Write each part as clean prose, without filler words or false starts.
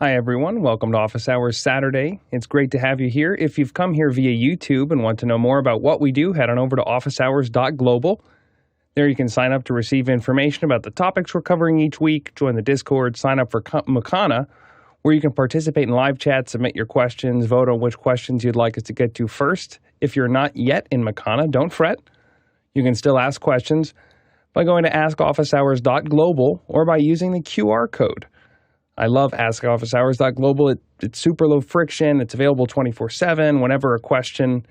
Hi, everyone. Welcome to Office Hours Saturday. It's great to have you here. If you've come here via YouTube and want to know more about what we do, head on over to officehours.global. There you can sign up to receive information about the topics we're covering each week, join the Discord, sign up for Makana, where you can participate in live chat, submit your questions, vote on which questions you'd like us to get to first. If you're not yet in Makana, don't fret. You can still ask questions by going to askofficehours.global or by using the QR code. I love askofficehours.global. It's super low friction. It's available 24/7. Whenever a question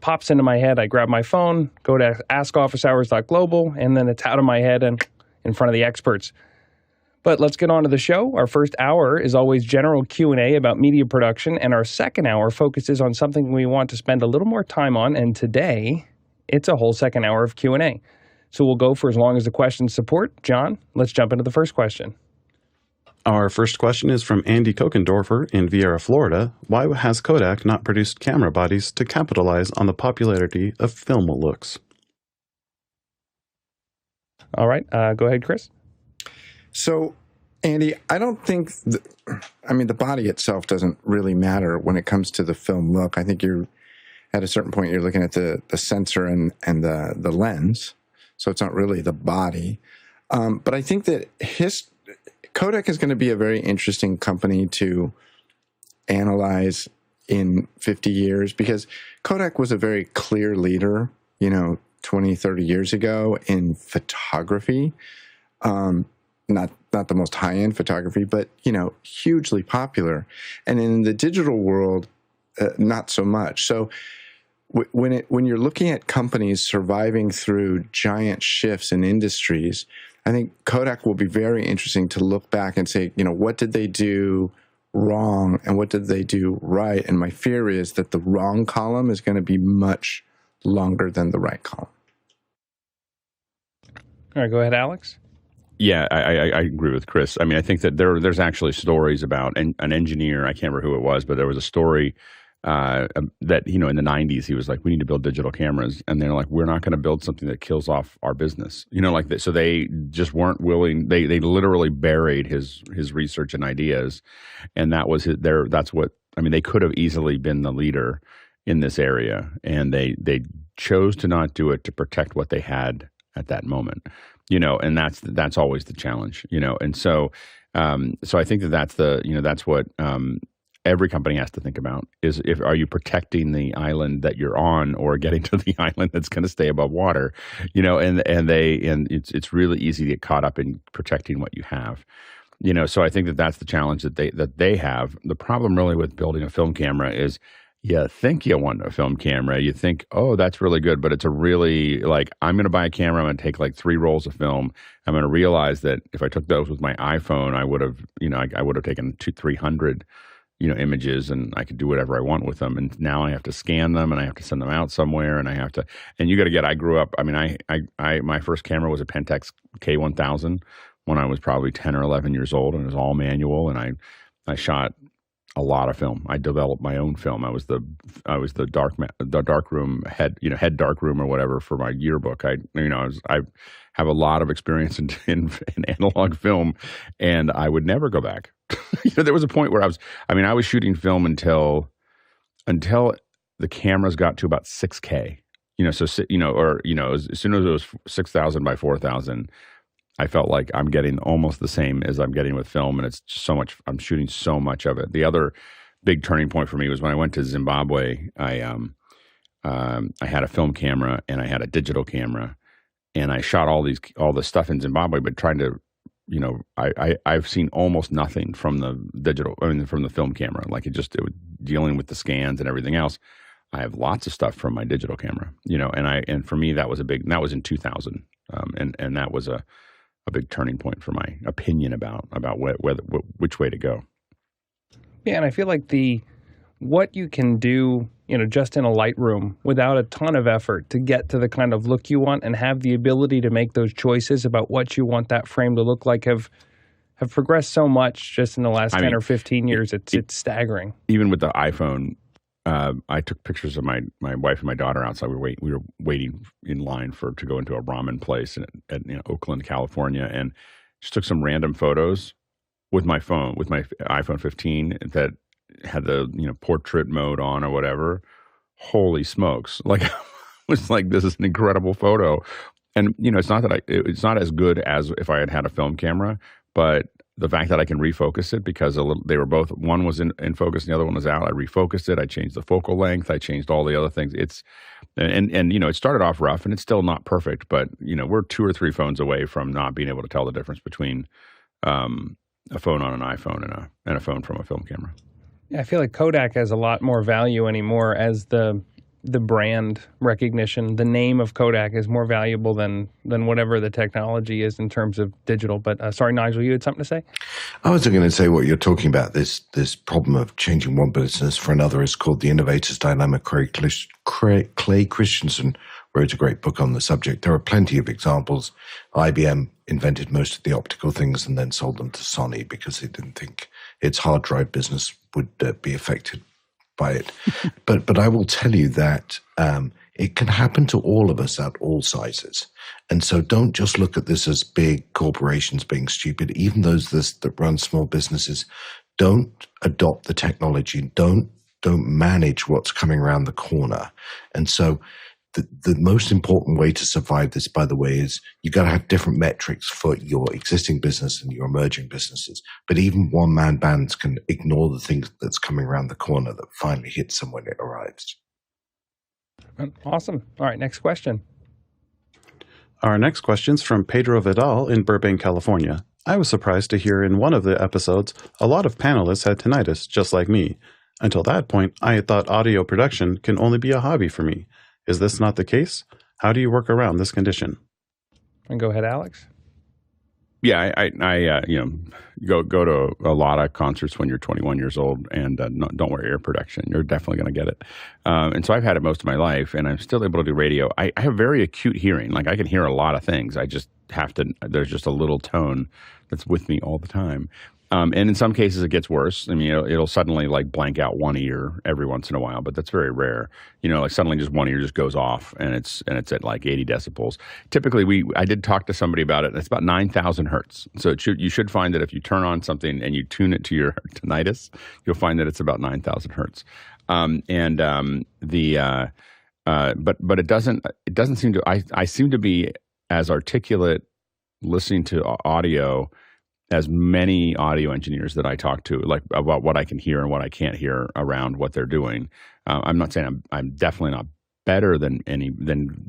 pops into my head, I grab my phone, go to askofficehours.global, and then it's out of my head and in front of the experts. But let's get on to the show. Our first hour is always general Q&A about media production, and our second hour focuses on something we want to spend a little more time on, and today it's a whole second hour of Q&A. So we'll go for as long as the questions support. John, let's jump into the first question. Our first question is from Andy Kokendorfer in Viera, Florida. Why has Kodak not produced camera bodies to capitalize on the popularity of film looks? All right, go ahead, Chris. So, Andy, I don't think, the body itself doesn't really matter when it comes to the film look. I think at a certain point, you're looking at the sensor and the lens, so it's not really the body. But I think that Kodak is going to be a very interesting company to analyze in 50 years because Kodak was a very clear leader, 20, 30 years ago in photography. Not the most high-end photography, but, hugely popular. And in the digital world, not so much. So when you're looking at companies surviving through giant shifts in industries, I think Kodak will be very interesting to look back and say, what did they do wrong and what did they do right? And my fear is that the wrong column is going to be much longer than the right column. All right, go ahead, Alex. Yeah, I agree with Chris. I think that there's actually stories about an engineer, I can't remember who it was, but there was a story that, in the 90s, he was like, we need to build digital cameras. And they're like, we're not going to build something that kills off our business. Like that. So they just weren't willing. They literally buried his research and ideas. And that was they could have easily been the leader in this area. And they chose to not do it to protect what they had at that moment. And that's always the challenge, and so I think that's what every company has to think about is are you protecting the island that you're on or getting to the island that's going to stay above water, and it's really easy to get caught up in protecting what you have, so I think that's the challenge that they have. The problem really with building a film camera is you think you want a film camera. You think, oh, that's really good, but it's a really I'm going to buy a camera. I'm going to take 3 rolls of film. I'm going to realize that if I took those with my iPhone, I would have, I would have taken 200-300, images, and I could do whatever I want with them. And now I have to scan them, and I have to send them out somewhere, and and you got to get. I grew up. My first camera was a Pentax K1000 when I was probably 10 or 11 years old, and it was all manual, and I shot a lot of film. I developed my own film. I was the darkroom head darkroom or whatever for my yearbook. I have a lot of experience in analog film, and I would never go back. There was a point where I was shooting film until the cameras got to about 6K. As soon as it was 6,000 by 4,000. I felt like I'm getting almost the same as I'm getting with film, and it's just so much. I'm shooting so much of it. The other big turning point for me was when I went to Zimbabwe. I had a film camera and I had a digital camera, and I shot all the stuff in Zimbabwe. But trying to, I've seen almost nothing from the from the film camera. It was dealing with the scans and everything else. I have lots of stuff from my digital camera, and for me that was that was in 2000, and that was a big turning point for my opinion about which way to go. Yeah, and I feel like what you can do, just in a Lightroom without a ton of effort to get to the kind of look you want and have the ability to make those choices about what you want that frame to look like have progressed so much just in the last 10 or 15 years. It's staggering. Even with the iPhone, I took pictures of my wife and my daughter outside. We were waiting in line to go into a ramen place at Oakland, California, and just took some random photos with my phone, with my iPhone 15 that had the portrait mode on or whatever. Holy smokes! Like, I was like, this is an incredible photo. And it's not that it's not as good as if I had had a film camera, but the fact that I can refocus it because they were both, one was in focus and the other one was out. I refocused it. I changed the focal length. I changed all the other things. And it started off rough and it's still not perfect, but we're 2 or 3 phones away from not being able to tell the difference between a phone on an iPhone and a phone from a film camera. Yeah, I feel like Kodak has a lot more value anymore as the brand recognition. The name of Kodak is more valuable than whatever the technology is in terms of digital. But sorry, Nigel, you had something to say? I was going to say what you're talking about, this problem of changing one business for another is called The Innovator's Dilemma. Clay Christensen wrote a great book on the subject. There are plenty of examples. IBM invented most of the optical things and then sold them to Sonnet because they didn't think its hard drive business would be affected by it. But I will tell you that it can happen to all of us at all sizes. And so don't just look at this as big corporations being stupid. Even those that run small businesses, don't adopt the technology, don't manage what's coming around the corner. And so the most important way to survive this, by the way, is you got to have different metrics for your existing business and your emerging businesses. But even one-man bands can ignore the things that's coming around the corner that finally hits them when it arrives. Awesome. All right, next question. Our next question's from Pedro Vidal in Burbank, California. I was surprised to hear in one of the episodes a lot of panelists had tinnitus, just like me. Until that point, I had thought audio production can only be a hobby for me. Is this not the case? How do you work around this condition? And go ahead, Alex. Yeah, I go to a lot of concerts when you're 21 years old and don't wear ear protection. You're definitely going to get it. And so I've had it most of my life, and I'm still able to do radio. I have very acute hearing. Like, I can hear a lot of things. I just have to. There's just a little tone that's with me all the time. And in some cases it gets worse. I mean, it'll suddenly like blank out one ear every once in a while, but that's very rare. Like suddenly just one ear just goes off and it's at like 80 decibels. Typically I did talk to somebody about it. It's about 9,000 hertz. So you should find that if you turn on something and you tune it to your tinnitus, you'll find that it's about 9,000 hertz. But it doesn't seem to, I seem to be as articulate listening to audio as many audio engineers that I talk to, like about what I can hear and what I can't hear around what they're doing. I'm not saying I'm definitely not better than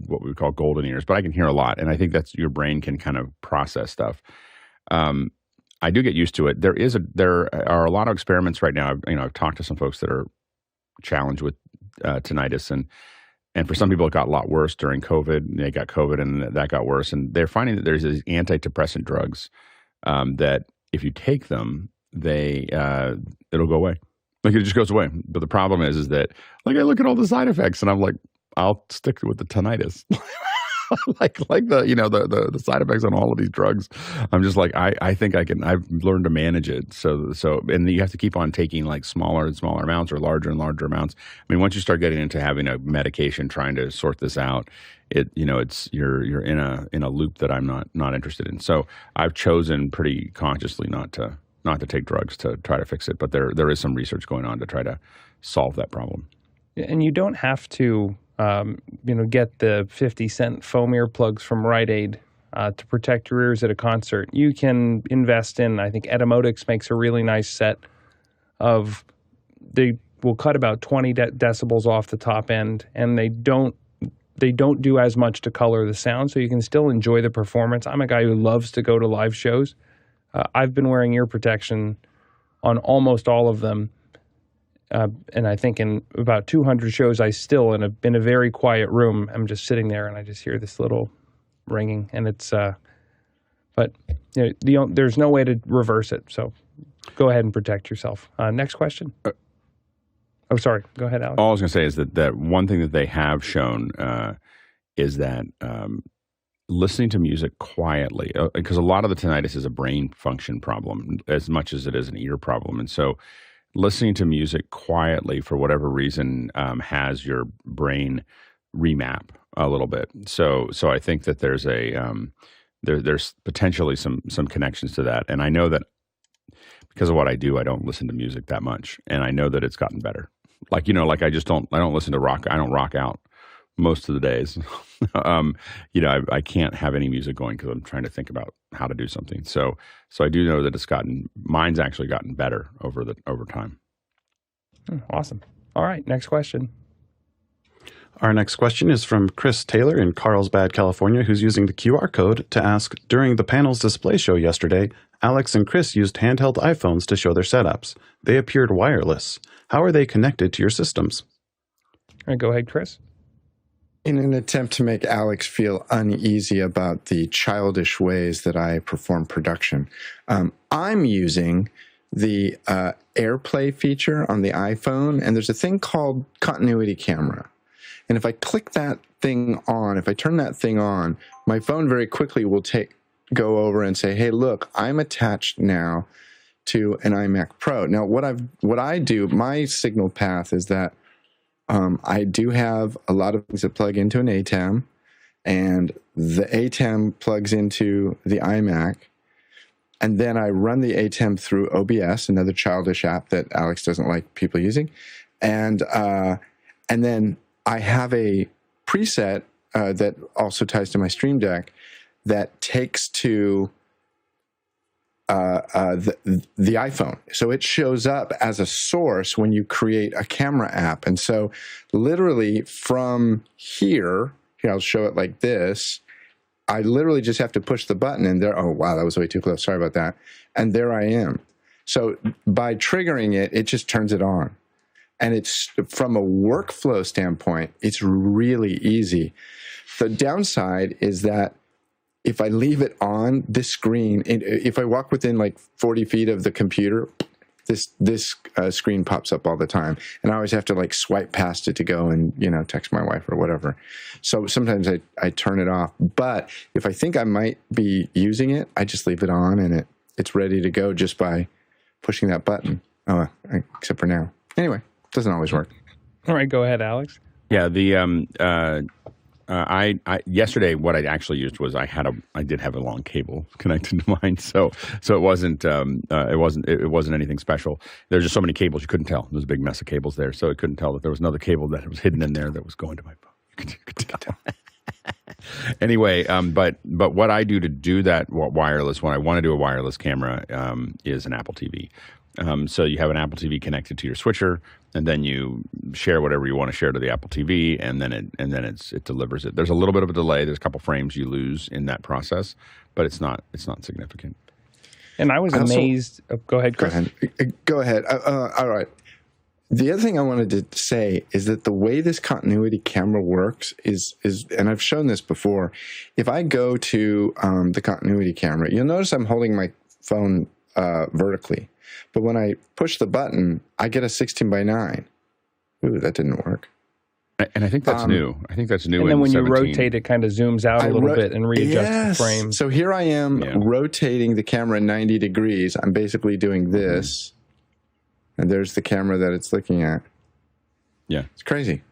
what we would call golden ears, but I can hear a lot, and I think that's your brain can kind of process stuff. I do get used to it. There are a lot of experiments right now. I've talked to some folks that are challenged with tinnitus, and for some people it got a lot worse during COVID. They got COVID, and that got worse, and they're finding that there's these antidepressant drugs. That if you take them, it'll go away. Like, it just goes away. But the problem is that, like, I look at all the side effects and I'm like, I'll stick with the tinnitus. like the side effects on all of these drugs. I'm just like, I think I've learned to manage it. So, and you have to keep on taking like smaller and smaller amounts or larger and larger amounts. I mean, once you start getting into having a medication, trying to sort this out, you're in a loop that I'm not interested in. So I've chosen pretty consciously not to take drugs to try to fix it. But there is some research going on to try to solve that problem. And you don't have to, get the 50-cent foam earplugs from Rite Aid to protect your ears at a concert. You can invest in, I think Etymotics makes a really nice set of, they will cut about 20 decibels off the top end, and they don't do as much to color the sound, so you can still enjoy the performance. I'm a guy who loves to go to live shows. I've been wearing ear protection on almost all of them. And I think in about 200 shows, I still, in a very quiet room, I'm just sitting there and I just hear this little ringing. And it's, but there's no way to reverse it. So go ahead and protect yourself. Next question. Oh, sorry. Go ahead, Alex. All I was going to say is that one thing that they have shown is that listening to music quietly, because a lot of the tinnitus is a brain function problem as much as it is an ear problem. And so listening to music quietly for whatever reason has your brain remap a little bit. So I think that there's there's potentially some connections to that. And I know that because of what I do, I don't listen to music that much, and I know that it's gotten better. Like, like I don't listen to rock. I don't rock out most of the days. I can't have any music going because I'm trying to think about how to do something. So I do know that mine's actually gotten better over time. Awesome. All right, next question. Our next question is from Chris Taylor in Carlsbad, California, who's using the QR code to ask, during the panel's display show yesterday, Alex and Chris used handheld iPhones to show their setups. They appeared wireless. How are they connected to your systems? All right, go ahead, Chris. In an attempt to make Alex feel uneasy about the childish ways that I perform production, I'm using the AirPlay feature on the iPhone, and there's a thing called continuity camera. And if I click that thing on, if I turn that thing on, my phone very quickly will go over and say, hey, look, I'm attached now to an iMac Pro. Now, what I do, my signal path is that I do have a lot of things that plug into an ATEM, and the ATEM plugs into the iMac, and then I run the ATEM through OBS, another childish app that Alex doesn't like people using, and then I have a preset that also ties to my Stream Deck that takes to the iPhone. So it shows up as a source when you create a camera app. And so literally from here, I'll show it like this. I literally just have to push the button and there, oh, wow, that was way too close. Sorry about that. And there I am. So by triggering it, it just turns it on. And it's, from a workflow standpoint, it's really easy. The downside is that if I leave it on this screen, if I walk within like 40 feet of the computer, this screen pops up all the time. And I always have to like swipe past it to go and, text my wife or whatever. So sometimes I turn it off. But if I think I might be using it, I just leave it on and it's ready to go just by pushing that button. Oh, except for now. Anyway. Doesn't always work. All right, go ahead, Alex. Yeah, I yesterday what I actually used was I did have a long cable connected to mine, so it wasn't anything special. There's just so many cables you couldn't tell. There was a big mess of cables there, so I couldn't tell that there was another cable that was hidden in there that was going to my phone. You could tell. Anyway, but what I do to do that wireless, when I want to do a wireless camera, is an Apple TV. So you have an Apple TV connected to your switcher, and then you share whatever you want to share to the Apple TV, and then it delivers it. There's a little bit of a delay. There's a couple frames you lose in that process, but it's not significant. And I was amazed. Go ahead, Chris. Go ahead. All right. The other thing I wanted to say is that the way this continuity camera works is, and I've shown this before. If I go to the continuity camera, you'll notice I'm holding my phone vertically. But when I push the button, I get a 16:9. Ooh, that didn't work. And I think that's new. I think that's new. And then when 17. you rotate, it kind of zooms out a little bit and readjusts the frame. So here I am rotating the camera 90 degrees. I'm basically doing this. And there's the camera that it's looking at. Yeah. It's crazy.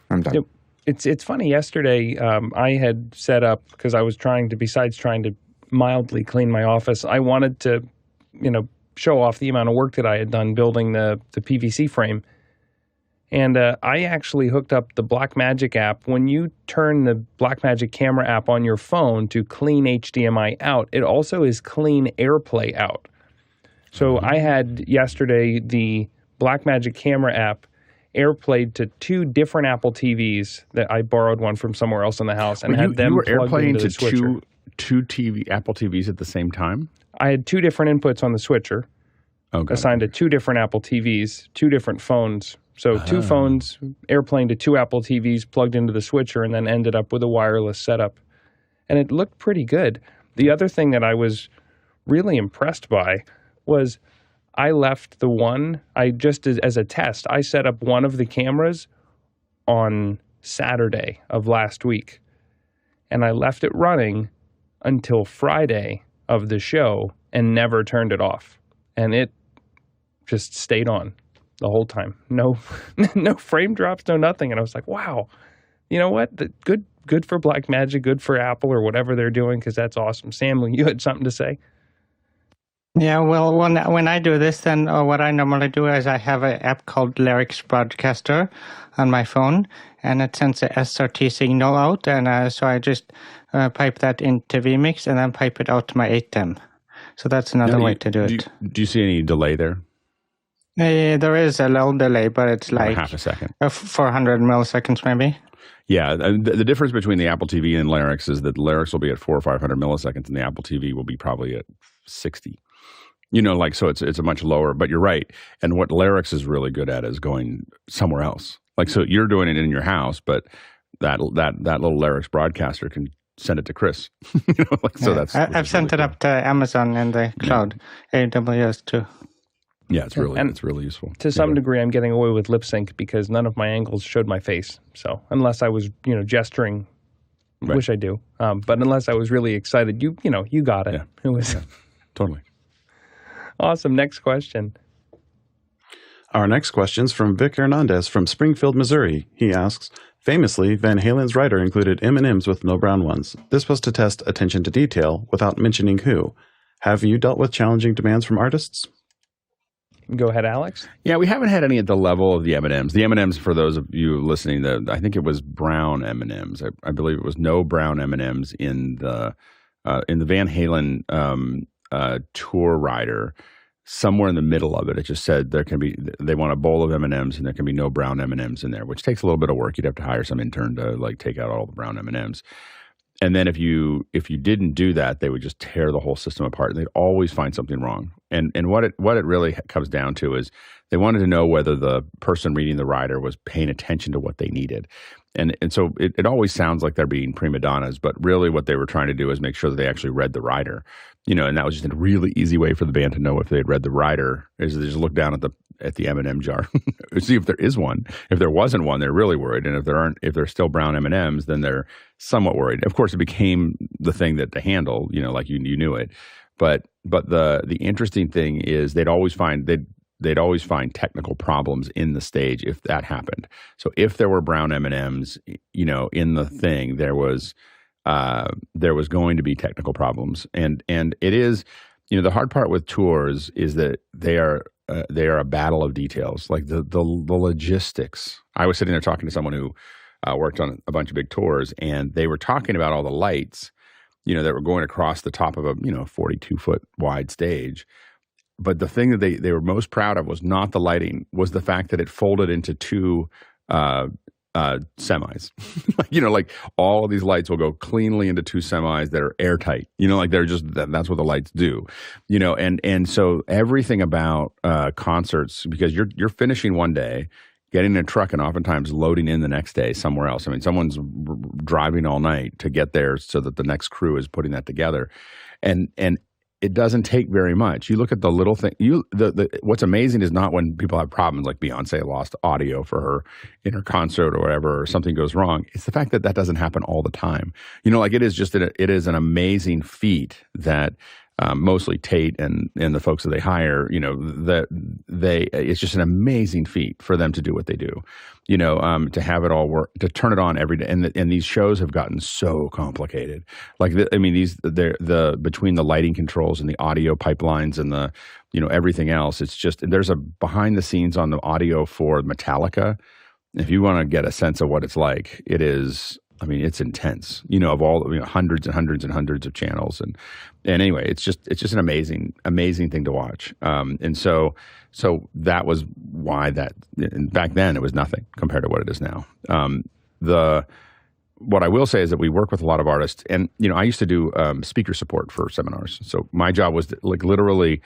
I'm done. It's funny. Yesterday, I had set up, because I was besides trying to mildly clean my office, I wanted to, show off the amount of work that I had done building the PVC frame. And I actually hooked up the Blackmagic app. When you turn the Blackmagic camera app on your phone to clean HDMI out, it also is clean AirPlay out. So I had yesterday the Blackmagic camera app AirPlayed to two different Apple TVs that I borrowed one from somewhere else in the house and had them plugged into the switcher. Two Apple TVs at the same time? I had two different inputs on the switcher, assigned to two different Apple TVs, two different phones. So two phones, AirPlaying to two Apple TVs, plugged into the switcher, and then ended up with a wireless setup. And it looked pretty good. The other thing that I was really impressed by was I left the one, as a test, I set up one of the cameras on Saturday of last week. And I left it running until Friday of the show and never turned it off. And it just stayed on the whole time. No frame drops, no nothing. And I was like, wow, you know what? Good for Blackmagic, good for Apple or whatever they're doing, because that's awesome. Sam, you had something to say? Yeah, well, when I do this, then what I normally do is I have an app called Lyrics Broadcaster on my phone, and it sends a SRT signal out, and so I just pipe that into vMix and then pipe it out to my 8-dem. So that's another way to do it. Do you see any delay there? There is a little delay, but it's like half a second. 400 milliseconds maybe. Yeah, the difference between the Apple TV and Lyrics is that Lyrics will be at 400 or 500 milliseconds, and the Apple TV will be probably at 60. So it's a much lower. But you're right. And what Lyrics is really good at is going somewhere else. So you're doing it in your house, but that little Lyrics broadcaster can send it to Chris. I've sent it up to Amazon in the cloud, AWS too. Yeah, it's really useful. To some degree, I'm getting away with lip sync because none of my angles showed my face. So unless I was, gesturing, right. Wish I do. But unless I was really excited, you got it. Yeah. Totally. Awesome. Next question. Our next question's from Vic Hernandez from Springfield, Missouri. He asks, famously, Van Halen's writer included M&Ms with no brown ones. This was to test attention to detail without mentioning who. Have you dealt with challenging demands from artists? Go ahead, Alex. Yeah, we haven't had any at the level of the M&Ms. The M&Ms, for those of you listening, I think it was brown M&Ms. I believe it was no brown M&Ms in the Van Halen tour rider. Somewhere in the middle of it, it just said they want a bowl of M&Ms and there can be no brown M&Ms in there, which takes a little bit of work. You'd have to hire some intern to take out all the brown M&Ms. And then if you didn't do that, they would just tear the whole system apart, and they'd always find something wrong. And what it really comes down to is they wanted to know whether the person reading the rider was paying attention to what they needed. And so it always sounds like they're being prima donnas, but really what they were trying to do is make sure that they actually read the rider. And that was just a really easy way for the band to know if they had read the rider, is they just look down at the M&M jar, see if there is one. If there wasn't one, they're really worried, and if there's still brown M&Ms, then they're somewhat worried. Of course, it became the thing that to handle, you knew it. But the interesting thing is they'd always find technical problems in the stage if that happened. So if there were brown M&Ms, in the thing, there was going to be technical problems, and it is, the hard part with tours is that they are a battle of details, like the logistics. I was sitting there talking to someone who worked on a bunch of big tours, and they were talking about all the lights, that were going across the top of a 42-foot wide stage. But the thing that they were most proud of was not the lighting, was the fact that it folded into two semis. like all of these lights will go cleanly into two semis that are airtight. They're just that's what the lights do. And so everything about concerts, because you're finishing one day, getting in a truck, and oftentimes loading in the next day somewhere else. I mean, someone's driving all night to get there so that the next crew is putting that together, and it doesn't take very much. You look at the little thing. What's amazing is not when people have problems, like Beyonce lost audio in her concert or whatever, or something goes wrong. It's the fact that doesn't happen all the time. It is an amazing feat that mostly Tate and the folks that they hire, it's just an amazing feat for them to do what they do, to have it all work, to turn it on every day. And these shows have gotten so complicated. Between the lighting controls and the audio pipelines and the, everything else, it's just, there's a behind the scenes on the audio for Metallica. If you want to get a sense of what it's like, it is, it's intense, of all, hundreds and hundreds and hundreds of channels. And anyway, it's just an amazing thing to watch. And so that was why back then it was nothing compared to what it is now. What I will say is that we work with a lot of artists, and, I used to do speaker support for seminars. So my job was literally,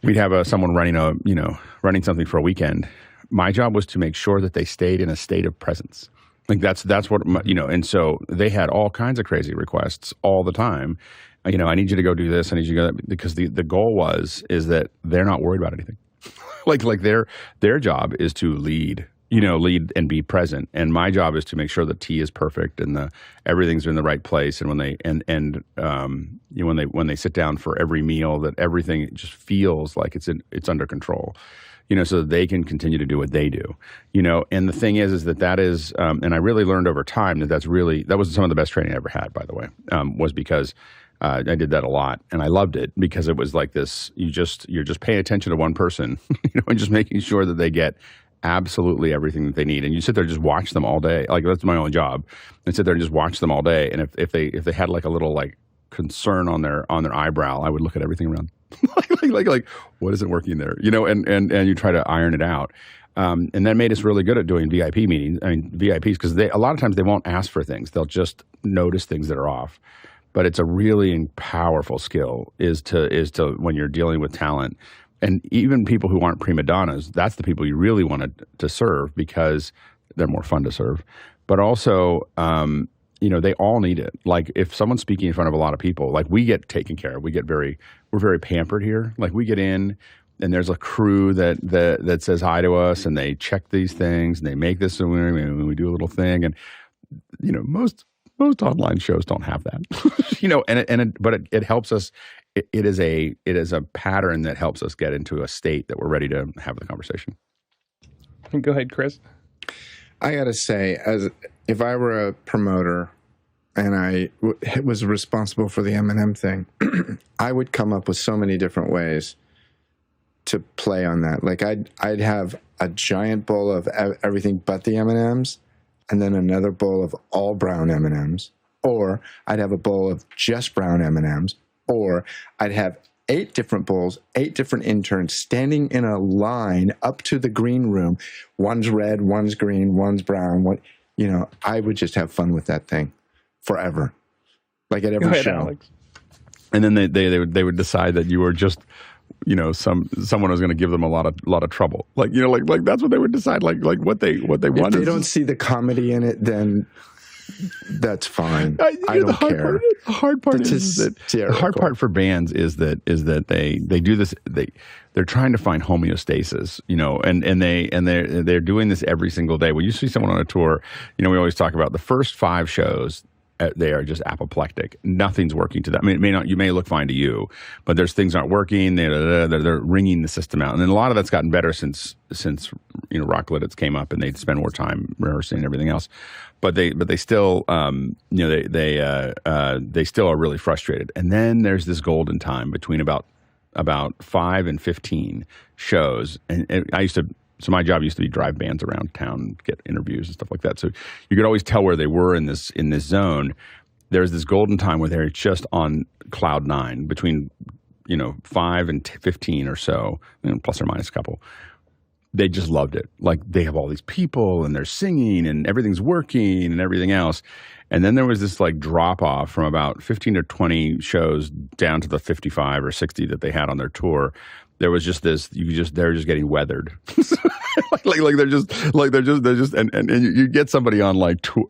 we'd have someone running something for a weekend. My job was to make sure that they stayed in a state of presence. That's what, and so they had all kinds of crazy requests all the time. I need you to go do this. I need you to go that, because the goal is that they're not worried about anything. like their job is to lead and be present. And my job is to make sure the tea is perfect and everything's in the right place. And when they sit down for every meal, that everything just feels like it's under control. So that they can continue to do what they do, and the thing is that is, and I really learned over time that was some of the best training I ever had, by the way, was because I did that a lot, and I loved it because it was like this. You're just paying attention to one person, and just making sure that they get absolutely everything that they need. And you sit there and just watch them all day. Like, that's my only job. And sit there and just watch them all day. And if they had like a little like concern on their eyebrow, I would look at everything around. like what isn't working there? And you try to iron it out. And that made us really good at doing VIP meetings. I mean, VIPs, because a lot of times they won't ask for things. They'll just notice things that are off. But it's a really powerful skill is to when you're dealing with talent, and even people who aren't prima donnas, that's the people you really want to serve because they're more fun to serve. But also, they all need it. Like, if someone's speaking in front of a lot of people, like, we get taken care of. We're very pampered here. Like, we get in, and there's a crew that says hi to us, and they check these things, and they make this, and we do a little thing. And most online shows don't have that, but it helps us. It is a pattern that helps us get into a state that we're ready to have the conversation. Go ahead, Chris. I got to say, if I were a promoter and I was responsible for the M&M thing, I would come up with so many different ways to play on that. Like, I'd have a giant bowl of everything but the M&Ms, and then another bowl of all brown M&Ms, or I'd have a bowl of just brown M&Ms, or I'd have 8 different bowls, 8 different interns standing in a line up to the green room. One's red, one's green, one's brown. I would just have fun with that thing forever, like at every show. Alex. And then they would decide that you were just, someone was going to give them a lot of trouble. Like that's what they would decide. Like what they want. If they don't see the comedy in it, then that's fine. I don't care. The hard part for bands is that they do this. They're trying to find homeostasis, and they're doing this every single day. When you see someone on a tour, we always talk about the first 5 shows. They are just apoplectic. Nothing's working to them. I mean, you may look fine to you, but there's things aren't working. They're wringing the system out, and then a lot of that's gotten better since Rock Lidditz came up, and they spend more time rehearsing and everything else. But they still they still are really frustrated. And then there's this golden time between about 5 and 15 shows, and So my job used to be drive bands around town, get interviews and stuff like that. So you could always tell where they were in this zone. There's this golden time where they're just on cloud 9 between 5 and 15 or so, plus or minus a couple. They just loved it. Like, they have all these people and they're singing and everything's working and everything else. And then there was this like drop off from about 15 to 20 shows down to the 55 or 60 that they had on their tour. There was just this, they're just getting weathered. they're just, and you get somebody on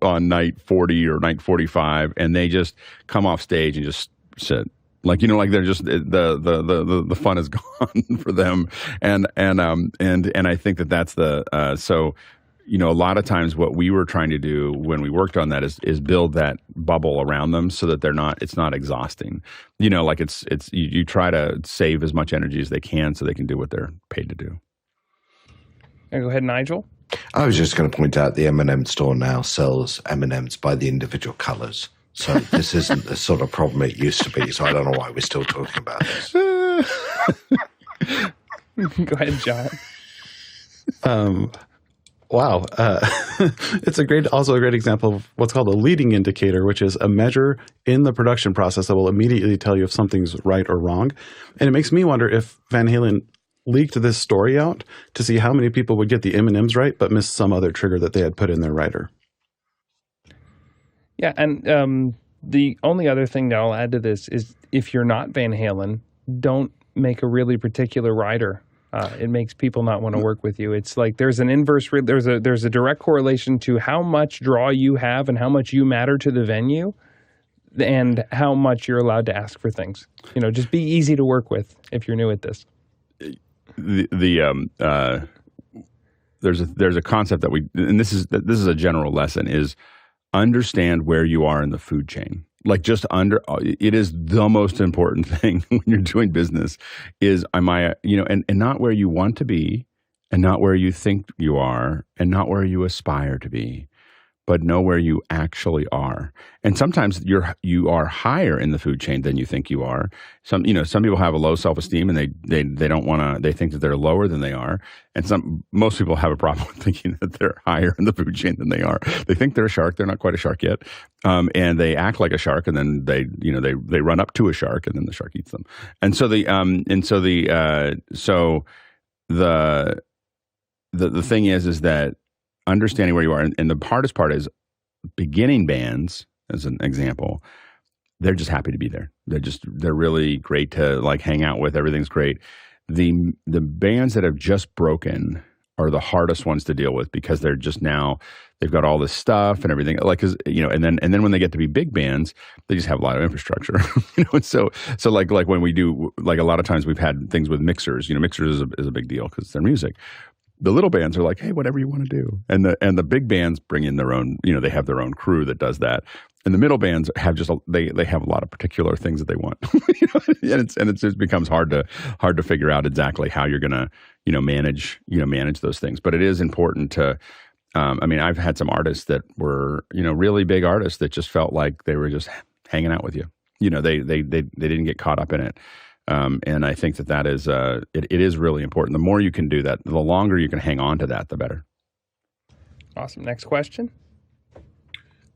on night 40 or night 45, and they just come off stage and just sit. They're just, the fun is gone for them. And I think that's so, a lot of times what we were trying to do when we worked on that is build that bubble around them so that it's not exhausting. You try to save as much energy as they can so they can do what they're paid to do. Go ahead, Nigel. I was just going to point out the M&M store now sells M&Ms by the individual colors. So this isn't the sort of problem it used to be. So I don't know why we're still talking about this. Go ahead, John. Wow. It's also a great example of what's called a leading indicator, which is a measure in the production process that will immediately tell you if something's right or wrong. And it makes me wonder if Van Halen leaked this story out to see how many people would get the M&Ms right but miss some other trigger that they had put in their writer. Yeah, and the only other thing that I'll add to this is if you're not Van Halen, don't make a really particular writer. It makes people not want to work with you. It's like there's an inverse, there's a direct correlation to how much draw you have and how much you matter to the venue and how much you're allowed to ask for things. Just be easy to work with if you're new at this. There's a concept that and this is a general lesson, is understand where you are in the food chain. It is the most important thing when you're doing business is, and not where you want to be and not where you think you are and not where you aspire to be, but know where you actually are. And sometimes you are higher in the food chain than you think you are. Some people have a low self-esteem and they don't want to, they think that they're lower than they are. And most people have a problem with thinking that they're higher in the food chain than they are. They think they're a shark. They're not quite a shark yet. And they act like a shark, and then they run up to a shark, and then the shark eats them. And so the thing is that understanding where you are, and the hardest part is beginning bands, as an example, they're just happy to be there. They're really great to like hang out with. Everything's great. The bands that have just broken are the hardest ones to deal with, because they're just now, they've got all this stuff and everything, like, cause, and then when they get to be big bands, they just have a lot of infrastructure, and so like when we do, like, a lot of times we've had things with mixers, mixers is a big deal because they're music. The little bands are like, hey, whatever you want to do. And the big bands bring in their own, they have their own crew that does that. And the middle bands have they have a lot of particular things that they want. And it just becomes hard to figure out exactly how you're going to, manage those things. But it is important to, I've had some artists that were, really big artists that just felt like they were just hanging out with you. They didn't get caught up in it. And I think that is, it is really important. The more you can do that, the longer you can hang on to that, the better. Awesome. Next question.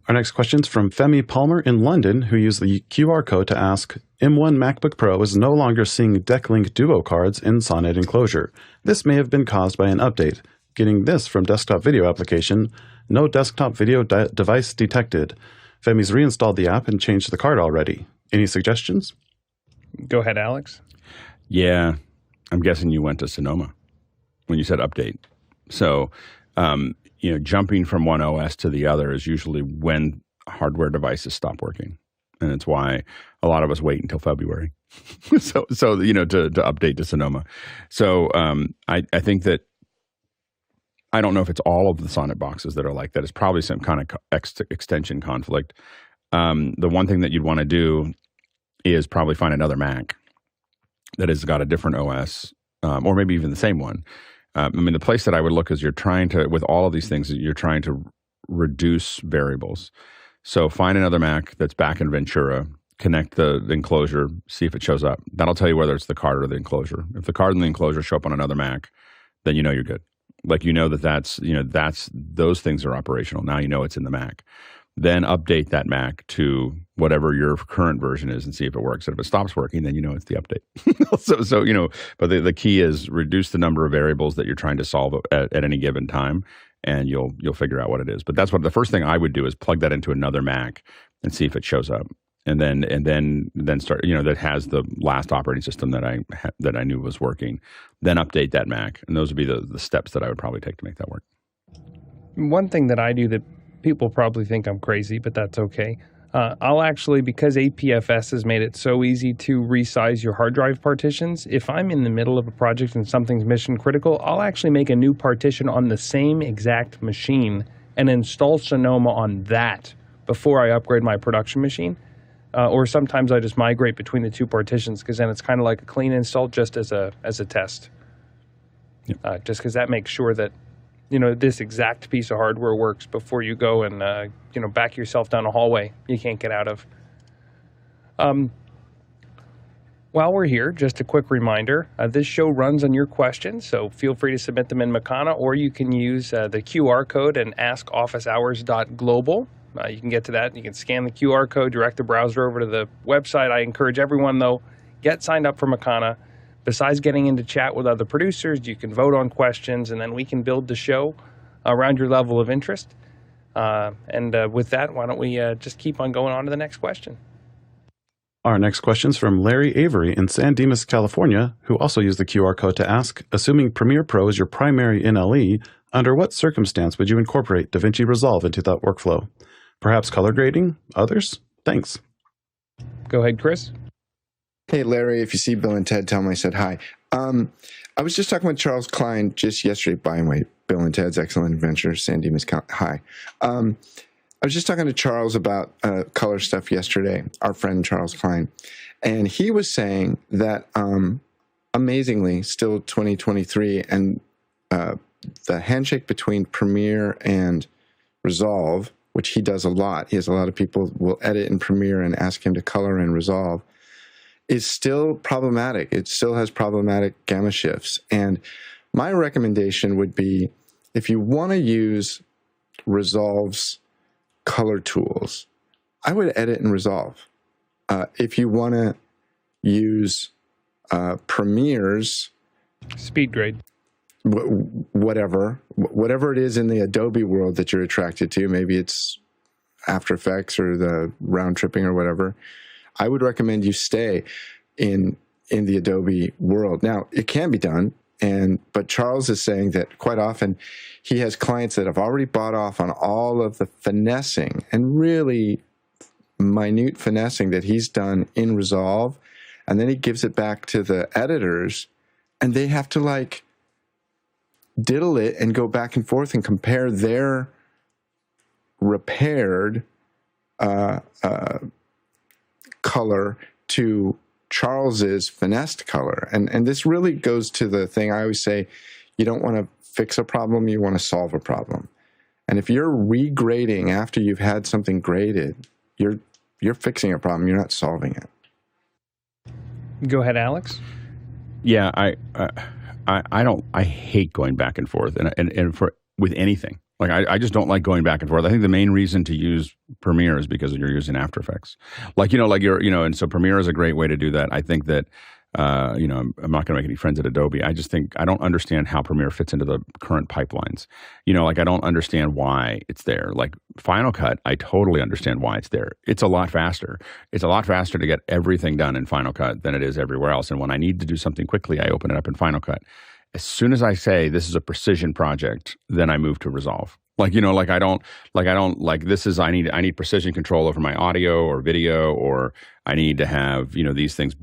Our next question is from Femi Palmer in London, who used the QR code to ask, M1 MacBook Pro is no longer seeing decklink duo cards in Sonnet enclosure. This may have been caused by an update. Getting this from desktop video application, no desktop video device detected. Femi's reinstalled the app and changed the card already. Any suggestions? Go ahead, Alex. Yeah, I'm guessing you went to Sonoma when you said update. So, jumping from one OS to the other is usually when hardware devices stop working. And it's why a lot of us wait until February. so to update to Sonoma. So I think that, I don't know if it's all of the Sonnet boxes that are like that. It's probably some kind of extension conflict. The one thing that you'd want to do is probably find another Mac that has got a different OS, or maybe even the same one. The place that I would look is with all of these things, you're trying to reduce variables. So find another Mac that's back in Ventura, connect the enclosure, see if it shows up. That'll tell you whether it's the card or the enclosure. If the card and the enclosure show up on another Mac, then you're good. Like, that's those things are operational. Now it's in the Mac. Then update that Mac to whatever your current version is and see if it works. And if it stops working, then it's the update. But the key is reduce the number of variables that you're trying to solve at any given time, and you'll figure out what it is. But that's what the first thing I would do is plug that into another Mac and see if it shows up. And then start, that has the last operating system that I knew was working. Then update that Mac, and those would be the steps that I would probably take to make that work. One thing that I do that people probably think I'm crazy, but that's okay. I'll actually, because APFS has made it so easy to resize your hard drive partitions, if I'm in the middle of a project and something's mission critical, I'll actually make a new partition on the same exact machine and install Sonoma on that before I upgrade my production machine. Or sometimes I just migrate between the two partitions, because then it's kind of like a clean install just as a test. Yep. Just because that makes sure that this exact piece of hardware works before you go and back yourself down a hallway you can't get out of. While we're here, just a quick reminder, this show runs on your questions, so feel free to submit them in Makana, or you can use the QR code and askofficehours.global. You can get to that. You can scan the QR code, direct the browser over to the website. I encourage everyone, though, get signed up for Makana. Besides getting into chat with other producers, you can vote on questions, and then we can build the show around your level of interest. With that, why don't we just keep on going on to the next question? Our next question is from Larry Avery in San Dimas, California, who also used the QR code to ask, assuming Premiere Pro is your primary NLE, under what circumstance would you incorporate DaVinci Resolve into that workflow? Perhaps color grading? Others? Thanks. Go ahead, Chris. Hey, Larry, if you see Bill and Ted, tell them I said hi. I was just talking with Charles Klein just yesterday. By the way, Bill and Ted's Excellent Adventure, San Dimas, hi. I was just talking to Charles about color stuff yesterday, our friend Charles Klein. And he was saying that, amazingly, still 2023, and the handshake between Premiere and Resolve which he does a lot. He has a lot of people will edit in Premiere and ask him to color in Resolve, is still problematic. It still has problematic gamma shifts. And my recommendation would be, if you want to use Resolve's color tools, I would edit in Resolve. If you want to use Premiere's speed grade, whatever it is in the Adobe world that you're attracted to, maybe it's After Effects or the round tripping or whatever, I would recommend you stay in the Adobe world. Now, it can be done, but Charles is saying that quite often he has clients that have already bought off on all of the finessing and really minute finessing that he's done in Resolve, and then he gives it back to the editors, and they have to like diddle it and go back and forth and compare their repaired color to Charles's finessed color. And this really goes to the thing I always say, you don't want to fix a problem, you want to solve a problem. And if you're regrading after you've had something graded, you're fixing a problem, you're not solving it. Go ahead, Alex. Yeah, I hate going back and forth, and for with anything. Like I just don't like going back and forth. I think the main reason to use Premiere is because you're using After Effects. And so Premiere is a great way to do that. I think that I'm not going to make any friends at Adobe. I just think I don't understand how Premiere fits into the current pipelines. I don't understand why it's there. Like Final Cut, I totally understand why it's there. It's a lot faster. It's a lot faster to get everything done in Final Cut than it is everywhere else. And when I need to do something quickly, I open it up in Final Cut. As soon as I say this is a precision project, then I move to Resolve. I need precision control over my audio or video, or I need to have, these things.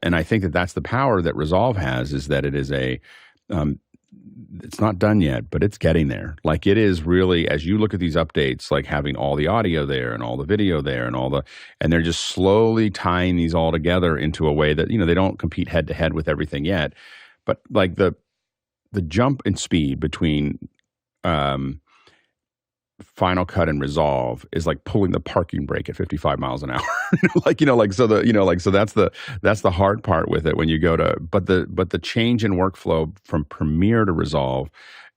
And I think that that's the power that Resolve has, is that it is it's not done yet, but it's getting there. Like it is really, as you look at these updates, like having all the audio there and all the video there and they're just slowly tying these all together into a way that, they don't compete head to head with everything yet. But like the jump in speed between Final Cut and Resolve is like pulling the parking brake at 55 miles an hour. So that's the hard part with it when you go to, but the change in workflow from Premiere to Resolve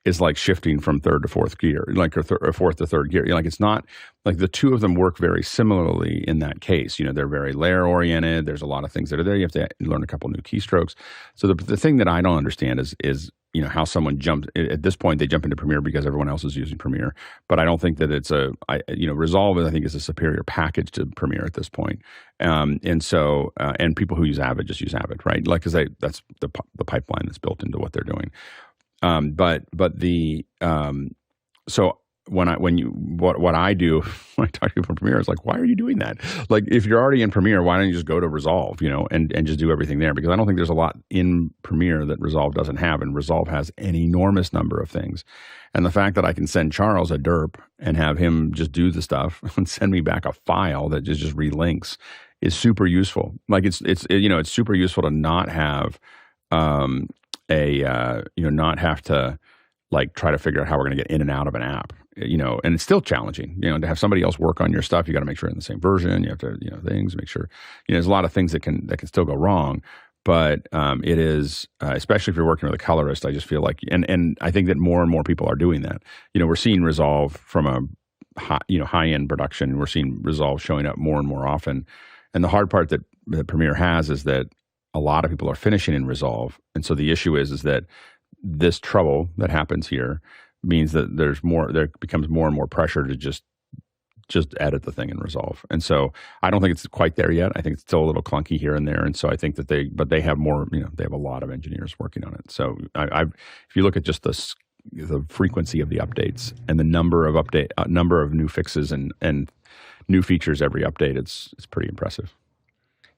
is like shifting from third to fourth gear, or fourth to third gear. It's not like the two of them work very similarly in that case. They're very layer oriented. There's a lot of things that are there. You have to learn a couple new keystrokes. So the thing that I don't understand is how someone jumps at this point. They jump into Premiere because everyone else is using Premiere, but I don't think that it's Resolve. I think is a superior package to Premiere at this point. And people who use Avid just use Avid, right? Because that's the pipeline that's built into what they're doing. So what I do when I talk to people from Premiere is like, why are you doing that? Like, if you're already in Premiere, why don't you just go to Resolve, and just do everything there? Because I don't think there's a lot in Premiere that Resolve doesn't have, and Resolve has an enormous number of things. And the fact that I can send Charles a derp and have him just do the stuff and send me back a file that just relinks is super useful. Like it's super useful to not have not have to like try to figure out how we're going to get in and out of an app, and it's still challenging, to have somebody else work on your stuff. You got to make sure in the same version, you have to, things, make sure, there's a lot of things that can still go wrong, but it is, especially if you're working with a colorist, I just feel like, and I think that more and more people are doing that. We're seeing Resolve from a high-end production. We're seeing Resolve showing up more and more often. And the hard part that Premiere has is that a lot of people are finishing in Resolve. And so the issue is that this trouble that happens here means that there becomes more and more pressure to just edit the thing in Resolve. And so I don't think it's quite there yet. I think it's still a little clunky here and there. And so I think that they have more, they have a lot of engineers working on it. So if you look at just the frequency of the updates and the number of new fixes and new features every update, it's pretty impressive.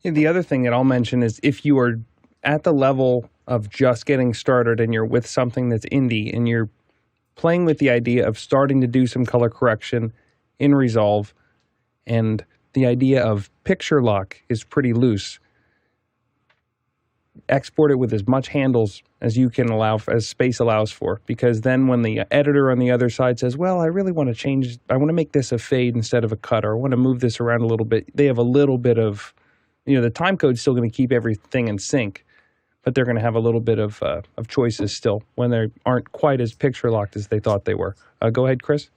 And the other thing that I'll mention is if you are at the level of just getting started and you're with something that's indie and you're playing with the idea of starting to do some color correction in Resolve, and the idea of picture lock is pretty loose, export it with as much handles as you can allow, as space allows for, because then when the editor on the other side says, well, I really want to make this a fade instead of a cut, or I want to move this around a little bit, they have a little bit of, the time code's still going to keep everything in sync, but they're going to have a little bit of choices still when they aren't quite as picture locked as they thought they were. Go ahead, Chris.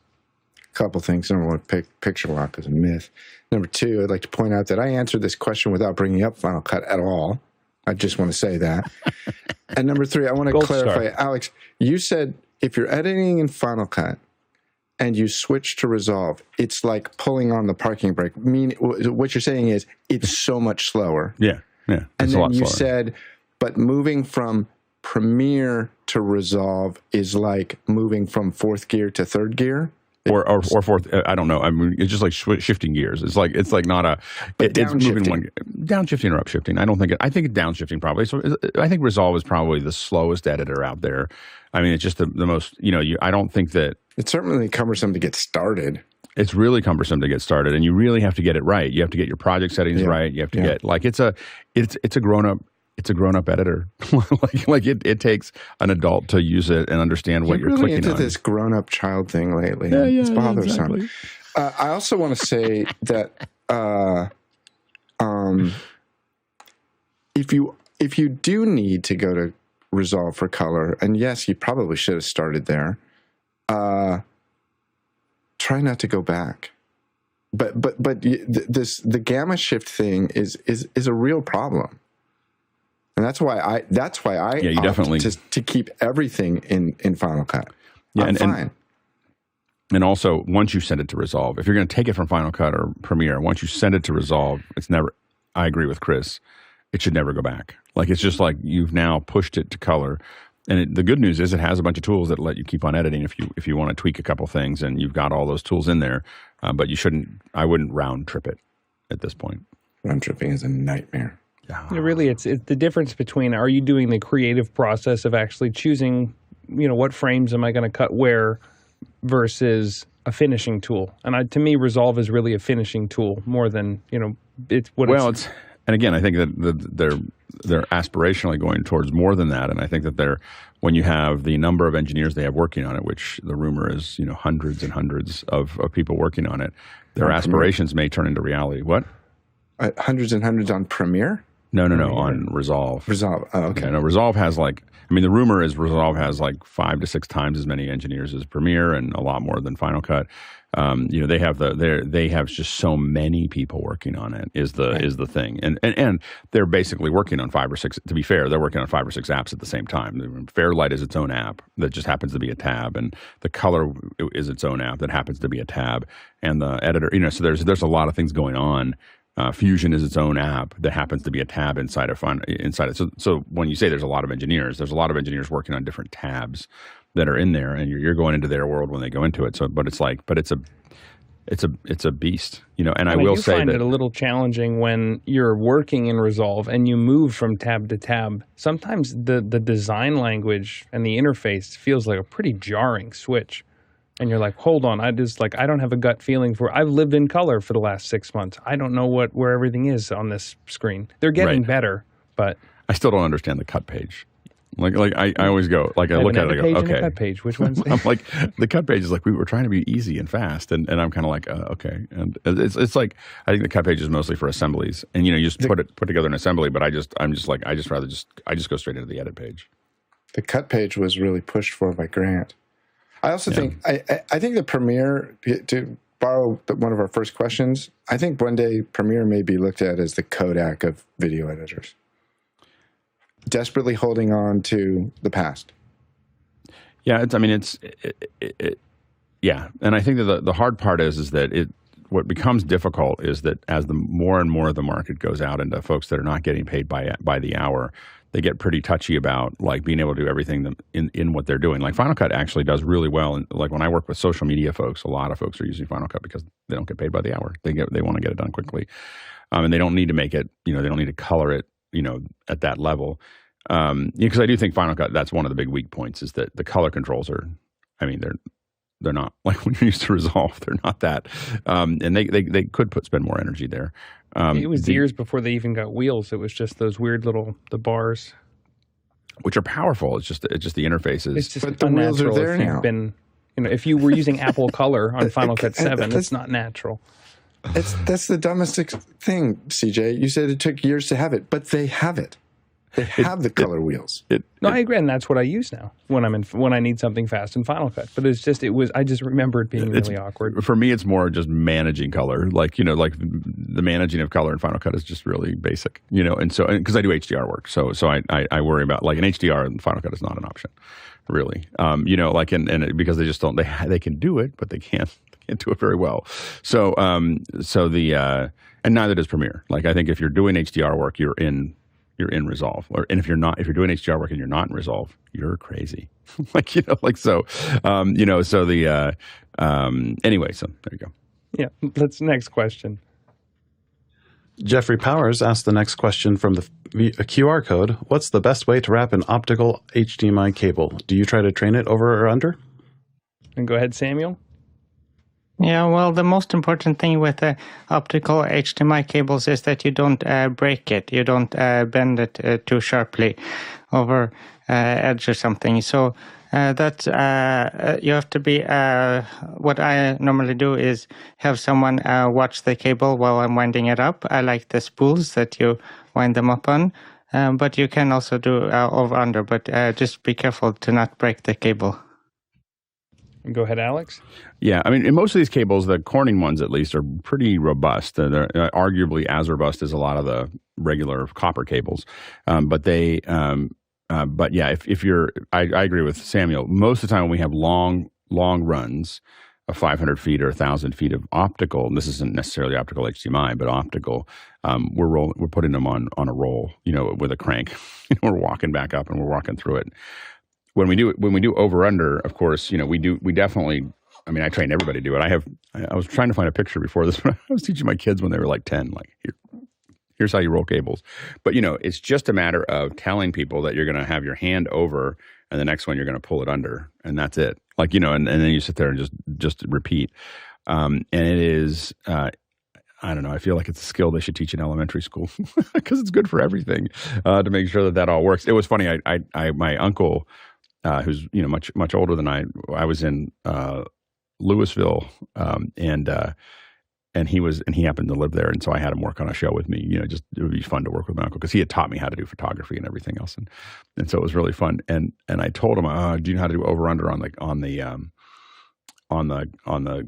A couple things. Number one, picture lock is a myth. Number two, I'd like to point out that I answered this question without bringing up Final Cut at all. I just want to say that. And number three, I want to clarify. Alex, you said if you're editing in Final Cut and you switch to Resolve, it's like pulling on the parking brake. What you're saying is it's so much slower. Yeah. And then you said, but moving from Premiere to Resolve is like moving from fourth gear to third gear. Or fourth, I don't know. I mean, it's just like shifting gears. It's like not a. It's moving one downshifting or upshifting. I think downshifting probably. So I think Resolve is probably the slowest editor out there. I mean, it's just the most. I don't think that it's certainly cumbersome to get started. It's really cumbersome to get started, and you really have to get it right. You have to get your project settings right. You have to get it's a grown up. It's a grown-up editor. it takes an adult to use it and understand what you're really clicking on. Into this grown-up child thing lately. Yeah, it's bothersome. Exactly. I also want to say that if you do need to go to Resolve for color, and yes, you probably should have started there. Try not to go back. But the gamma shift thing is a real problem. And that's why I definitely to keep everything in Final Cut. Yeah, I'm fine. And also, once you send it to Resolve, if you're going to take it from Final Cut or Premiere, once you send it to Resolve, it's never. I agree with Chris. It should never go back. It's just like you've now pushed it to color. And the good news is it has a bunch of tools that let you keep on editing if you want to tweak a couple things, and you've got all those tools in there. But you shouldn't. I wouldn't round trip it at this point. Round tripping is a nightmare. Really, it's the difference between, are you doing the creative process of actually choosing, what frames am I going to cut where, versus a finishing tool. And to me, Resolve is really a finishing tool more than, it's what it's. And again, I think that they're aspirationally going towards more than that. And I think that when you have the number of engineers they have working on it, which the rumor is, hundreds and hundreds of people working on it, their aspirations may turn into reality. What? Hundreds and hundreds on Premiere? No, on Resolve. Resolve, oh, okay. No, Resolve has the rumor is Resolve has 5 to 6 times as many engineers as Premiere, and a lot more than Final Cut. They have just so many people working on it is the thing, and they're basically working on 5 or 6. To be fair, they're working on 5 or 6 apps at the same time. Fairlight is its own app that just happens to be a tab, and the color is its own app that happens to be a tab, and the editor. So there's a lot of things going on. Fusion is its own app that happens to be a tab inside it. So when you say there's a lot of engineers working on different tabs that are in there, and you're going into their world when they go into it. So, but it's a beast, And I will say that you find it a little challenging when you're working in Resolve and you move from tab to tab. Sometimes the design language and the interface feels like a pretty jarring switch. And you're like, hold on, I don't have a gut feeling for. I've lived in color for the last 6 months. I don't know where everything is on this screen. They're getting better, but I still don't understand the cut page. I always go, I look at it, I go, okay. Cut page, which one's? I'm like, the cut page is we were trying to be easy and fast, and I'm kind of like, okay. And it's like, I think the cut page is mostly for assemblies, and you just put together an assembly. But I just go straight into the edit page. The cut page was really pushed for by Grant. I also think I think the Premiere, to borrow one of our first questions, I think one day Premiere may be looked at as the Kodak of video editors, desperately holding on to the past. Yeah, yeah, and I think that the hard part is that what becomes difficult is that as the more and more of the market goes out into folks that are not getting paid by the hour, they get pretty touchy about being able to do everything in what they're doing. Final Cut actually does really well. And when I work with social media folks, a lot of folks are using Final Cut because they don't get paid by the hour. They want to get it done quickly, and they don't need to make it. They don't need to color it. At that level, because I do think Final Cut. That's one of the big weak points is that the color controls are. They're not when you're used to Resolve. They're not that, and they could spend more energy there. It was years before they even got wheels. It was just those weird the bars, which are powerful. It's just the interfaces. It's just but the wheels are there now. If you were using Apple Color on Final Cut 7, it's not natural. That's the dumbest thing, CJ. You said it took years to have it, but they have it. They have the color wheels. I agree, and that's what I use now when I need something fast in Final Cut. But I just remember it being really awkward. For me, it's more just managing color. Like the managing of color in Final Cut is just really basic. And so because I do HDR work, so I worry about like an HDR in Final Cut is not an option, really. And because they just don't they can do it, but they can't do it very well. So and neither does Premiere. Like I think if you're doing HDR work, you're in Resolve, and if you're doing HDR work and you're not in Resolve, you're crazy. Anyway, so there you go. Yeah, next question. Jeffrey Powers asked the next question from a QR code. What's the best way to wrap an optical HDMI cable? Do you try to train it over or under? And go ahead, Samuel. Yeah, well, the most important thing with the optical HDMI cables is that you don't break it. You don't bend it too sharply over edge or something. So that you have to be. What I normally do is have someone watch the cable while I'm winding it up. I like the spools that you wind them up on, but you can also do over under. But just be careful to not break the cable. Go ahead, Alex. Yeah, I mean, in most of these cables, the Corning ones at least are pretty robust. They're arguably as robust as a lot of the regular copper cables. But yeah, if you're, I agree with Samuel. Most of the time when we have long runs of 500 feet or 1,000 feet of optical, and this isn't necessarily optical HDMI, but optical, we're putting them on a roll, with a crank. We're walking back up and we're walking through it. When we do over under, of course, we definitely. I mean, I train everybody to do it. I was trying to find a picture before this. I was teaching my kids when they were like 10. Like, here's how you roll cables. But it's just a matter of telling people that you're going to have your hand over, and the next one you're going to pull it under, and that's it. Like and then you sit there and just repeat. And it is. I don't know. I feel like it's a skill they should teach in elementary school because it's good for everything to make sure that all works. It was funny. I my uncle. Who's much older than I was in Louisville, and he happened to live there, and so I had him work on a show with me. Just it would be fun to work with my uncle because he had taught me how to do photography and everything else, and so it was really fun. And I told him, do you know how to do over under on the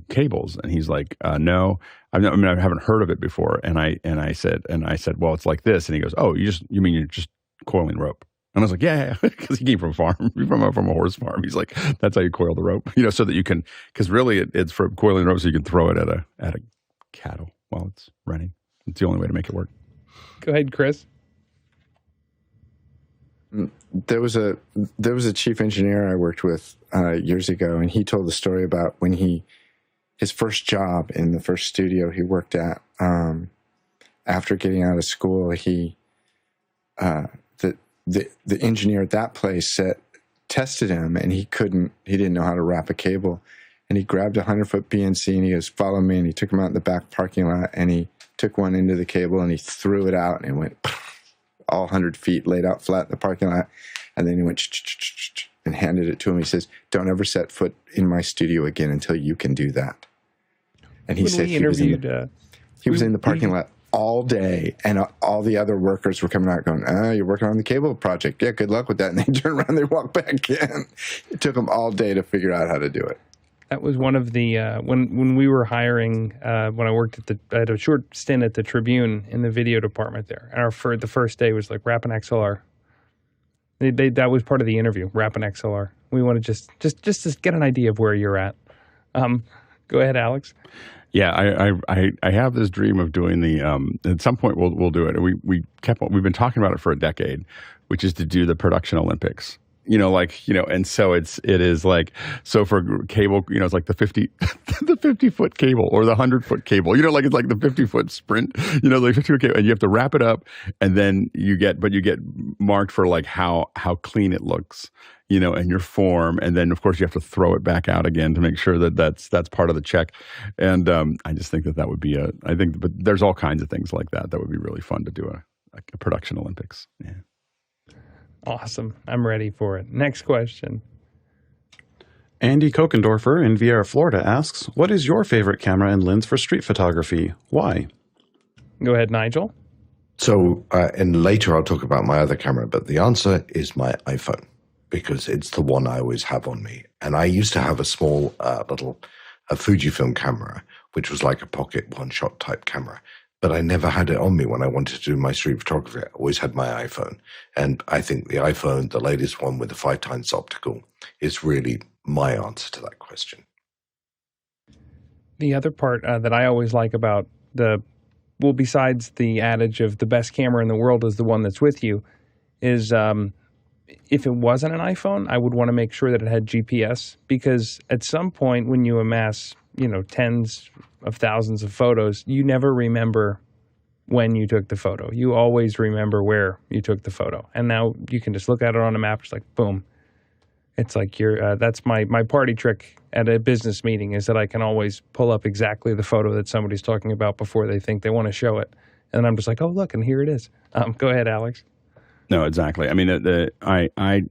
cables? And he's like, no, I haven't heard of it before. And I said, well, it's like this. And he goes, oh, you mean you're just coiling rope? And I was like, yeah, because he came from a farm, from a horse farm. He's like, that's how you coil the rope, so that you can, because really it's for coiling rope so you can throw it at a cattle while it's running. It's the only way to make it work. Go ahead, Chris. There was a chief engineer I worked with years ago, and he told the story about when his first job in the first studio he worked at, after getting out of school, the engineer at that place tested him, and he didn't know how to wrap a cable. And he grabbed a 100-foot BNC and he goes, follow me. And he took him out in the back parking lot, and he took one into the cable and he threw it out, and it went all 100 feet laid out flat in the parking lot. And then he went and handed it to him. He says, don't ever set foot in my studio again until you can do that. And he said he was in the parking lot all day, and all the other workers were coming out going, you're working on the cable project. Yeah, good luck with that. And they turn around, they walk back in. It took them all day to figure out how to do it. That was one of the, when we were hiring, when I worked I had a short stint at the Tribune in the video department there. And the first day was like, wrap an XLR. That was part of the interview, wrap an XLR. We want to just to get an idea of where you're at. Go ahead, Alex. Yeah, I have this dream of doing the at some point we'll do it. We've been talking about it for a decade, which is to do the production Olympics. And so it is like, so for cable, it's like the 50-foot cable or the 100-foot cable, like it's like the 50-foot sprint, like 50-foot cable, and you have to wrap it up, and then you get marked for like how clean it looks, and your form, and then of course you have to throw it back out again to make sure that that's part of the check. And I just think that would be but there's all kinds of things like that would be really fun to do a production Olympics. Yeah. Awesome. I'm ready for it. Next question. Andy Kokendorfer in Vieira, Florida asks, what is your favorite camera and lens for street photography? Why? Go ahead, Nigel. So, and later I'll talk about my other camera, but the answer is my iPhone, because it's the one I always have on me. And I used to have a small little Fujifilm camera, which was like a pocket one-shot type camera. But I never had it on me when I wanted to do my street photography. I always had my iPhone. And I think the iPhone, the latest one with the 5x optical, is really my answer to that question. The other part that I always like about besides the adage of the best camera in the world is the one that's with you, is if it wasn't an iPhone, I would want to make sure that it had GPS, because at some point when you amass, tens of thousands of photos, you never remember when you took the photo. You always remember where you took the photo. And now you can just look at it on a map. It's like, boom. It's like that's my party trick at a business meeting, is that I can always pull up exactly the photo that somebody's talking about before they think they want to show it. And I'm just like, oh, look, and here it is. Go ahead, Alex. No, exactly. I mean, I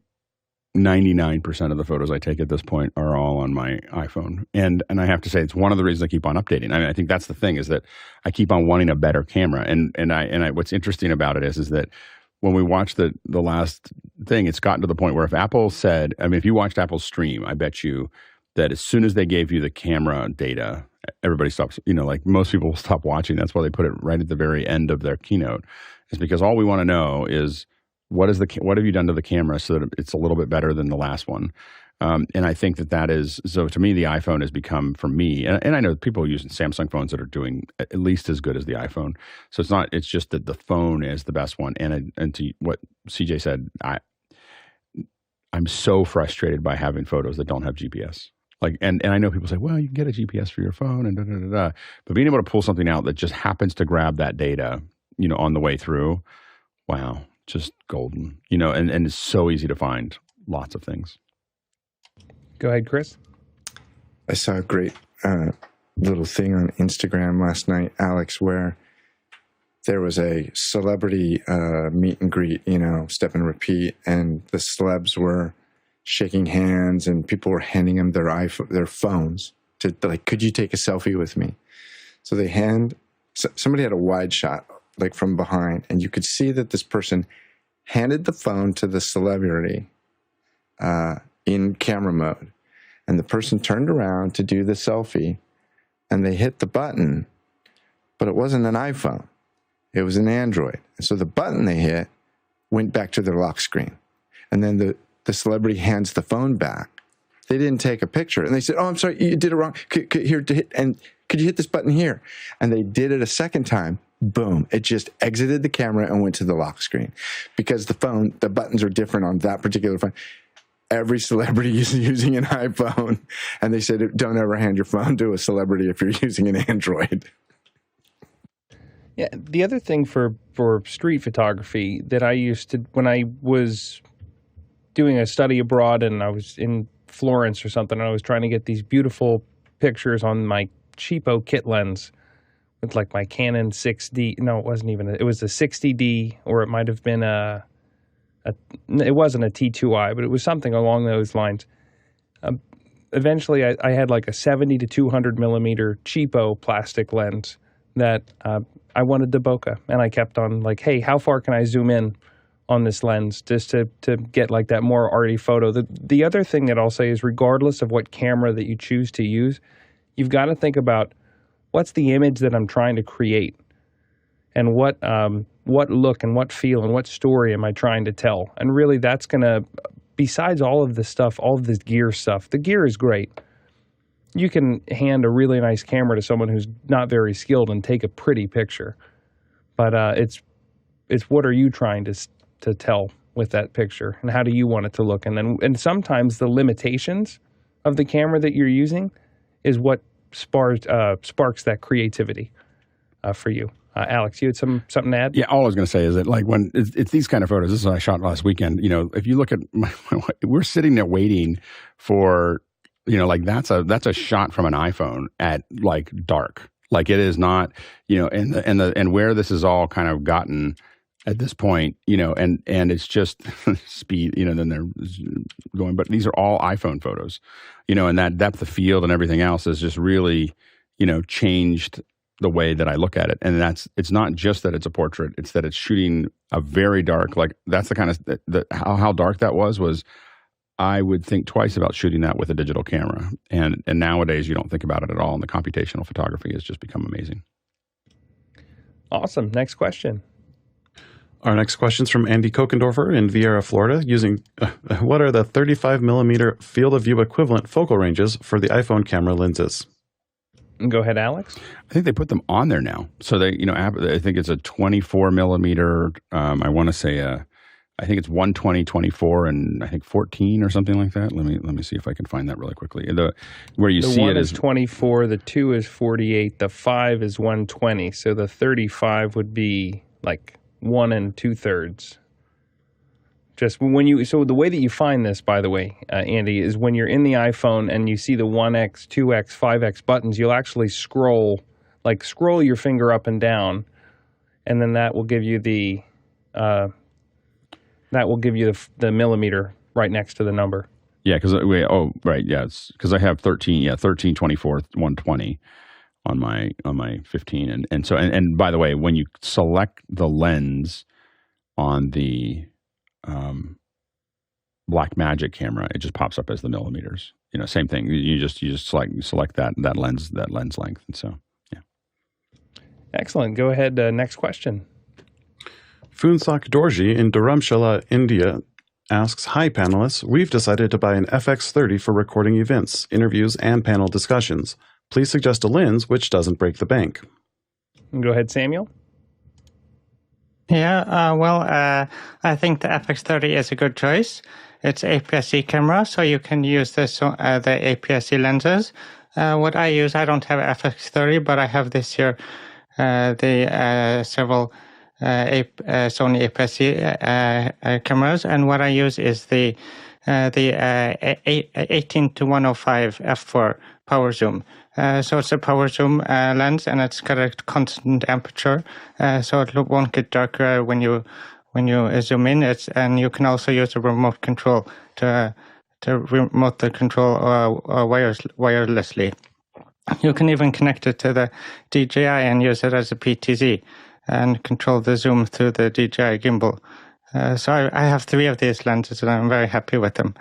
99% of the photos I take at this point are all on my iPhone. And I have to say, it's one of the reasons I keep on updating. I mean, I think that's the thing, is that I keep on wanting a better camera. And what's interesting about it is that when we watched the last thing, it's gotten to the point where if Apple said, I mean, if you watched Apple's stream, I bet you that as soon as they gave you the camera data, everybody stops, like most people will stop watching. That's why they put it right at the very end of their keynote, is because all we want to know is, what have you done to the camera so that it's a little bit better than the last one? And I think that is, so to me, the iPhone has become, for me, and I know people using Samsung phones that are doing at least as good as the iPhone. So it's just that the phone is the best one. And to what CJ said, I'm so frustrated by having photos that don't have GPS. Like, and I know people say, well, you can get a GPS for your phone and da-da-da-da. But being able to pull something out that just happens to grab that data, on the way through, wow. Just golden, and it's so easy to find lots of things. Go ahead, Chris. I saw a great little thing on Instagram last night, Alex, where there was a celebrity meet and greet, step and repeat, and the celebs were shaking hands, and people were handing them their phones to, like, could you take a selfie with me? So somebody had a wide shot, like from behind, and you could see that this person handed the phone to the celebrity in camera mode, and the person turned around to do the selfie, and they hit the button, but it wasn't an iPhone, it was an Android. And so the button they hit went back to their lock screen, and then the celebrity hands the phone back. They didn't take a picture, and they said, oh, I'm sorry, you did it wrong. Could you hit this button here? And they did it a second time. Boom, it just exited the camera and went to the lock screen, because the buttons are different on that particular phone. Every celebrity is using an iPhone, and they said, don't ever hand your phone to a celebrity if you're using an Android. Yeah, the other thing for street photography that I used to, when I was doing a study abroad and I was in Florence or something, and I was trying to get these beautiful pictures on my cheapo kit lens, with like my Canon 6D. No, it wasn't even. It was a 60D, or it might have been it wasn't a T2i, but it was something along those lines. Eventually, I had like a 70 to 200 millimeter cheapo plastic lens that I wanted the bokeh, and I kept on like, hey, how far can I zoom in on this lens just to get like that more arty photo? The other thing that I'll say is, regardless of what camera that you choose to use, you've got to think about, what's the image that I'm trying to create? And what look and what feel and what story am I trying to tell? And really, that's going to, besides all of this stuff, all of this gear stuff, the gear is great. You can hand a really nice camera to someone who's not very skilled and take a pretty picture. But it's what are you trying to tell with that picture? And how do you want it to look? And sometimes the limitations of the camera that you're using is what sparks that creativity for you. Alex, you had something to add? Yeah, all I was going to say is that like when it's these kind of photos, this is what I shot last weekend. If you look at we're sitting there waiting for, like that's a shot from an iPhone at like dark. Like it is not, and where this is all kind of gotten at this point, and it's just speed, then they're going, but these are all iPhone photos, and that depth of field and everything else is just really, changed the way that I look at it. And it's not just that it's a portrait, it's that it's shooting a very dark, like that's the kind of, how dark that was I would think twice about shooting that with a digital camera. And nowadays you don't think about it at all. And the computational photography has just become amazing. Awesome. Next question. Our next question is from Andy Kokendorfer in Vieira, Florida, using what are the 35 millimeter field of view equivalent focal ranges for the iPhone camera lenses? Go ahead, Alex. I think they put them on there now. So they, I think it's a 24 millimeter. I want to say, I think it's 120, 24, and I think 14 or something like that. Let me see if I can find that really quickly. Where you see it is 24, the 2 is 48, the 5 is 120. So the 35 would be like 1 2/3. Just so the way that you find this, by the way, Andy, is when you're in the iPhone and you see the 1x, 2x, 5x buttons, you'll actually scroll your finger up and down, and then that will give you the millimeter right next to the number. Yeah, because it's because I have 13, 13, 24, 120 on my 15, and so and by the way, when you select the lens on the Blackmagic camera, it just pops up as the millimeters. Same thing. You just select that lens length, and so yeah. Excellent. Go ahead. Next question. Funsak Dorji in Dharamshala, India asks, "Hi panelists, we've decided to buy an FX30 for recording events, interviews, and panel discussions. Please suggest a lens which doesn't break the bank." Go ahead, Samuel. Yeah, I think the FX30 is a good choice. It's APS-C camera, so you can use the APS-C lenses. What I use, I don't have FX30, but I have this here, several Sony APS-C cameras, and what I use is the 18 to 105 f4 power zoom. So it's a power zoom lens, and it's got a constant aperture, so it won't get darker when you zoom in. And you can also use a remote control to remote the control wirelessly. You can even connect it to the DJI and use it as a PTZ and control the zoom through the DJI gimbal. So I have 3 of these lenses, and I'm very happy with them.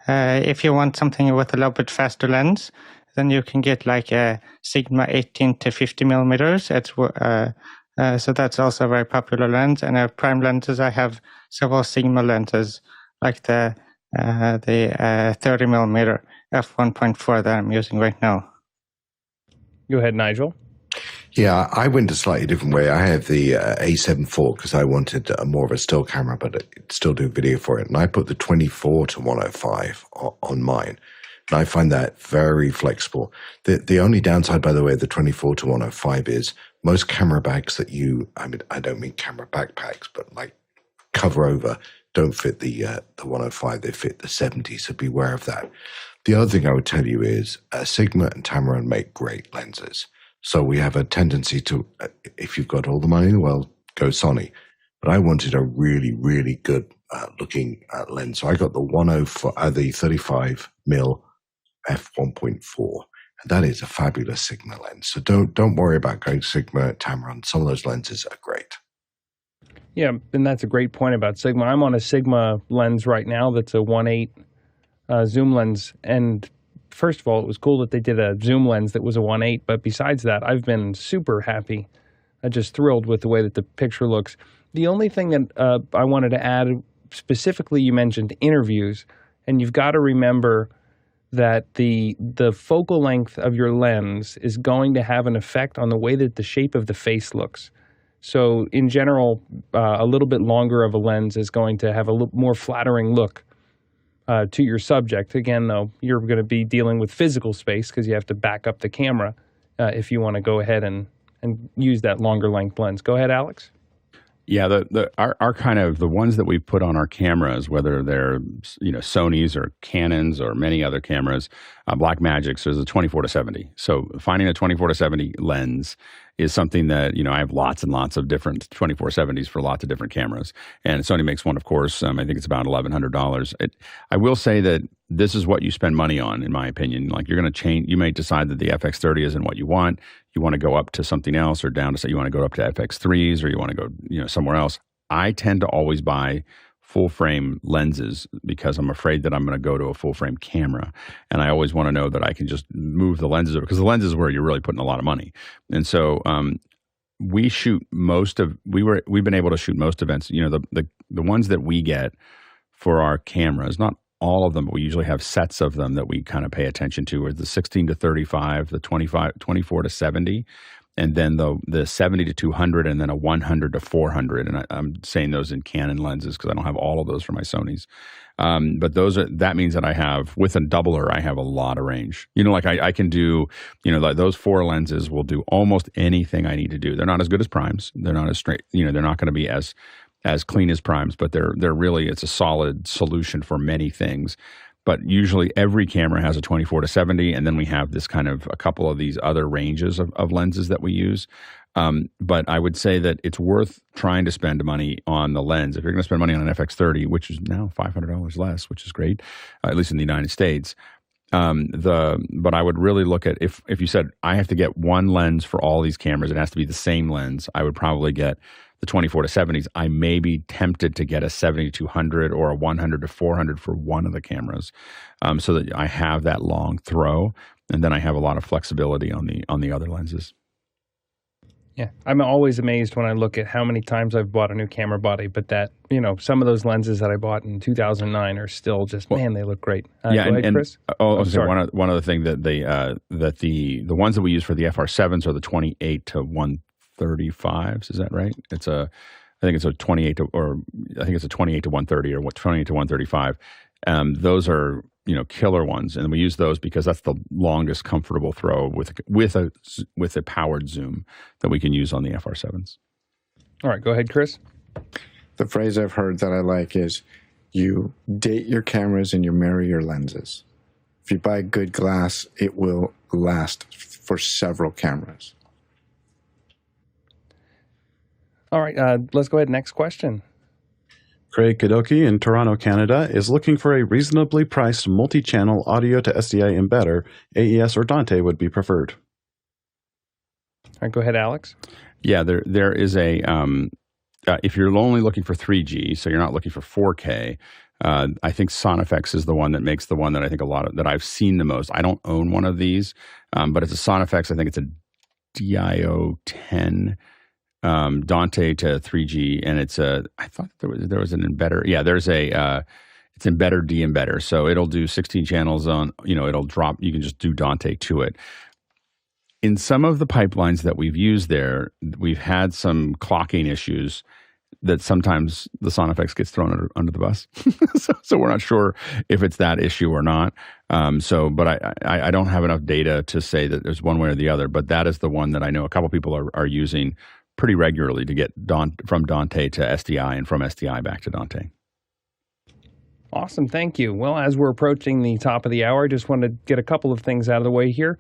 If you want something with a little bit faster lens, then you can get like a Sigma 18 to 50 millimeters. So that's also a very popular lens. And prime lenses, I have several Sigma lenses, like the 30 millimeter f1.4 that I'm using right now. Go ahead, Nigel. Yeah, I went a slightly different way. I have the A7 IV because I wanted more of a still camera, but it still do video for it. And I put the 24 to 105 on mine. And I find that very flexible. The only downside, by the way, of the 24 to 105 is most camera bags that I don't mean camera backpacks, but like cover over, don't fit the 105, they fit the 70, so beware of that. The other thing I would tell you is Sigma and Tamron make great lenses. So we have a tendency to, if you've got all the money in the world, go Sony. But I wanted a really, really good looking lens. So I got the 35 mil f1.4. And that is a fabulous Sigma lens. So don't worry about going Sigma, Tamron. Some of those lenses are great. Yeah, and that's a great point about Sigma. I'm on a Sigma lens right now that's a 1.8 zoom lens. And first of all, it was cool that they did a zoom lens that was a 1.8. But besides that, I've been super happy. I'm just thrilled with the way that the picture looks. The only thing that I wanted to add, specifically, you mentioned interviews. And you've got to remember that the focal length of your lens is going to have an effect on the way that the shape of the face looks. So in general, a little bit longer of a lens is going to have a little more flattering look to your subject. Again, though, you're going to be dealing with physical space because you have to back up the camera if you want to go ahead and and use that longer length lens. Go ahead, Alex. Yeah, our kind of the ones that we put on our cameras, whether they're Sony's or Canon's or many other cameras, Blackmagic's is a 24-70. So finding a 24-70 lens is something that I have lots and lots of different 24-70s for lots of different cameras, and Sony makes one, of course. I think it's about $1,100. I will say that this is what you spend money on, in my opinion. Like you're going to change. You may decide that the FX30 isn't what you want. You want to go up to something else, or down to say you want to go up to FX3s, or you want to go somewhere else. I tend to always buy full frame lenses because I'm afraid that I'm going to go to a full frame camera, and I always want to know that I can just move the lenses because the lens is where you're really putting a lot of money. And so we've been able to shoot most events. The ones that we get for our cameras, not all of them, but we usually have sets of them that we kind of pay attention to, are the 16-35, the 24-70, and then the 70-200, and then a 100-400. And I'm saying those in Canon lenses because I don't have all of those for my Sonys. But that means that I have, with a doubler, I have a lot of range. I can do, like those 4 lenses will do almost anything I need to do. They're not as good as primes. They're not as straight. They're not going to be as clean as primes, but they're really, it's a solid solution for many things. But usually every camera has a 24-70, and then we have this kind of a couple of these other ranges of lenses that we use. But I would say that it's worth trying to spend money on the lens. If you're going to spend money on an FX30, which is now $500 less, which is great, at least in the United States. But I would really look at, if you said I have to get one lens for all these cameras, it has to be the same lens, I would probably get the 24-70s. I may be tempted to get a 70-200 or a 100-400 for one of the cameras, so that I have that long throw, and then I have a lot of flexibility on the other lenses. Yeah, I'm always amazed when I look at how many times I've bought a new camera body, but that, some of those lenses that I bought in 2009 are still just, man, they look great. Yeah, go ahead, Chris. Sorry. One other thing that the ones that we use for the FR7s are the 28-135s. Is that right? I think it's a 28 to 130 or 28 to 135. Those are killer ones, and we use those because that's the longest comfortable throw with a powered zoom that we can use on the FR7s. All right, go ahead, Chris. The phrase I've heard that I like is, you date your cameras and you marry your lenses. If you buy good glass, it will last for several cameras. All right, let's go ahead. Next question. Craig Kadoki in Toronto, Canada, is looking for a reasonably priced multi-channel audio to SDI embedder. AES or Dante would be preferred. All right, go ahead, Alex. Yeah, there is a, if you're only looking for 3G, so you're not looking for 4K, I think Sonnet is the one that makes the one that I think that I've seen the most. I don't own one of these, but it's a Sonnet. I think it's a DIO10. Dante to 3G, and I thought there was an embedder. Yeah, there's it's embedder de-embedder. So it'll do 16 channels on, it'll drop, you can just do Dante to it. In some of the pipelines that we've used there, we've had some clocking issues that sometimes the Sonnet gets thrown under the bus. so we're not sure if it's that issue or not. But I don't have enough data to say that there's one way or the other, but that is the one that I know a couple people are using pretty regularly to get from Dante to SDI and from SDI back to Dante. Awesome. Thank you. Well, as we're approaching the top of the hour, I just want to get a couple of things out of the way here.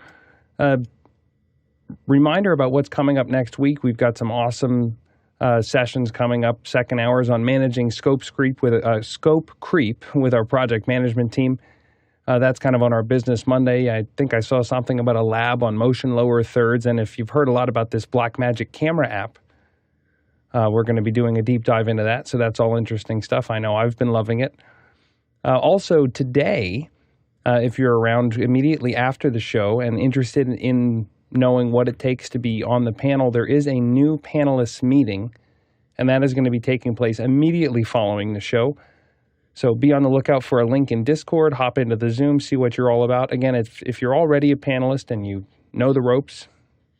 Reminder about what's coming up next week. We've got some awesome sessions coming up. Second hours on managing scope creep with our project management team. That's kind of on our Business Monday. I think I saw something about a lab on motion lower thirds. And if you've heard a lot about this Blackmagic camera app, we're going to be doing a deep dive into that. So that's all interesting stuff. I know I've been loving it. Also today, if you're around immediately after the show and interested in knowing what it takes to be on the panel, there is a new panelists meeting, and that is going to be taking place immediately following the show. So be on the lookout for a link in Discord, hop into the Zoom, see what you're all about. Again, if you're already a panelist and you know the ropes,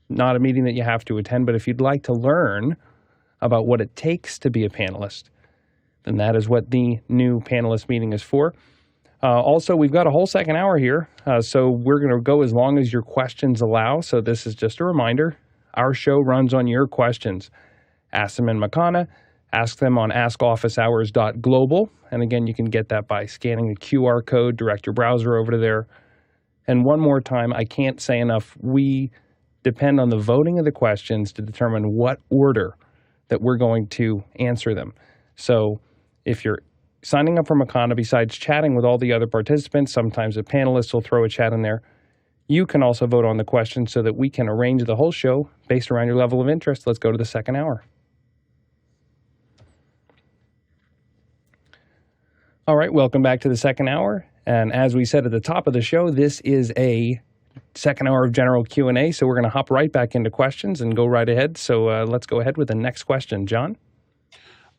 not a meeting that you have to attend, but if you'd like to learn about what it takes to be a panelist, then that is what the new panelist meeting is for. Also, we've got a whole second hour here, so we're going to go as long as your questions allow. So this is just a reminder. Our show runs on your questions. Ask them in Makana, ask them on askofficehours.global. And again, you can get that by scanning the QR code, direct your browser over to there. And one more time, I can't say enough, we depend on the voting of the questions to determine what order that we're going to answer them. So if you're signing up for Makana, besides chatting with all the other participants, sometimes the panelists will throw a chat in there, you can also vote on the questions so that we can arrange the whole show based around your level of interest. Let's go to the second hour. All right, welcome back to the second hour. And as we said at the top of the show, this is a second hour of general Q&A, so we're going to hop right back into questions and go right ahead. So let's go ahead with the next question. John?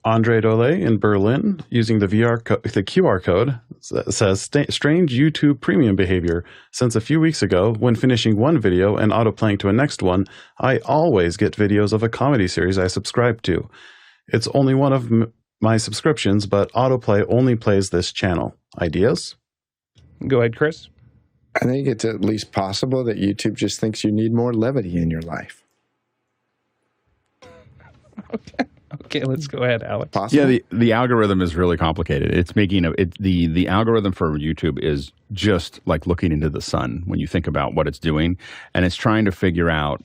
Andre Dole in Berlin, using the QR code, says, strange YouTube premium behavior. Since a few weeks ago, when finishing one video and autoplaying to a next one, I always get videos of a comedy series I subscribe to. It's only one of my subscriptions, but autoplay only plays this channel. Ideas? Go ahead, Chris. I think it's at least possible that YouTube just thinks you need more levity in your life. Okay, let's go ahead, Alex. Possible? Yeah, the algorithm is really complicated. It's making the algorithm for YouTube is just like looking into the sun when you think about what it's doing, and it's trying to figure out,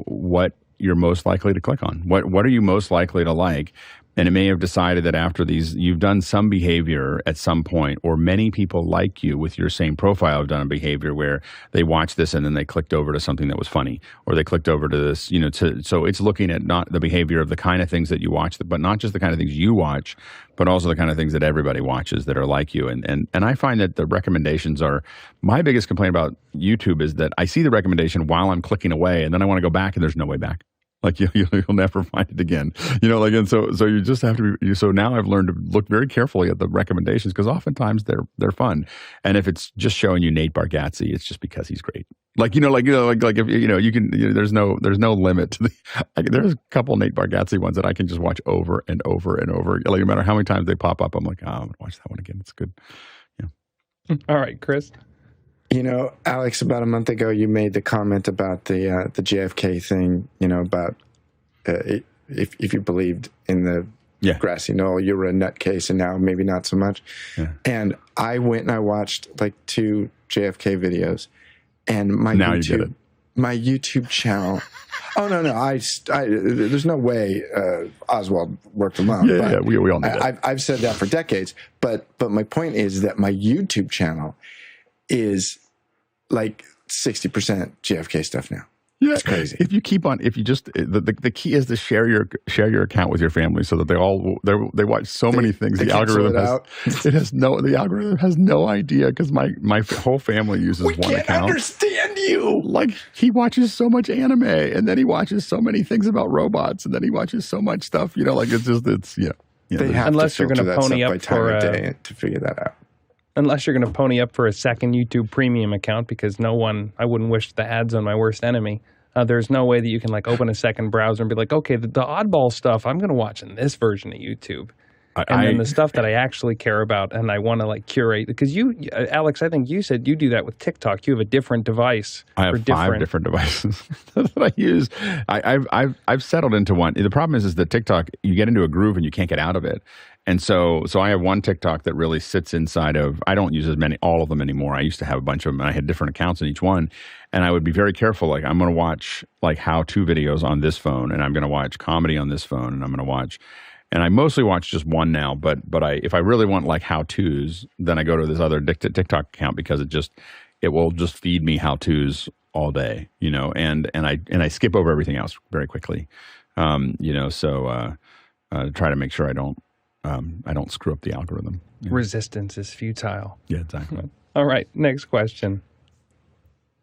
what you're most likely to click on. What are you most likely to like? And it may have decided that after these, you've done some behavior at some point, or many people like you with your same profile have done a behavior where they watched this and then they clicked over to something that was funny, or they clicked over to this, so it's looking at not the behavior of the kind of things that you watch, but not just the kind of things you watch, but also the kind of things that everybody watches that are like you. And I find that the recommendations are, my biggest complaint about YouTube is that I see the recommendation while I'm clicking away, and then I want to go back and there's no way back. Like you'll never find it again, and so you just have to be. So now I've learned to look very carefully at the recommendations, because oftentimes they're fun. And if it's just showing you Nate Bargatze, it's just because he's great. Like if you can, there's no limit to there's a couple Nate Bargatze ones that I can just watch over and over and over. Like no matter how many times they pop up, I'm like, I'm gonna watch that one again. It's good. Yeah. All right, Chris. Alex, about a month ago, you made the comment about the JFK thing, about if you believed in the grassy knoll, you were a nutcase, and now maybe not so much. Yeah. And I went and I watched like 2 JFK videos, and my YouTube channel. Oh no! I there's no way Oswald worked them out. Yeah, we all know that. I've said that for decades. But my point is that my YouTube channel is like 60% JFK stuff now. Yeah, it's crazy. If you just the key is to share your account with your family so that they watch so many things. The algorithm has no idea, because my whole family uses one account. We can't understand you. Like, he watches so much anime, and then he watches so many things about robots, and then he watches so much stuff. They have unless you're going to pony up for a day to figure that out. Unless you're going to pony up for a second YouTube premium account, because I wouldn't wish the ads on my worst enemy. There's no way that you can open a second browser and be like, okay, the oddball stuff I'm going to watch in this version of YouTube. Then the stuff that I actually care about and I want to curate. Because Alex, I think you said you do that with TikTok. You have a different device. I have 5 different devices that I use. I've settled into one. The problem is that TikTok, you get into a groove and you can't get out of it. And so I have one TikTok that really sits inside of, I don't use all of them anymore. I used to have a bunch of them, and I had different accounts in each one. And I would be very careful. I'm going to watch how-to videos on this phone, and I'm going to watch comedy on this phone, and I'm going to watch, and I mostly watch just one now. But if I really want how-tos, then I go to this other TikTok account, because it will just feed me how-tos all day, and I skip over everything else very quickly, so try to make sure I don't screw up the algorithm. Resistance is futile. Yeah, exactly. All right, next question.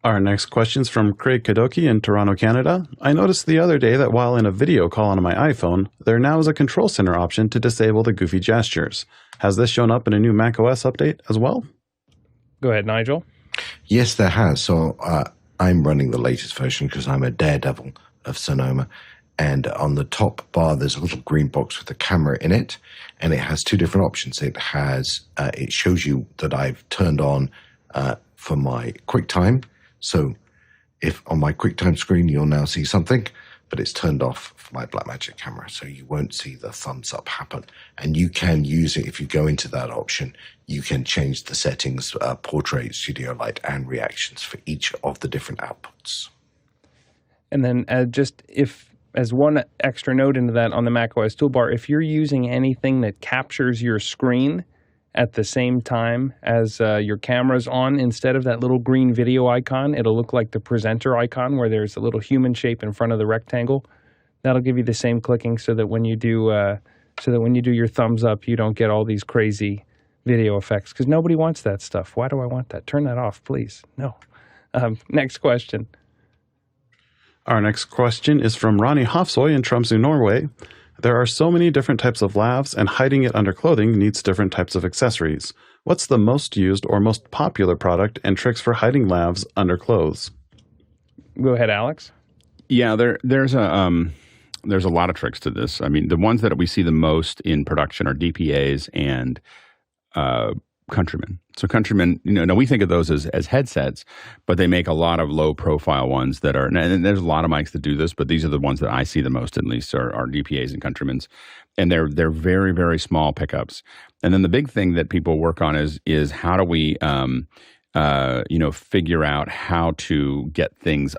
Our next question is from Craig Kadoki in Toronto, Canada. I noticed the other day that while in a video call on my iPhone, there now is a control center option to disable the goofy gestures. Has this shown up in a new macOS update as well? Go ahead, Nigel. Yes, there has. So I'm running the latest version because I'm a daredevil of Sonoma. And on the top bar, there's a little green box with a camera in it, and it has 2 different options. It shows you that I've turned on for my QuickTime. So if on my QuickTime screen you'll now see something, but it's turned off for my Blackmagic camera, so you won't see the thumbs up happen. And you can use it if you go into that option. You can change the settings, portrait, studio light, and reactions for each of the different outputs. And then just if, as one extra note into that on the macOS toolbar, if you're using anything that captures your screen at the same time as your camera's on, instead of that little green video icon, it'll look like the presenter icon where there's a little human shape in front of the rectangle. That'll give you the same clicking so that when you do your thumbs up, you don't get all these crazy video effects, because nobody wants that stuff. Why do I want that? Turn that off, please. No. Next question. Our next question is from Ronny Hofsoy in Tromsø, Norway. There are so many different types of lavs, and hiding it under clothing needs different types of accessories. What's the most used or most popular product and tricks for hiding lavs under clothes? Go ahead, Alex. Yeah, there's a lot of tricks to this. I mean, the ones that we see the most in production are DPAs and Countryman. So Countryman, now we think of those as headsets, but they make a lot of low profile ones that are, and there's a lot of mics that do this, but these are the ones that I see the most, at least, are DPAs and Countrymans. And they're very, very small pickups. And then the big thing that people work on is how do we, figure out how to get things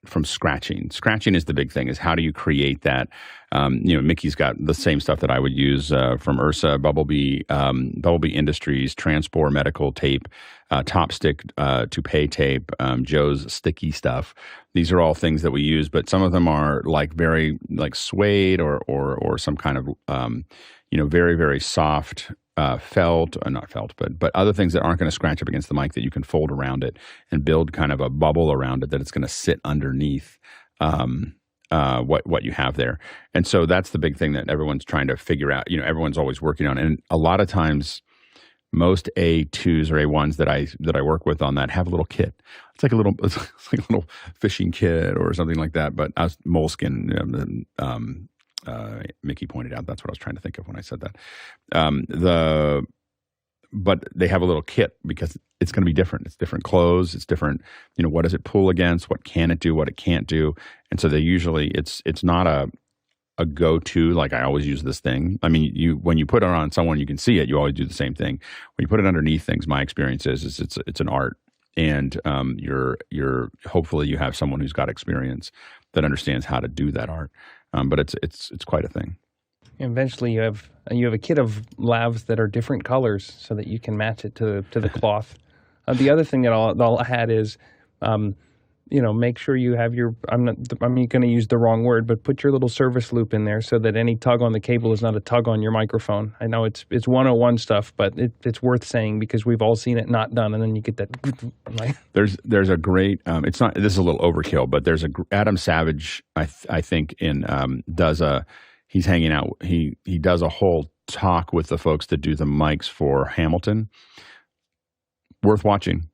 from scratching. Scratching is the big thing, is how do you create that? Mickey's got the same stuff that I would use from Ursa, Bumblebee Industries, Transport Medical Tape, Topstick Toupee Tape, Joe's sticky stuff. These are all things that we use, but some of them are very suede or some kind of very, very soft felt, or not felt, but other things that aren't going to scratch up against the mic, that you can fold around it and build kind of a bubble around it that it's going to sit underneath what you have there. And so that's the big thing that everyone's trying to figure out. Everyone's always working on, and a lot of times, most A2s or A1s that I work with on that have a little kit. It's like a little fishing kit or something like that. But moleskin. Mickey pointed out that's what I was trying to think of when I said that. But they have a little kit because it's going to be different. It's different clothes. It's different. What does it pull against? What can it do? What it can't do? And so they usually it's not a go-to, like I always use this thing. I mean, when you put it on someone, you can see it. You always do the same thing. When you put it underneath things, my experience is it's an art, and you're hopefully you have someone who's got experience that understands how to do that art. But it's quite a thing. Eventually, you have a kit of lavs that are different colors so that you can match it to the cloth. The other thing that I'll add is, make sure you have your. I'm going to use the wrong word, but put your little service loop in there so that any tug on the cable is not a tug on your microphone. I know it's 101 stuff, but it's worth saying because we've all seen it not done, and then you get that. There's a great. It's not. This is a little overkill, but there's Adam Savage. I think he's hanging out. He does a whole talk with the folks that do the mics for Hamilton. Worth watching.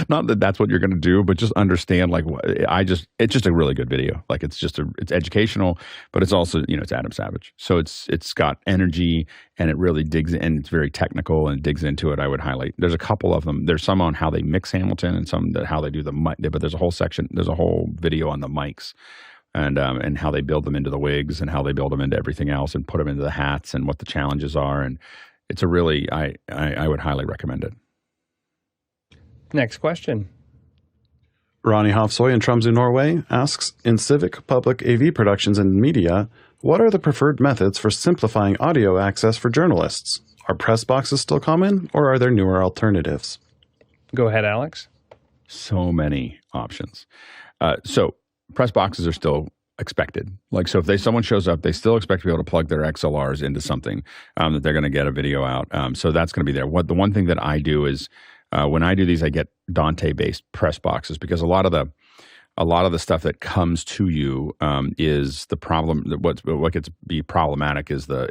Not that that's what you're going to do, but just understand it's just a really good video. It's educational, but it's also, it's Adam Savage. So it's got energy, and it really digs in, and it's very technical and digs into it. I would highlight, there's a couple of them. There's some on how they mix Hamilton and some that how they do the mic, but there's a whole video on the mics and how they build them into the wigs and how they build them into everything else and put them into the hats and what the challenges are. And it's a really, I would highly recommend it. Next question. Ronny Hofsoy in Tromsø, Norway asks, in civic, public, AV productions, and media, what are the preferred methods for simplifying audio access for journalists? Are press boxes still common, or are there newer alternatives? Go ahead, Alex. So many options. So press boxes are still expected. So if someone shows up, they still expect to be able to plug their XLRs into something that they're going to get a video out. So that's going to be there. The one thing that I do is, when I do these, I get Dante-based press boxes because a lot of the stuff that comes to you is the problem. What gets be problematic is the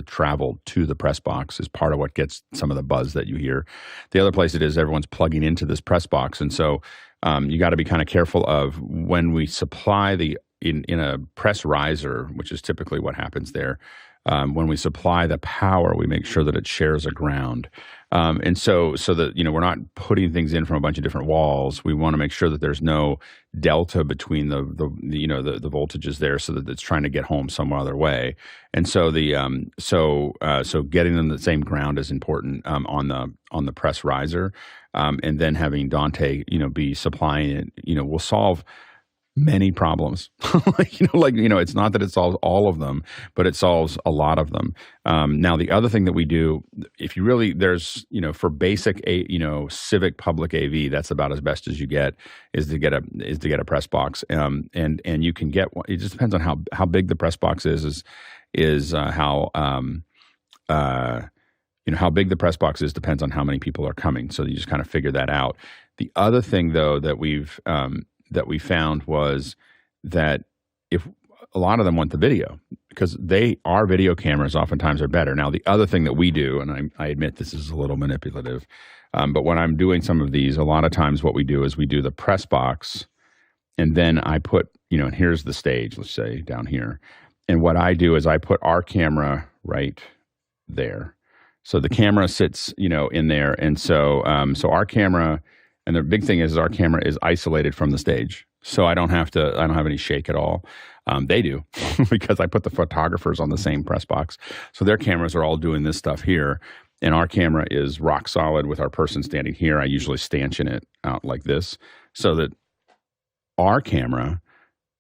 travel to the press box is part of what gets some of the buzz that you hear. The other place it is everyone's plugging into this press box, and so you got to be kind of careful of when we supply in a press riser, which is typically what happens there. when we supply the power, we make sure that it shares a ground. And so that, we're not putting things in from a bunch of different walls. We want to make sure that there's no delta between the voltages there, so that it's trying to get home some other way. And so so getting them the same ground is important on the press riser, and then having Dante be supplying it will solve many problems. It's not that it solves all of them, but it solves a lot of them. Now, the other thing that we do, if you really, there's, for basic, civic public AV, that's about as best as you get, is to get a press box. And you can get, it just depends on how big the press box is how, how big the press box is depends on how many people are coming. So you just kind of figure that out. The other thing, though, that we found was that if a lot of them want the video, because our video cameras oftentimes are better. Now, the other thing that we do, and I admit this is a little manipulative, but when I'm doing some of these, a lot of times what we do is we do the press box, and then I put, and here's the stage, let's say down here. And what I do is I put our camera right there. So the camera sits, in there. And so our camera, and the big thing is our camera is isolated from the stage. So I don't have any shake at all. They do because I put the photographers on the same press box. So their cameras are all doing this stuff here. And our camera is rock solid with our person standing here. I usually stanchion it out like this so that our camera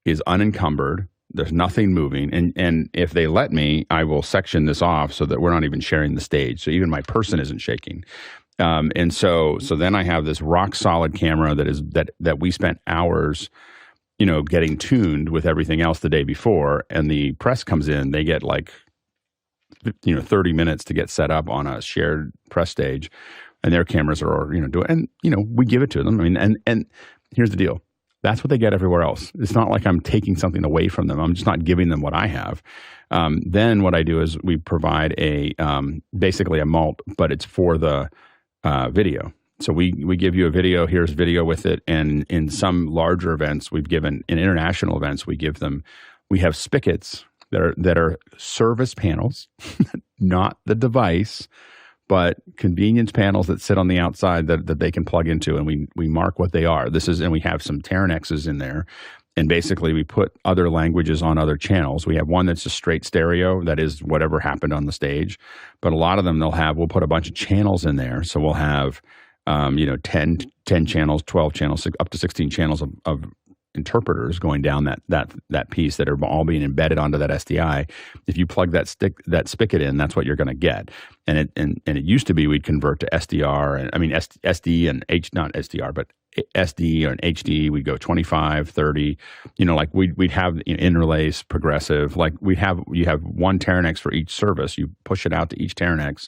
is unencumbered. There's nothing moving. And if they let me, I will section this off so that we're not even sharing the stage. So even my person isn't shaking. And so then I have this rock solid camera that we spent hours, getting tuned with everything else the day before. And the press comes in, they get 30 minutes to get set up on a shared press stage, and their cameras are, doing, and, we give it to them. I mean, and here's the deal. That's what they get everywhere else. It's not like I'm taking something away from them. I'm just not giving them what I have. Then what I do is we provide basically a mult, but it's for the video. So we give you a video, here's video with it. And in some larger events in international events, we have spigots that are service panels, not the device, but convenience panels that sit on the outside that they can plug into, and we mark what they are. And we have some Teranexes in there. And basically, we put other languages on other channels. We have one that's just straight stereo, that is whatever happened on the stage. But a lot of them we'll put a bunch of channels in there. So we'll have, 10 channels, 12 channels, up to 16 channels of interpreters going down that piece that are all being embedded onto that SDI. If you plug that spigot in, that's what you're going to get. And it used to be we'd convert to SDR, SD and not SDR, but SD and HD. We'd go 25, 30. We'd have interlace, progressive. You have one Teranex for each service. You push it out to each Teranex,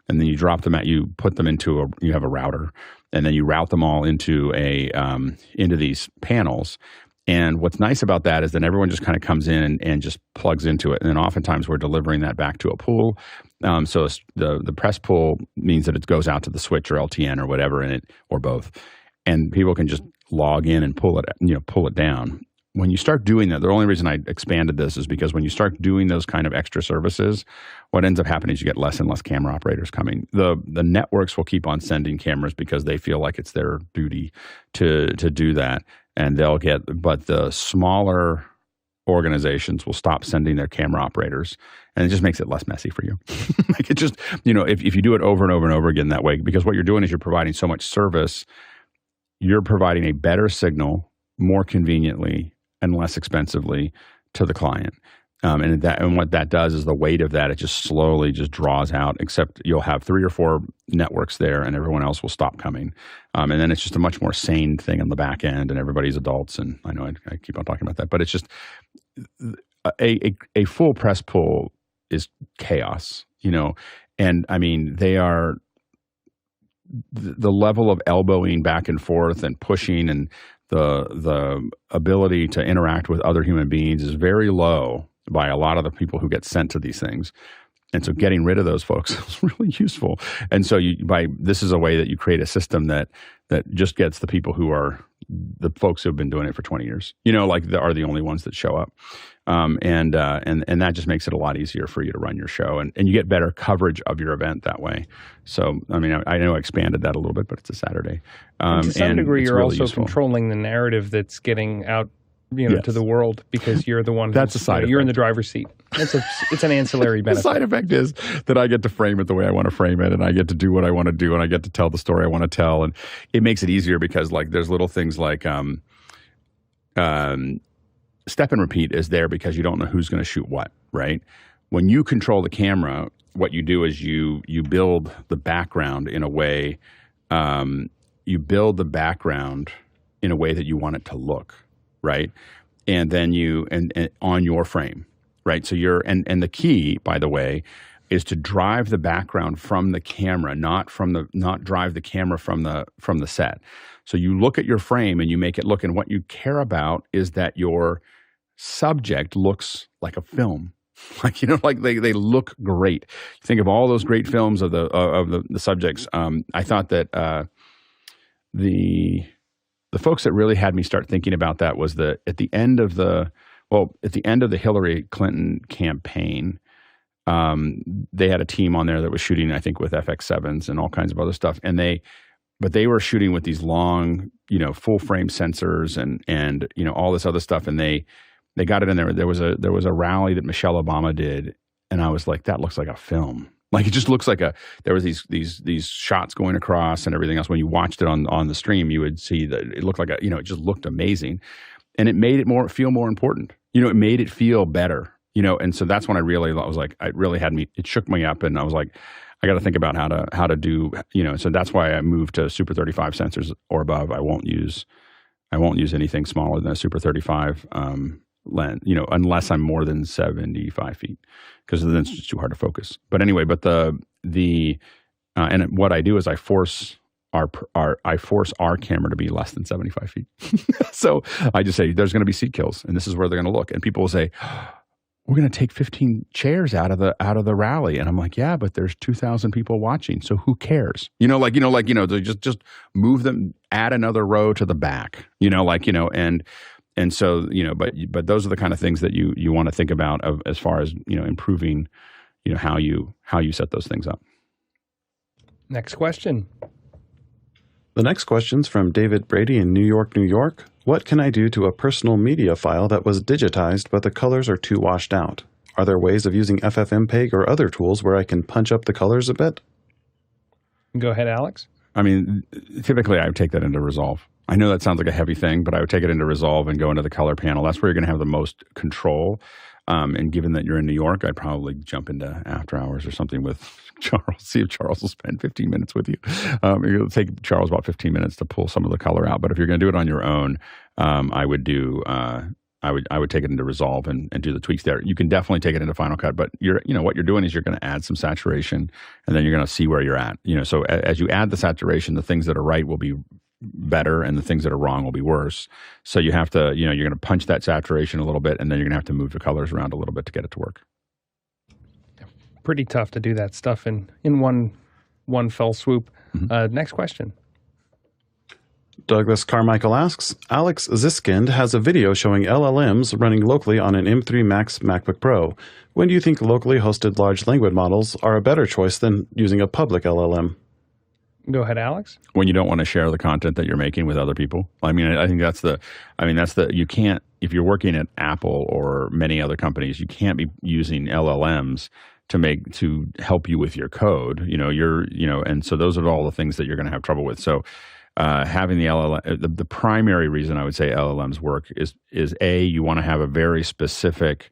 and then you drop them you put them into you have a router. And then you route them all into into these panels. And what's nice about that is then everyone just kind of comes in and just plugs into it. And then oftentimes we're delivering that back to a pool. So the press pool means that it goes out to the switch or LTN or whatever in it, or both. And people can just log in and pull it down. When you start doing that, the only reason I expanded this is because when you start doing those kind of extra services, what ends up happening is you get less and less camera operators coming. The networks will keep on sending cameras because they feel like it's their duty to do that, and but the smaller organizations will stop sending their camera operators, and it just makes it less messy for you. If you do it over and over and over again that way, because what you're doing is you're providing so much service, you're providing a better signal more conveniently and less expensively to the client. And what that does is the weight of that, it just slowly just draws out, except you'll have 3 or 4 networks there and everyone else will stop coming. And then it's just a much more sane thing on the back end, and everybody's adults. And I know I keep on talking about that, but it's just a full press pull is chaos, and they are the level of elbowing back and forth and pushing, and the ability to interact with other human beings is very low by a lot of the people who get sent to these things. And so getting rid of those folks is really useful. And so this is a way that you create a system that just gets the people who are the folks who have been doing it for 20 years, are the only ones that show up. And that just makes it a lot easier for you to run your show, and you get better coverage of your event that way. So, I mean, I know I expanded that a little bit, but it's a Saturday. To some degree, you're really also useful. controlling the narrative that's getting out, Yes. to the world, because you're the one. That's a side You're in effect. the driver's seat. It's an ancillary The benefit. side effect is that I get to frame it the way I want to frame it, and I get to do what I want to do, and I get to tell the story I want to tell, and it makes it easier because there's little things like step and repeat is there because you don't know who's going to shoot what, right? When you control the camera, what you do is you build the background in a way that you want it to look, right? And then and on your frame, right? So and the key, by the way, is to drive the background from the camera, not drive the camera from the set. So you look at your frame and you make it look, and what you care about is that your subject looks like a film. They look great. You think of all those great films of the subjects. I thought that the folks that really had me start thinking about that was at the end of the Hillary Clinton campaign, they had a team on there that was shooting, I think, with FX7s and all kinds of other stuff, but they were shooting with these long, full frame sensors and all this other stuff, and they got it in there. There was a rally that Michelle Obama did, and I was like, that looks like a film. Like, it just looks like there was these shots going across and everything else. When you watched it on the stream, you would see that it looked like it just looked amazing, and it made it feel more important. It made it feel better. And so that's when it really had me. It shook me up, and I was like, I got to think about how to do. So that's why I moved to Super 35 sensors or above. I won't use anything smaller than a Super 35 lens, unless I'm more than 75 feet, because then it's just too hard to focus. But anyway, and what I do is I force our camera to be less than 75 feet. So I just say there's going to be seat kills, and this is where they're going to look, and people will say, we're going to take 15 chairs out of the rally, and I'm like, yeah, but there's 2,000 people watching, so who cares? They just move them, add another row to the back, and so, but those are the kind of things that you want to think about as far as, improving, how you set those things up. Next question. The next question's from David Brady in New York, New York. What can I do to a personal media file that was digitized, but the colors are too washed out? Are there ways of using FFmpeg or other tools where I can punch up the colors a bit? Go ahead, Alex. I mean, typically I would take that into Resolve. I know that sounds like a heavy thing, but I would take it into Resolve and go into the color panel. That's where you're going to have the most control. And given that you're in New York, I'd probably jump into After Hours or something with Charles, see if Charles will spend 15 minutes with you. It'll take Charles about 15 minutes to pull some of the color out. But if you're going to do it on your own, I would take it into Resolve and do the tweaks there. You can definitely take it into Final Cut, but what you're doing is you're going to add some saturation, and then you're going to see where you're at. So as you add the saturation, the things that are right will be better, and the things that are wrong will be worse. So you have to, you're going to punch that saturation a little bit, and then you're going to have to move the colors around a little bit to get it to work. Pretty tough to do that stuff in one fell swoop. Mm-hmm. Next question. Douglas Carmichael asks, Alex Ziskind has a video showing LLMs running locally on an M3 Max MacBook Pro. When do you think locally hosted large language models are a better choice than using a public LLM? Go ahead, Alex. When you don't want to share the content that you're making with other people. I mean, I think you can't, if you're working at Apple or many other companies, you can't be using LLMs to help you with your code, and so those are all the things that you're going to have trouble with. So having the LLM, the primary reason I would say LLMs work is you want to have a very specific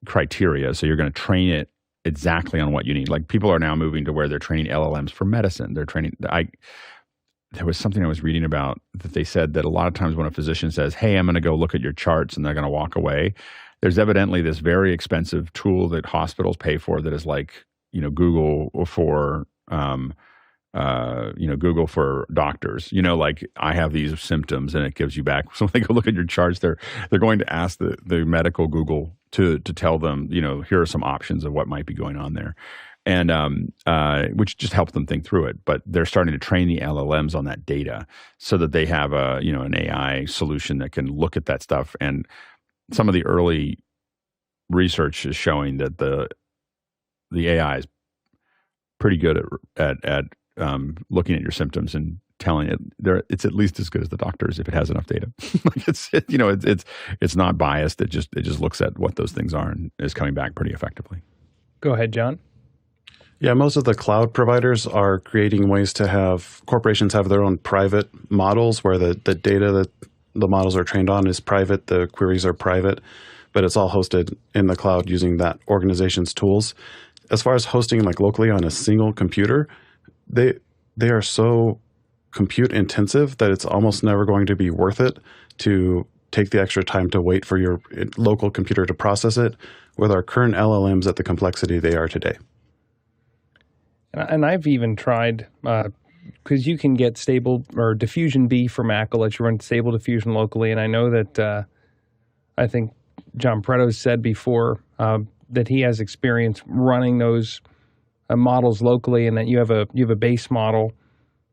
criteria. So you're going to train it exactly on what you need. Like, people are now moving to where they're training LLMs for medicine. They're training. There was something I was reading about that they said that a lot of times when a physician says, "Hey, I'm going to go look at your charts," and they're going to walk away, there's evidently this very expensive tool that hospitals pay for that is like, Google for Google for doctors. Like I have these symptoms, and it gives you back. So when they go look at your charts, they're going to ask the medical Google to tell them, here are some options of what might be going on there, and which just helps them think through it. But they're starting to train the LLMs on that data so that they have an AI solution that can look at that stuff. And some of the early research is showing that the AI is pretty good at looking at your symptoms and telling it it's at least as good as the doctors if it has enough data. Like it's not biased. It just looks at what those things are and is coming back pretty effectively. Go ahead, John. Yeah, most of the cloud providers are creating ways to have corporations have their own private models where the data that the models are trained on is private, the queries are private, but it's all hosted in the cloud using that organization's tools. As far as hosting like locally on a single computer, they are so compute intensive that it's almost never going to be worth it to take the extra time to wait for your local computer to process it with our current LLMs at the complexity they are today. And I've even tried, because you can get stable or Diffusion B for Mac will let you run stable diffusion locally. And I know that I think John Pretto said before that he has experience running those models locally, and that you have a base model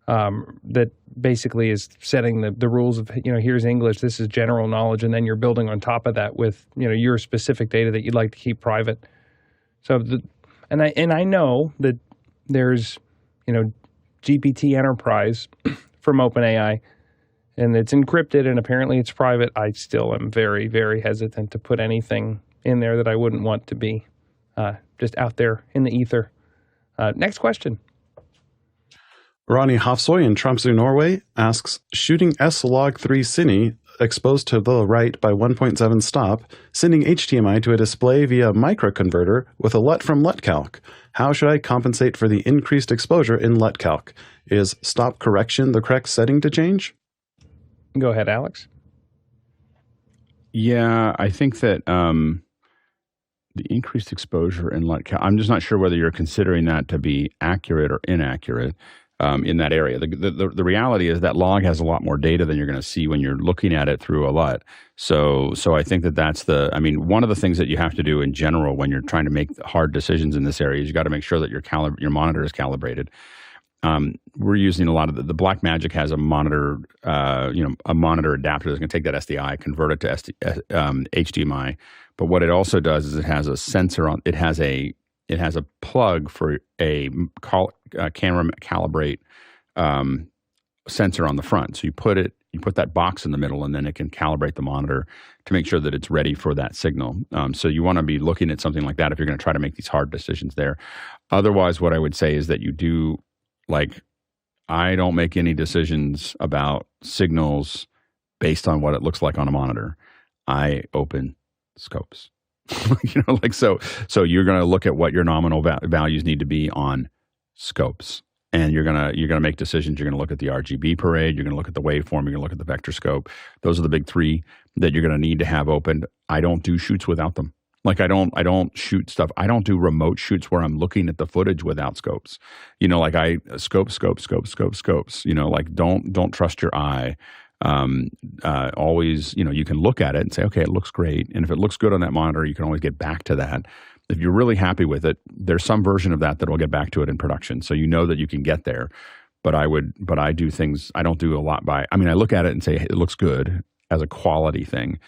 that basically is setting the rules of, here's English, this is general knowledge, and then you're building on top of that with, your specific data that you'd like to keep private. So, I know that there's, GPT Enterprise from OpenAI, and it's encrypted and apparently it's private. I still am very, very hesitant to put anything in there that I wouldn't want to be just out there in the ether. Next question. Ronnie Hofsoy in Tromsø, Norway asks, shooting S-Log3 Cine exposed to the right by 1.7 stop, sending HDMI to a display via microconverter with a LUT from LUTCalc. How should I compensate for the increased exposure in LUTCalc? Is stop correction the correct setting to change? Go ahead, Alex. Yeah, I think that the increased exposure in LUTCalc, I'm just not sure whether you're considering that to be accurate or inaccurate. In that area. The reality is that log has a lot more data than you're going to see when you're looking at it through a LUT. So I think that's one of the things that you have to do in general when you're trying to make hard decisions in this area is you got to make sure that your monitor is calibrated. We're using a lot of the Blackmagic has a monitor, a monitor adapter that's going to take that SDI, convert it to HDMI. But what it also does is it has a sensor on. It has a plug for a camera calibrate sensor on the front. So you put that box in the middle, and then it can calibrate the monitor to make sure that it's ready for that signal. So you want to be looking at something like that if you're going to try to make these hard decisions there. Otherwise, what I would say is that you do, I don't make any decisions about signals based on what it looks like on a monitor. I open scopes. So you're going to look at what your nominal values need to be on scopes, and you're going to make decisions. You're going to look at the RGB parade. You're going to look at the waveform. You're going to look at the vector scope. Those are the big three that you're going to need to have opened. I don't do shoots without them. I don't shoot stuff. I don't do remote shoots where I'm looking at the footage without scopes. Scopes. Don't trust your eye. Always, you can look at it and say, okay, it looks great. And if it looks good on that monitor, you can always get back to that. If you're really happy with it, there's some version of that will get back to it in production. So you know that you can get there. But I do things, I don't do a lot I look at it and say, hey, it looks good as a quality thing.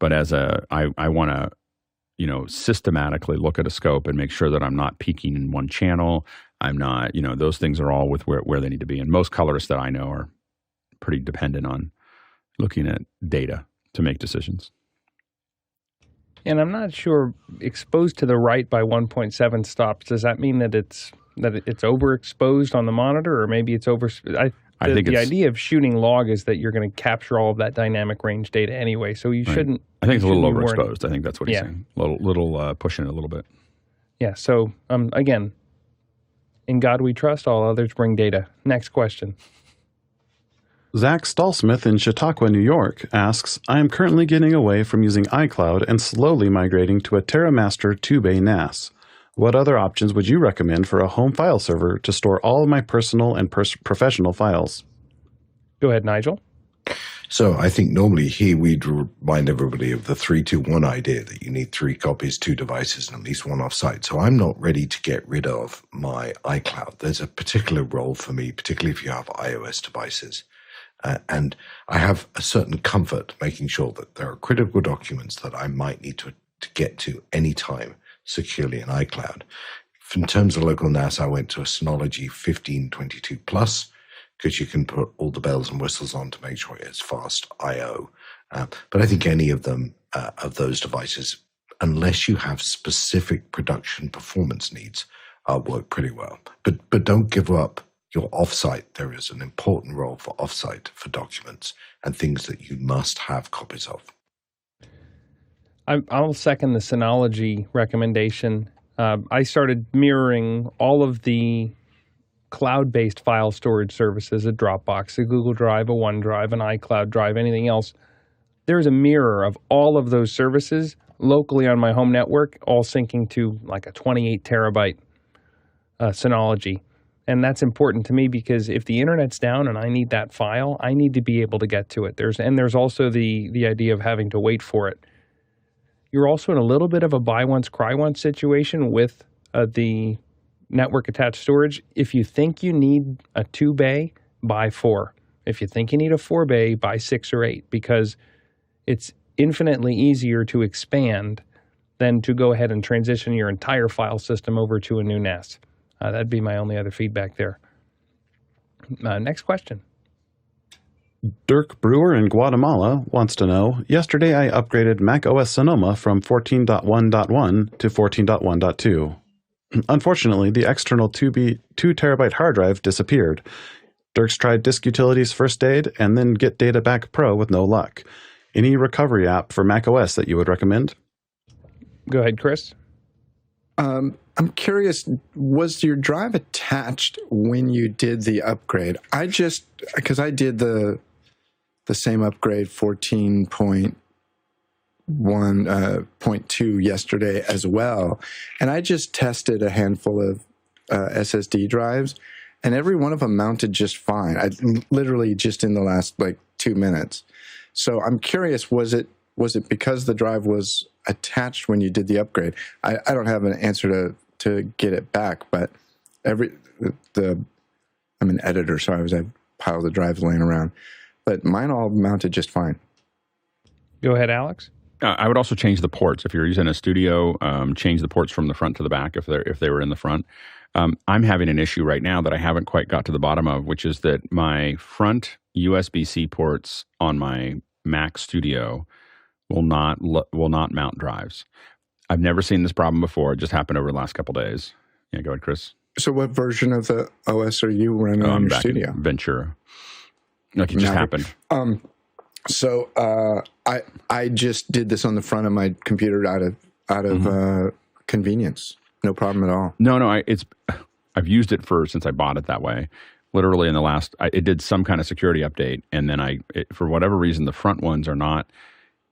But I want to, systematically look at a scope and make sure that I'm not peaking in one channel. I'm not, those things are all with where they need to be. And most colorists that I know are pretty dependent on looking at data to make decisions. And I'm not sure, exposed to the right by 1.7 stops, does that mean that it's overexposed on the monitor, or maybe it's over? I think the idea of shooting log is that you're going to capture all of that dynamic range data anyway, so you shouldn't. I think it's a little overexposed. I think that's what he's saying. Little pushing it a little bit. Yeah. So again, in God we trust. All others bring data. Next question. Zach Stallsmith in Chautauqua, New York asks, I am currently getting away from using iCloud and slowly migrating to a TerraMaster 2-bay NAS. What other options would you recommend for a home file server to store all of my personal and professional files? Go ahead, Nigel. So I think normally here we'd remind everybody of the 3-2-1 idea, that you need 3 copies, 2 devices, and at least 1 offsite. So I'm not ready to get rid of my iCloud. There's a particular role for me, particularly if you have iOS devices. And I have a certain comfort making sure that there are critical documents that I might need to get to anytime securely in iCloud. In terms of local NAS, I went to a Synology 1522 Plus, because you can put all the bells and whistles on to make sure it's fast I/O. But I think any of them, of those devices, unless you have specific production performance needs, work pretty well. But don't give up your offsite. There is an important role for offsite for documents and things that you must have copies of. I'll second the Synology recommendation. I started mirroring all of the cloud-based file storage services, a Dropbox, a Google Drive, a OneDrive, an iCloud Drive, anything else. There's a mirror of all of those services locally on my home network, all syncing to like a 28 terabyte Synology. And that's important to me because if the internet's down and I need that file, I need to be able to get to it. There's also the idea of having to wait for it. You're also in a little bit of a buy once, cry once situation with the network attached storage. If you think you need a 2-bay, buy 4. If you think you need a 4-bay, buy 6 or 8, because it's infinitely easier to expand than to go ahead and transition your entire file system over to a new NAS. That'd be my only other feedback there. Next question. Dirk Brewer in Guatemala wants to know, yesterday I upgraded macOS Sonoma from 14.1.1 to 14.1.2. Unfortunately, the external 2 terabyte hard drive disappeared. Dirk's tried Disk Utility's First Aid and then Get Data Back Pro with no luck. Any recovery app for macOS that you would recommend? Go ahead, Chris. I'm curious, was your drive attached when you did the upgrade? Because I did the same upgrade 14.1.2 yesterday as well, and I just tested a handful of SSD drives, and every one of them mounted just fine. I literally just in the last 2 minutes. So I'm curious, was it because the drive was attached when you did the upgrade? I don't have an answer to get it back, but I'm an editor, so I have piles of drives laying around, but mine all mounted just fine. Go ahead, Alex. I would also change the ports. If you're using a studio, change the ports from the front to the back if they were in the front. I'm having an issue right now that I haven't quite got to the bottom of, which is that my front USB-C ports on my Mac Studio will not mount drives. I've never seen this problem before. It just happened over the last couple of days. Yeah, go ahead, Chris. So what version of the OS are you running on your Studio? Ventura. Like it just happened. So I just did this on the front of my computer out of convenience. No problem at all. No, I've used it since I bought it that way. Literally in the last, it did some kind of security update, and then for whatever reason, the front ones are not.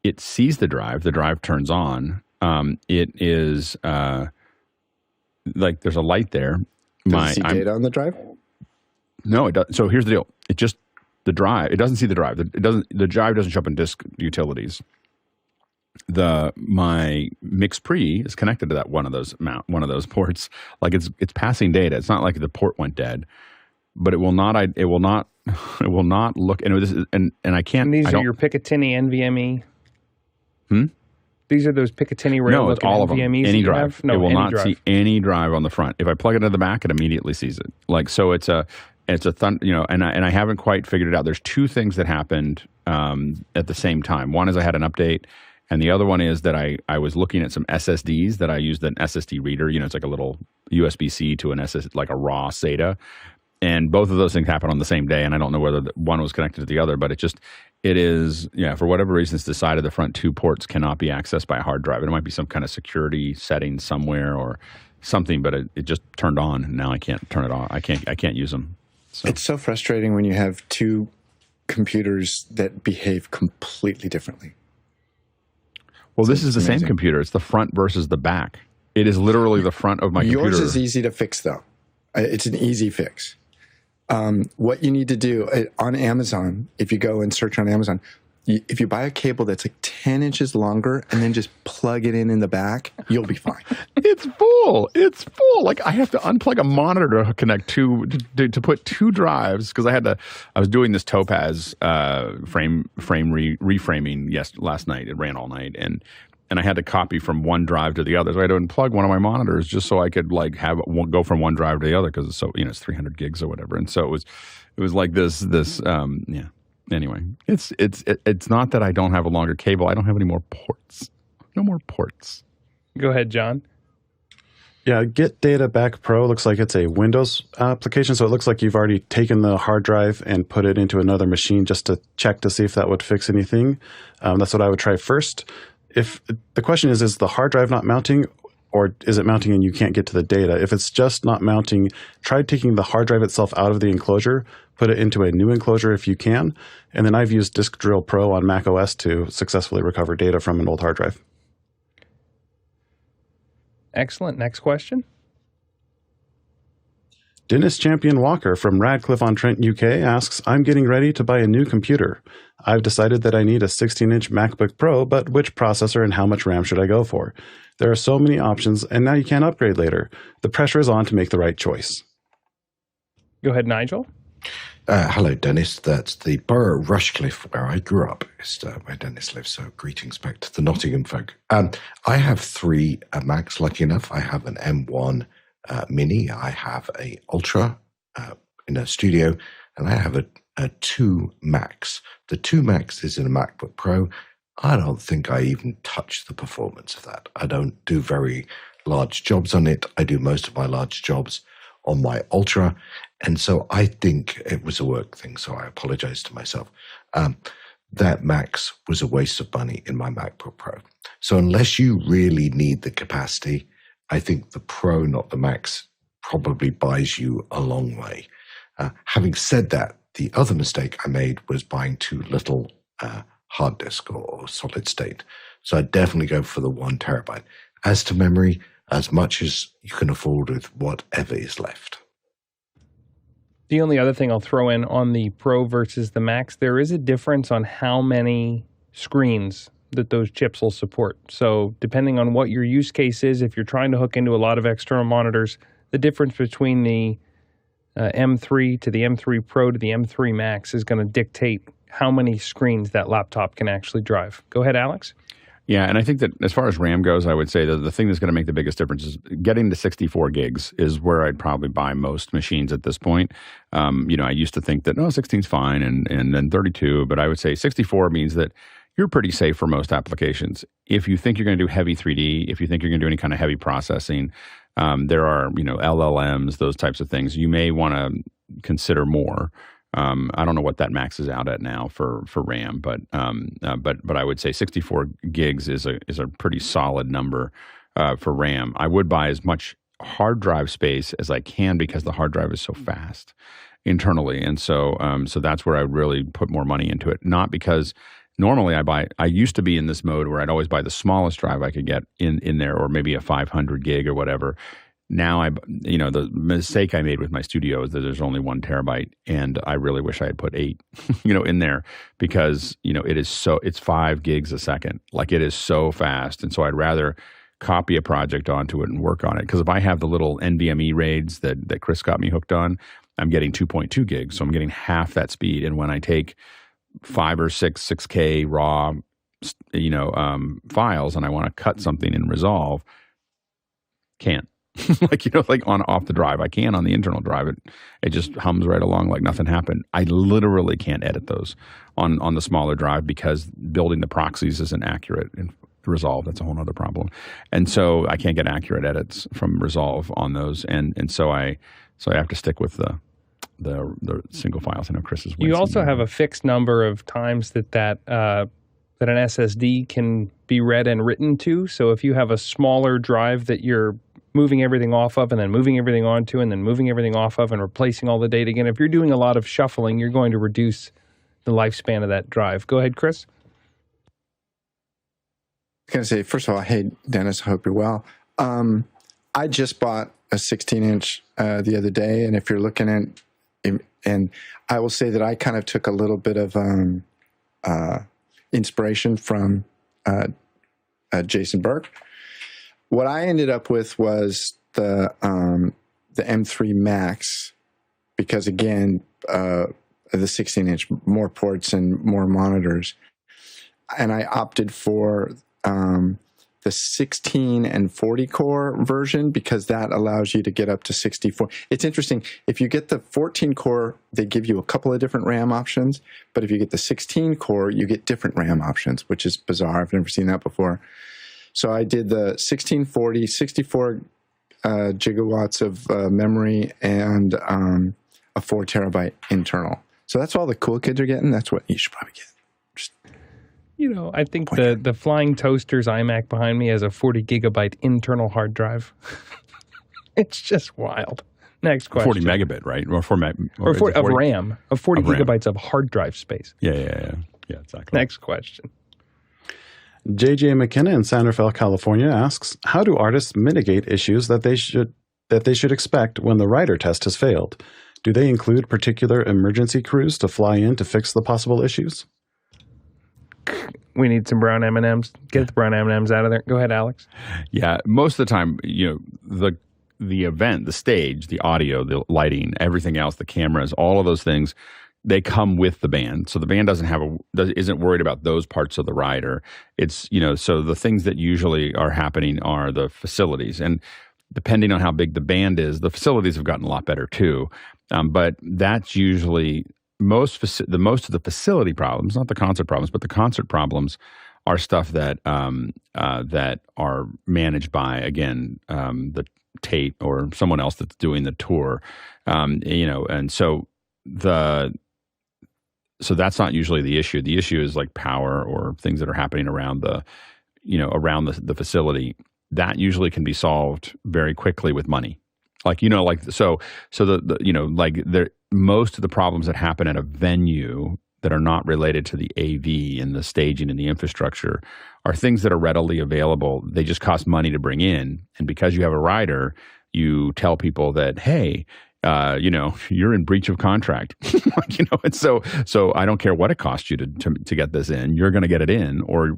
It sees the drive turns on. It is there's a light there. Does it see data on the drive? No, it doesn't. So here's the deal. It just the drive. It doesn't see the drive. The drive doesn't show up in Disk Utilities. My MixPre is connected to that one of those ports. Like it's passing data. It's not like the port went dead, but it will not look. And I can't. And these are your Picatinny NVMe. These are those Picatinny rail. No, it's all of them. NVMEs any drive. No, it will not drive. see any drive on the front. If I plug it into the back, it immediately sees it. It's a and I haven't quite figured it out. There's two things that happened at the same time. One is I had an update, and the other one is that I was looking at some SSDs that I used an SSD reader. It's like a little USB-C to an SSD, like a raw SATA. And both of those things happen on the same day, and I don't know whether one was connected to the other, but it is, for whatever reason, it's decided the front two ports cannot be accessed by a hard drive. It might be some kind of security setting somewhere or something, but it just turned on, and now I can't turn it off. I can't use them. So. It's so frustrating when you have two computers that behave completely differently. Well, this is the same computer. It's the front versus the back. It is literally the front of my computer. Yours is easy to fix, though. It's an easy fix. What you need to do on Amazon, if you go and search on Amazon, if you buy a cable that's like 10 inches longer and then just plug it in the back, you'll be fine. It's full. It's full. Like I have to unplug a monitor to connect to put 2 drives because I was doing this Topaz frame reframing last night. It ran all night and I had to copy from one drive to the other. So I had to unplug one of my monitors just so I could like go from one drive to the other because it's it's 300 gigs or whatever. And so it was like this. Anyway, it's not that I don't have a longer cable. I don't have any more ports. No more ports. Go ahead, John. Yeah, Get Data Back Pro looks like it's a Windows application. So it looks like you've already taken the hard drive and put it into another machine just to check to see if that would fix anything. That's what I would try first. If the question is the hard drive not mounting or is it mounting and you can't get to the data? If it's just not mounting, try taking the hard drive itself out of the enclosure, put it into a new enclosure if you can. And then I've used Disk Drill Pro on macOS to successfully recover data from an old hard drive. Excellent. Next question. Dennis Champion Walker from Radcliffe-on-Trent, UK asks, I'm getting ready to buy a new computer. I've decided that I need a 16-inch MacBook Pro, but which processor and how much RAM should I go for? There are so many options, and now you can't upgrade later. The pressure is on to make the right choice. Go ahead, Nigel. Hello, Dennis. That's the borough of Rushcliffe where I grew up. It's where Dennis lives, so greetings back to the Nottingham folk. I have 3 Macs, lucky enough. I have an M1 Mini, I have a Ultra in a studio, and I have a 2 Max. The 2 Max is in a MacBook Pro. I don't think I even touch the performance of that. I don't do very large jobs on it. I do most of my large jobs on my Ultra, and so I think it was a work thing, so I apologize to myself. That Max was a waste of money in my MacBook Pro. So unless you really need the capacity, I think the Pro, not the Max, probably buys you a long way. Having said that, the other mistake I made was buying too little hard disk or solid state. So I'd definitely go for the 1 terabyte. As to memory, as much as you can afford with whatever is left. The only other thing I'll throw in on the Pro versus the Max, there is a difference on how many screens that those chips will support. So depending on what your use case is, if you're trying to hook into a lot of external monitors, the difference between the M3 to the M3 Pro to the M3 Max is going to dictate how many screens that laptop can actually drive. Go ahead, Alex. Yeah, and I think that as far as RAM goes, I would say that the thing that's going to make the biggest difference is getting to 64 gigs is where I'd probably buy most machines at this point. I used to think that, 16 is fine and then 32, but I would say 64 means that you're pretty safe for most applications. If you think you're going to do heavy 3D, if you think you're going to do any kind of heavy processing, there are, LLMs, those types of things. You may want to consider more. I don't know what that maxes out at now for RAM, but I would say 64 gigs is a pretty solid number for RAM. I would buy as much hard drive space as I can because the hard drive is so fast internally, and so that's where I would really put more money into it. Not because normally I used to be in this mode where I'd always buy the smallest drive I could get in there, or maybe a 500 gig or whatever. Now the mistake I made with my studio is that there's only 1 terabyte, and I really wish I had put 8, in there because it's 5 gigs a second. Like it is so fast, and so I'd rather copy a project onto it and work on it. Because if I have the little NVMe RAIDs that Chris got me hooked on, I'm getting 2.2 gigs, so I'm getting half that speed. And when I take 5 or 6K raw, files, and I want to cut something in Resolve, can't. like on off the drive. I can on the internal drive. It just hums right along like nothing happened. I literally can't edit those on the smaller drive because building the proxies isn't accurate in Resolve. That's a whole other problem. And so I can't get accurate edits from Resolve on those. And so I have to stick with the single files. I know Chris is. You also have a fixed number of times that an SSD can be read and written to. So if you have a smaller drive that you're moving everything off of and then moving everything onto and then moving everything off of and replacing all the data again, if you're doing a lot of shuffling, you're going to reduce the lifespan of that drive. Go ahead, Chris. I was going to say, first of all, hey, Dennis, I hope you're well. I just bought a 16-inch the other day, and if you're looking at, and I will say that I kind of took a little bit of inspiration from Jason Burke. What I ended up with was the M3 Max, because again, the 16-inch, more ports and more monitors, and I opted for the 16 and 40 core version because that allows you to get up to 64. It's interesting. If you get the 14 core, they give you a couple of different RAM options. But if you get the 16 core, you get different RAM options, which is bizarre. I've never seen that before. So I did the 1640, 64 gigawatts of memory and a 4 terabyte internal. So that's all the cool kids are getting. That's what you should probably get. I think the flying toaster's iMac behind me has a 40 gigabyte internal hard drive. It's just wild. Next question. 40 megabit, right? Or 4 meg or 40, of RAM, of 40 gigabytes of hard drive space. Yeah, exactly. Next question. JJ McKenna in San Rafael, California asks, how do artists mitigate issues that they should expect when the writer test has failed? Do they include particular emergency crews to fly in to fix the possible issues? We need some brown M&Ms. Get the brown M&Ms out of there. Go ahead, Alex. Yeah, most of the time, the event, the stage, the audio, the lighting, everything else, the cameras, all of those things, they come with the band. So the band isn't worried about those parts of the rider. It's, so the things that usually are happening are the facilities. And depending on how big the band is, the facilities have gotten a lot better too. But that's usually most of the facility problems, not the concert problems, but the concert problems are stuff that that are managed by, again, the Tate or someone else that's doing the tour, and so that's not usually the issue. The issue is like power or things that are happening around the facility. That usually can be solved very quickly with money. Most of the problems that happen at a venue that are not related to the AV and the staging and the infrastructure are things that are readily available. They just cost money to bring in. And because you have a rider, you tell people that, hey, you're in breach of contract, and so I don't care what it costs you to get this in, you're going to get it in, or,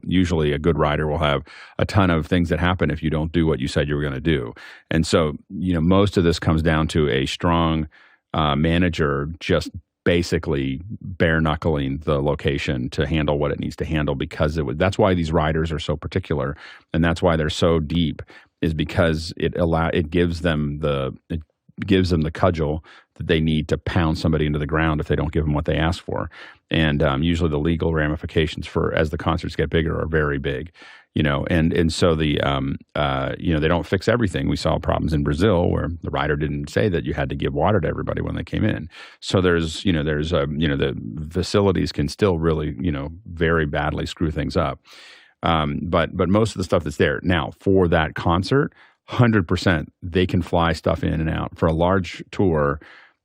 usually a good rider will have a ton of things that happen if you don't do what you said you were going to do. And so, most of this comes down to a strong manager just basically bare knuckling the location to handle what it needs to handle, because that's why these riders are so particular, and that's why they're so deep, is because it gives them the cudgel that they need to pound somebody into the ground if they don't give them what they ask for. And usually the legal ramifications as the concerts get bigger are very big, and so they don't fix everything. We saw problems in Brazil where the rider didn't say that you had to give water to everybody when they came in. So the facilities can still really, very badly screw things up. But most of the stuff that's there now for that concert, 100%, they can fly stuff in and out. For a large tour,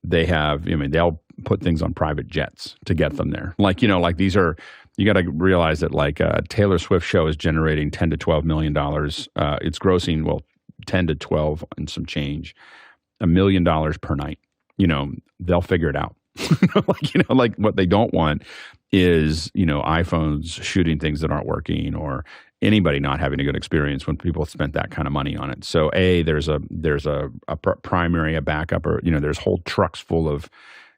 they have, they'll put things on private jets to get them there. These are, you got to realize that Taylor Swift show is generating $10 to $12 million. It's grossing, 10 to 12 and some change, $1 million per night. They'll figure it out. What they don't want is, iPhones shooting things that aren't working, or anybody not having a good experience when people have spent that kind of money on it. So there's a primary, a backup, or, there's whole trucks full of,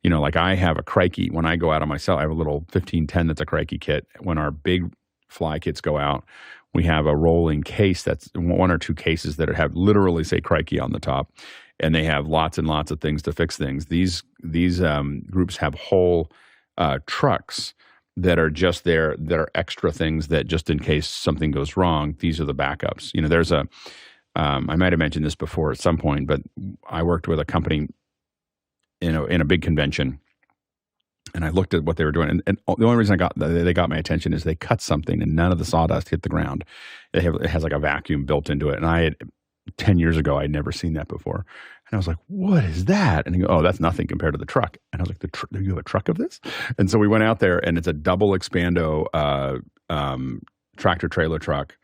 I have a Crikey. When I go out on myself, I have a little 1510 that's a Crikey kit. When our big fly kits go out, we have a rolling case that's one or two cases that have literally say Crikey on the top. And they have lots and lots of things to fix things. These groups have whole trucks that are just there, that are extra things that just in case something goes wrong, these are the backups. There's I might have mentioned this before at some point, but I worked with a company in a big convention, and I looked at what they were doing. And the only reason they got my attention is they cut something and none of the sawdust hit the ground. It has like a vacuum built into it. And I had, 10 years ago, I'd never seen that before. And I was like, what is that? And he goes, oh, that's nothing compared to the truck. And I was like, do you have a truck of this? And so we went out there, and it's a double expando tractor trailer truck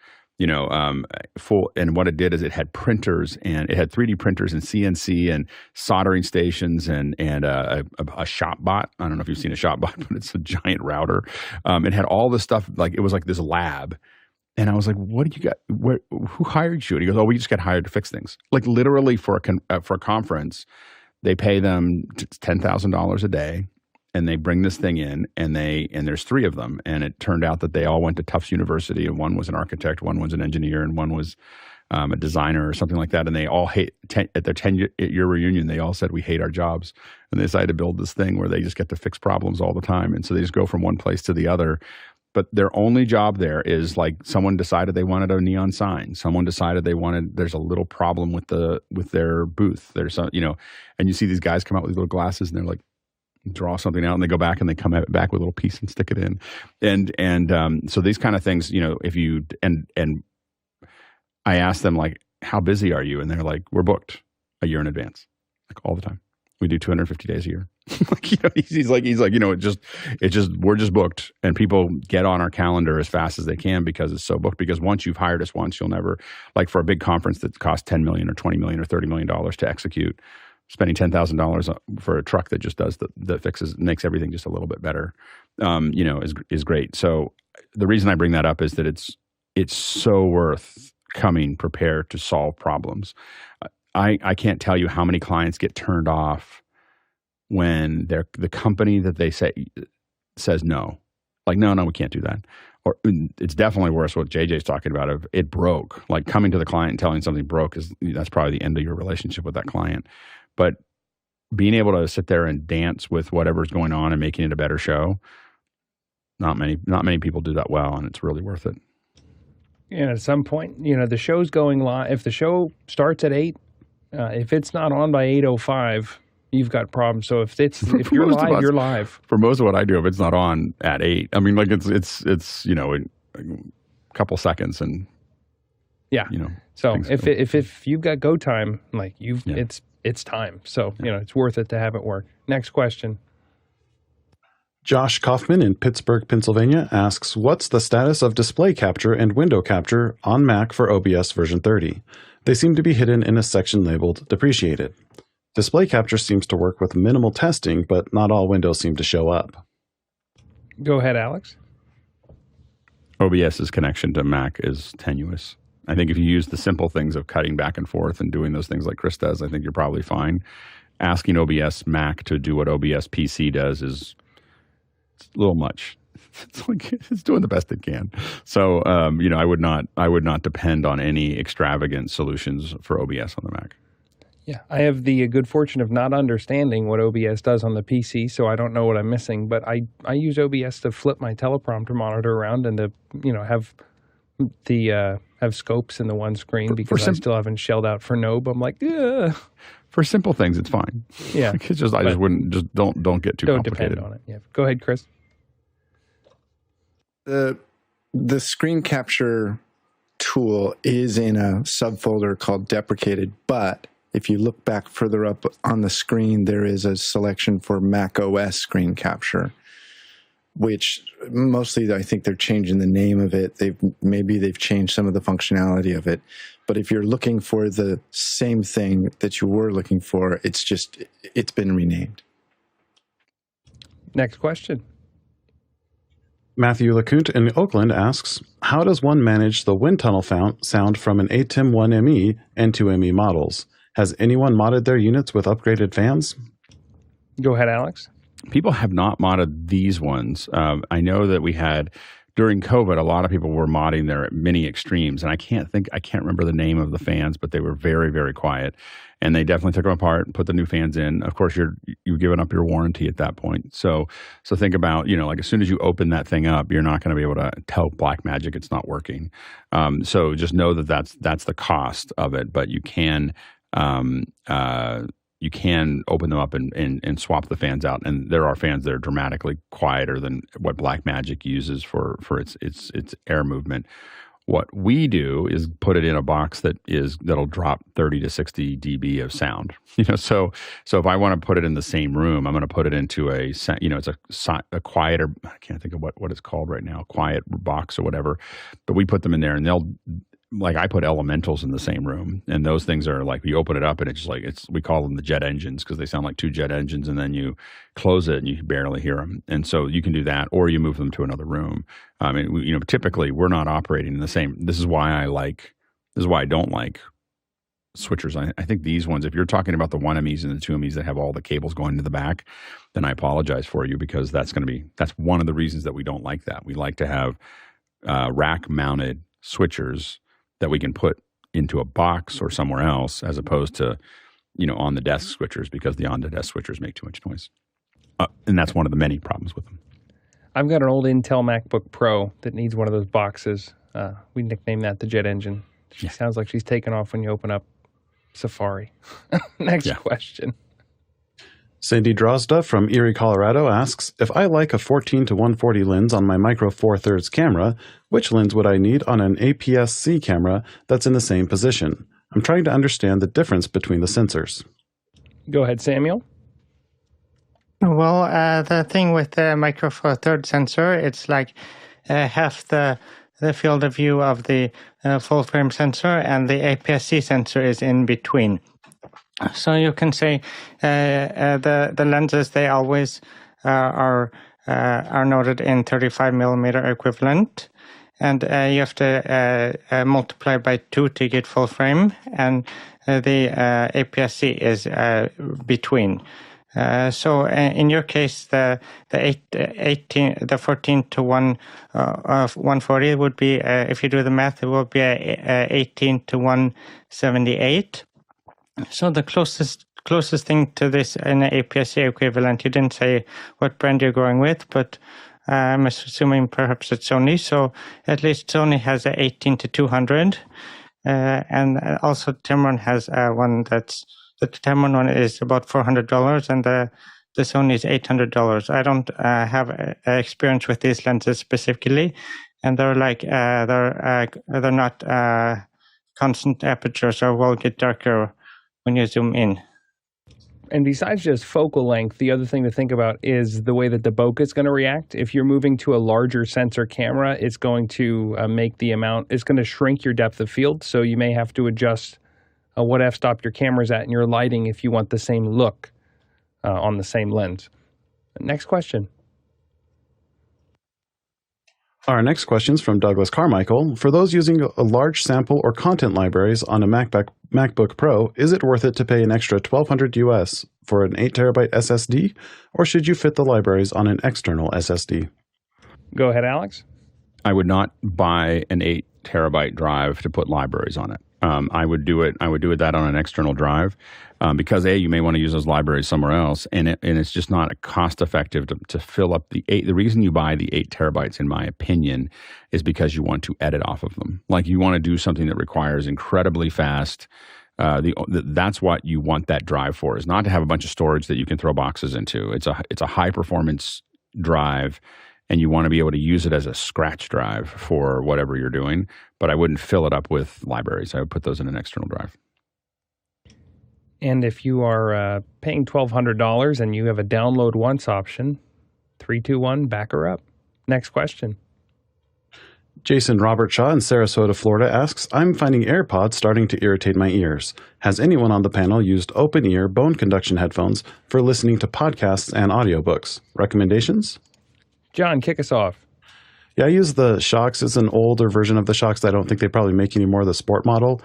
full. And what it did is it had printers, and it had 3D printers and CNC and soldering stations and a shop bot. I don't know if you've seen a shop bot, but it's a giant router. It had all this stuff. Like, it was like this lab. And I was like, "What did you got? Who hired you?" And he goes, "Oh, we just got hired to fix things." Like, literally for a conference, they pay them $10,000 a day, and they bring this thing in, and there's 3 of them. And it turned out that they all went to Tufts University, and one was an architect, one was an engineer, and one was a designer or something like that. And they all at their 10-year reunion, they all said, "We hate our jobs." And they decided to build this thing where they just get to fix problems all the time. And so they just go from one place to the other. But their only job there is, like, someone decided they wanted a neon sign. Someone decided there's a little problem with their booth. There's some, and you see these guys come out with these little glasses, and they're like, draw something out, and they go back and they come back with a little piece and stick it in. And so these kind of things, if you, and I asked them, like, "How busy are you?" And they're like, "We're booked a year in advance, like, all the time. We do 250 days a year." He's like, it just, we're just booked, and people get on our calendar as fast as they can because it's so booked. Because once you've hired us once, you'll never, like, for a big conference that costs $10 million or $20 million or $30 million to execute, spending $10,000 for a truck that just does that fixes, makes everything just a little bit better, is great. So the reason I bring that up is that it's so worth coming prepared to solve problems. I can't tell you how many clients get turned off when the company that they say says no. Like, no, we can't do that. Or it's definitely worse what JJ's talking about. Of it broke. Like, coming to the client and telling something broke that's probably the end of your relationship with that client. But being able to sit there and dance with whatever's going on and making it a better show, not many people do that well, and it's really worth it. And at some point, the show's going live. If the show starts at 8, if it's not on by 8:05, you've got problems. So if you're live, you're live. For most of what I do, if it's not on at 8, I mean, like, it's a couple seconds, and yeah, So if you've got go time, like, it's time. So it's worth it to have it work. Next question. Josh Kaufman in Pittsburgh, Pennsylvania asks, "What's the status of display capture and window capture on Mac for OBS version 30? They seem to be hidden in a section labeled depreciated. Display capture seems to work with minimal testing, but not all windows seem to show up." Go ahead, Alex. OBS's connection to Mac is tenuous. I think if you use the simple things of cutting back and forth and doing those things like Chris does, I think you're probably fine. Asking OBS Mac to do what OBS PC does is a little much. It's like, it's doing the best it can. So, I would not depend on any extravagant solutions for OBS on the Mac. Yeah, I have the good fortune of not understanding what OBS does on the PC, so I don't know what I'm missing. But I use OBS to flip my teleprompter monitor around and to have scopes in the one screen because I still haven't shelled out for Nobe. I'm like, yeah. For simple things, it's fine. Yeah, it's just I just wouldn't don't get too complicated. Don't depend on it. Yeah, go ahead, Chris. The screen capture tool is in a subfolder called deprecated, but if you look back further up on the screen, there is a selection for macOS screen capture, which mostly I think they're changing the name of it. Maybe they've changed some of the functionality of it. But if you're looking for the same thing that you were looking for, it's been renamed. Next question. Matthew LeCount in Oakland asks, "How does one manage the wind tunnel sound from an ATEM 1ME and 2ME models? Has anyone modded their units with upgraded fans?" Go ahead, Alex. People have not modded these ones. I know that we had, during COVID, a lot of people were modding their mini extremes, and I can't remember the name of the fans, but they were very, very quiet. And they definitely took them apart and put the new fans in. Of course, you've given up your warranty at that point. So think about, like, as soon as you open that thing up, you're not going to be able to tell Blackmagic it's not working. So just know that that's the cost of it, but you can open them up and swap the fans out. And there are fans that are dramatically quieter than what Blackmagic uses for its air movement. What we do is put it in a box that'll drop 30 to 60 dB of sound. So if I want to put it in the same room, I'm going to put it into it's a quieter. I can't think of what it's called right now, quiet box or whatever. But we put them in there, and I put elementals in the same room, and those things are like, you open it up and it's just we call them the jet engines because they sound like two jet engines, and then you close it and you can barely hear them. And so you can do that, or you move them to another room. Typically we're not operating in the same. This is why I don't like switchers. I think these ones, if you're talking about the 1-Ms and the 2-Ms that have all the cables going to the back, then I apologize for you, because that's one of the reasons that we don't like that. We like to have rack mounted switchers that we can put into a box or somewhere else, as opposed to, on the desk switchers, because the on the desk switchers make too much noise. And that's one of the many problems with them. I've got an old Intel MacBook Pro that needs one of those boxes. We nickname that the jet engine. She sounds like she's taken off when you open up Safari. Next question. Sandy Drozda from Erie, Colorado asks, if I like a 14 to 140 lens on my Micro Four Thirds camera, which lens would I need on an APS-C camera that's in the same position? I'm trying to understand the difference between the sensors. Go ahead, Samuel. Well, the thing with the Micro Four Thirds sensor, it's like half the field of view of the full frame sensor, and the APS-C sensor is in between. So you can say the lenses, they always are noted in 35 millimeter equivalent, and you have to multiply by 2 to get full frame, and the APS-C is between. So in your case, the 14 to 140 would be, if you do the math, it will be 18 to 178. So the closest thing to this in an APS-C equivalent, you didn't say what brand you're going with, but I'm assuming perhaps it's Sony. So at least Sony has a 18 to 200, and also Tamron has one the Tamron one is about $400, and the Sony is $800. I don't have experience with these lenses specifically, and they're not constant apertures, or will get darker when you zoom in. And besides just focal length, the other thing to think about is the way that the bokeh is going to react. If you're moving to a larger sensor camera, it's going to it's going to shrink your depth of field. So you may have to adjust what f-stop your camera's at in your lighting if you want the same look on the same lens. Next question. Our next question is from Douglas Carmichael. For those using a large sample or content libraries on a MacBook Pro, is it worth it to pay an extra $1,200 US for an 8TB SSD, or should you fit the libraries on an external SSD? Go ahead, Alex. I would not buy an 8TB drive to put libraries on it. I would do that on an external drive because you may want to use those libraries somewhere else, and it's just not cost effective to fill up the 8. The reason you buy the 8TB, in my opinion, is because you want to edit off of them. Like, you want to do something that requires incredibly fast. That's what you want that drive for, is not to have a bunch of storage that you can throw boxes into. It's a high performance drive, and you want to be able to use it as a scratch drive for whatever you're doing. But I wouldn't fill it up with libraries. I would put those in an external drive. And if you are paying $1,200 and you have a download once option, 3, 2, 1, back her up. Next question. Jason Robert Shaw in Sarasota, Florida asks, I'm finding AirPods starting to irritate my ears. Has anyone on the panel used open-ear bone conduction headphones for listening to podcasts and audiobooks? Recommendations? John, kick us off. Yeah, I use the Shocks. It's an older version of the Shocks. I don't think they probably make anymore, the sport model.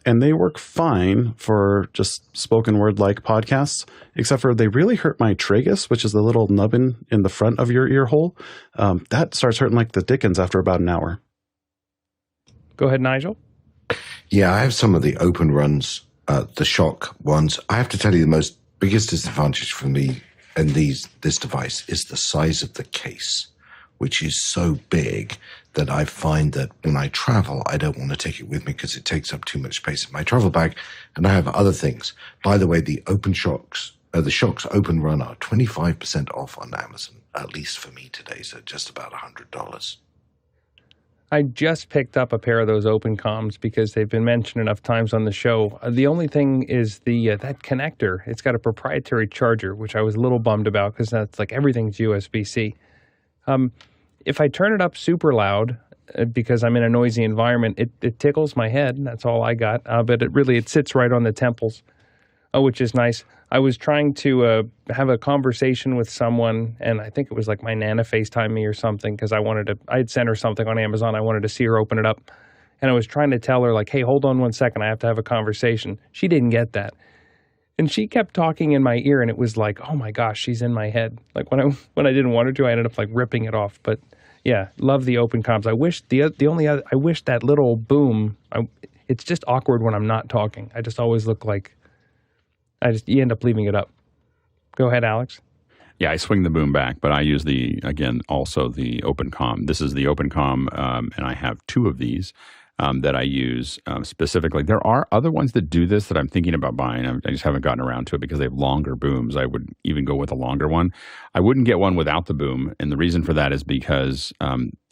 And they work fine for just spoken word like podcasts, except for they really hurt my tragus, which is the little nubbin in the front of your ear hole. That starts hurting like the dickens after about an hour. Go ahead, Nigel. Yeah, I have some of the open runs, the Shock ones. I have to tell you, the biggest disadvantage for me in this device is the size of the case, which is so big that I find that when I travel, I don't want to take it with me because it takes up too much space in my travel bag, and I have other things. By the way, the Shocks Open Run are 25% off on Amazon, at least for me today, so just about $100. I just picked up a pair of those open comms because they've been mentioned enough times on the show. The only thing is that connector. It's got a proprietary charger, which I was a little bummed about because that's like everything's USB-C. If I turn it up super loud, because I'm in a noisy environment, it tickles my head. That's all I got. But it sits right on the temples, which is nice. I was trying to have a conversation with someone, and I think it was like my Nana FaceTime me or something, because I had sent her something on Amazon. I wanted to see her open it up. And I was trying to tell her, like, hey, hold on 1 second. I have to have a conversation. She didn't get that. And she kept talking in my ear, and it was like, oh my gosh, she's in my head. Like when I didn't want her to, I ended up like ripping it off. But yeah, love the open comms. I wish I wish that little boom. It's just awkward when I'm not talking. I just always look like you end up leaving it up. Go ahead, Alex. Yeah, I swing the boom back, but I use also the open comm. This is the open comm, and I have 2 of these that I use specifically. There are other ones that do this that I'm thinking about buying. I just haven't gotten around to it because they have longer booms. I would even go with a longer one. I wouldn't get one without the boom, and the reason for that is because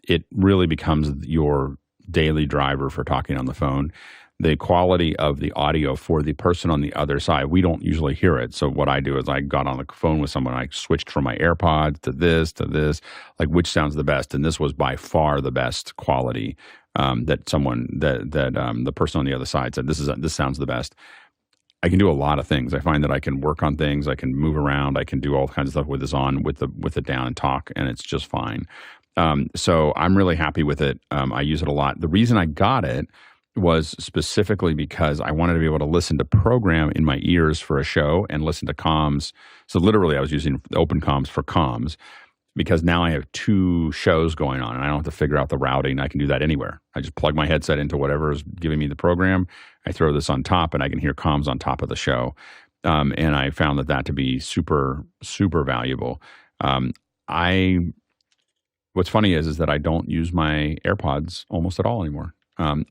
it really becomes your daily driver for talking on the phone. The quality of the audio for the person on the other side, we don't usually hear it. So what I do is I got on the phone with someone, I switched from my AirPods to this, like which sounds the best. And this was by far the best quality that the person on the other side said, this sounds the best. I can do a lot of things. I find that I can work on things. I can move around. I can do all kinds of stuff with this on, with it down and talk, and it's just fine. So I'm really happy with it. I use it a lot. The reason I got it was specifically because I wanted to be able to listen to program in my ears for a show and listen to comms. So literally I was using open comms for comms because now I have 2 shows going on and I don't have to figure out the routing. I can do that anywhere. I just plug my headset into whatever is giving me the program. I throw this on top and I can hear comms on top of the show. And I found that to be super, super valuable. What's funny is that I don't use my AirPods almost at all anymore.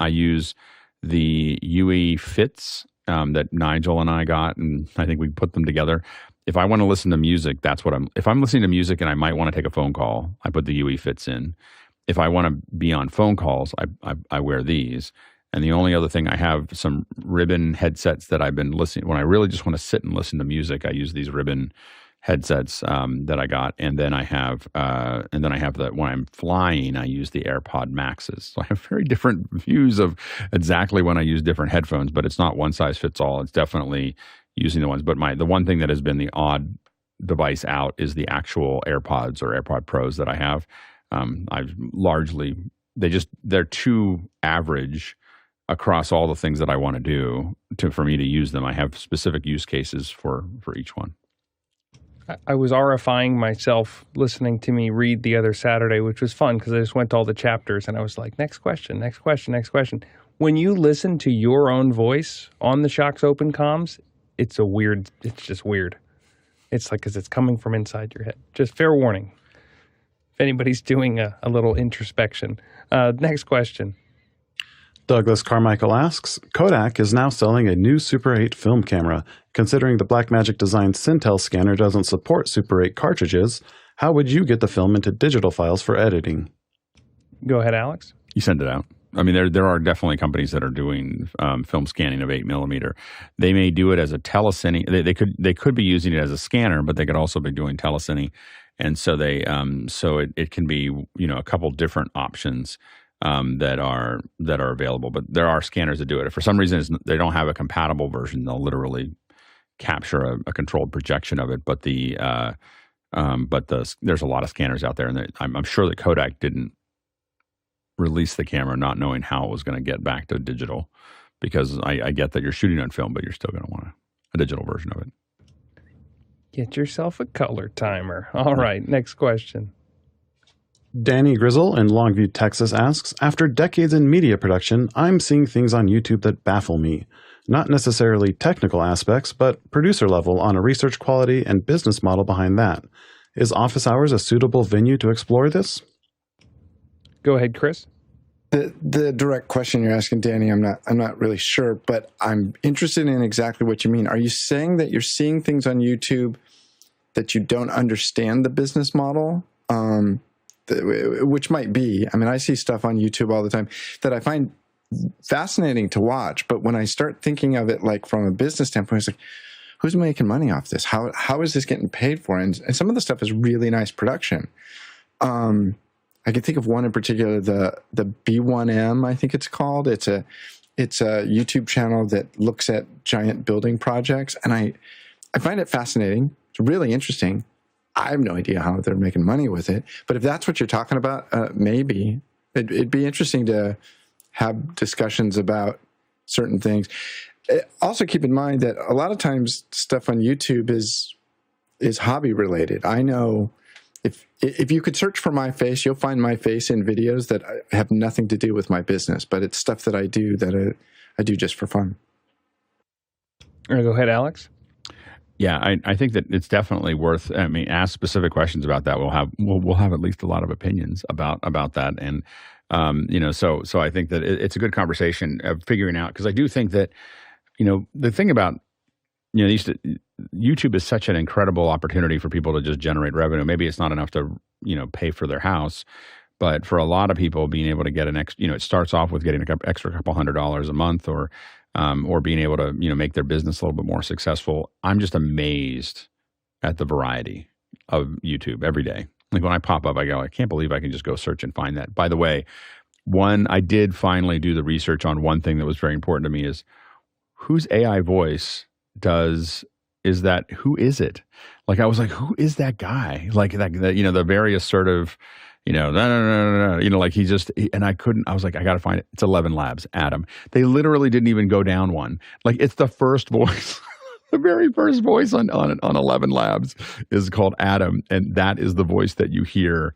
I use the UE Fits that Nigel and I got, and I think we put them together. If I want to listen to music, if I'm listening to music and I might want to take a phone call, I put the UE Fits in. If I want to be on phone calls, I wear these. And the only other thing, I have some ribbon headsets that I've been listening. When I really just want to sit and listen to music, I use these ribbon headsets that I got, and then I have that when I'm flying, I use the AirPod Maxes. So I have very different views of exactly when I use different headphones, but it's not one size fits all. It's definitely using the ones. But the one thing that has been the odd device out is the actual AirPods or AirPod Pros that I have. I've largely they're too average across all the things that I want to do for me to use them. I have specific use cases for each one. I was RFIing myself listening to me read the other Saturday, which was fun because I just went to all the chapters and I was like, next question, next question, next question. When you listen to your own voice on the Shocks Open Comms, it's just weird. It's like because it's coming from inside your head. Just fair warning if anybody's doing a little introspection. Next question. Douglas Carmichael asks, Kodak is now selling a new Super 8 film camera. Considering the Blackmagic designed Cintel scanner doesn't support Super 8 cartridges, how would you get the film into digital files for editing? Go ahead, Alex. You send it out. I mean, there are definitely companies that are doing film scanning of 8mm. They may do it as a telecine. They could be using it as a scanner, but they could also be doing telecine. And so it can be a couple different options that are available. But there are scanners that do it. If for some reason they don't have a compatible version, they'll literally capture a controlled projection of it. But there's a lot of scanners out there, and I'm sure that Kodak didn't release the camera not knowing how it was going to get back to digital, because I get that you're shooting on film, but you're still going to want a digital version of it. Get yourself a color timer. All right, next question. Danny Grizzle in Longview, Texas asks, after decades in media production, I'm seeing things on YouTube that baffle me. Not necessarily technical aspects, but producer level on a research quality and business model behind that. Is office hours a suitable venue to explore this? Go ahead, Chris. The direct question you're asking, Danny, I'm not really sure, but I'm interested in exactly what you mean. Are you saying that you're seeing things on YouTube that you don't understand the business model? which might be, I mean, I see stuff on YouTube all the time that I find fascinating to watch. But when I start thinking of it like from a business standpoint, it's like, who's making money off this? How is this getting paid for? And some of the stuff is really nice production. I can think of one in particular, the B1M, I think it's called. It's a YouTube channel that looks at giant building projects, and I find it fascinating. It's really interesting. I have no idea how they're making money with it, but if that's what you're talking about, maybe it'd be interesting to have discussions about certain things. Also, keep in mind that a lot of times stuff on YouTube is hobby related. I know. If you could search for my face, you'll find my face in videos that have nothing to do with my business, but it's stuff that I do just for fun. Go ahead, Alex. Yeah, I think that it's definitely worth. I mean, ask specific questions about that. We'll have at least a lot of opinions about that, and so I think that it's a good conversation of figuring out, because I do think that the thing about YouTube is such an incredible opportunity for people to just generate revenue. Maybe it's not enough to, pay for their house, but for a lot of people, being able to get it starts off with getting an extra couple $100s a month, or being able to, make their business a little bit more successful. I'm just amazed at the variety of YouTube every day. Like when I pop up, I go, I can't believe I can just go search and find that. By the way, I did finally do the research on one thing that was very important to me is whose AI voice is that, who is it? Like, I was like, who is that guy? Like that, the very assertive, no, like I was like, I got to find it. It's 11 Labs, Adam. They literally didn't even go down one. Like, it's the first voice, the very first voice on 11 Labs is called Adam. And that is the voice that you hear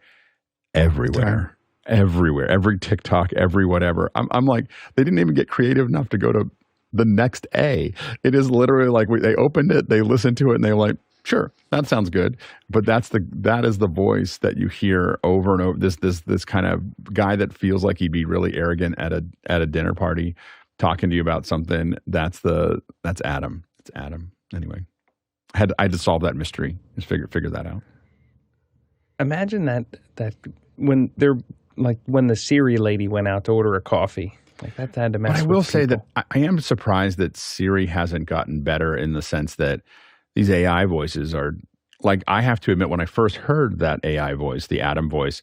everywhere, every TikTok, every whatever. I'm like, they didn't even get creative enough to go to the next A. It is literally like they opened it, they listened to it, and they were like, sure, that sounds good. But that is the voice that you hear over and over. This kind of guy that feels like he'd be really arrogant at a dinner party, talking to you about something. That's Adam. It's Adam. Anyway, I had to solve that mystery. Just figure that out. Imagine that when the Siri lady went out to order a coffee. Like that had to mess with I will people. say that I am surprised that Siri hasn't gotten better, in the sense that these AI voices are, like, I have to admit, when I first heard that AI voice, the Adam voice,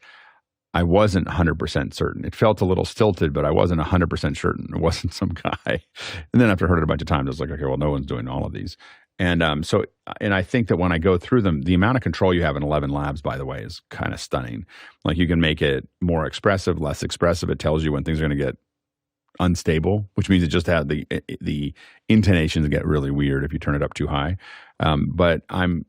I wasn't 100% certain. It felt a little stilted, but I wasn't 100% certain it wasn't some guy. And then after I heard it a bunch of times, I was like, okay, well, no one's doing all of these. And and I think that when I go through them, the amount of control you have in 11 Labs, by the way, is kind of stunning. Like, you can make it more expressive, less expressive. It tells you when things are going to get unstable, which means it just had the intonations get really weird if you turn it up too high. But I'm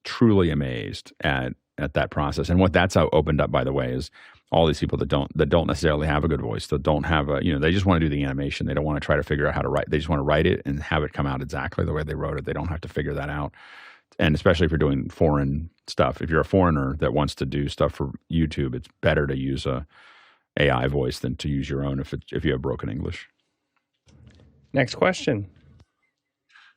truly amazed at that process. And what that's opened up, by the way, is all these people that don't necessarily have a good voice, that don't have they just want to do the animation. They don't want to try to figure out how to write. They just want to write it and have it come out exactly the way they wrote it. They don't have to figure that out. And especially if you're doing foreign stuff, if you're a foreigner that wants to do stuff for YouTube, it's better to use a AI voice than to use your own if you have broken English. Next question.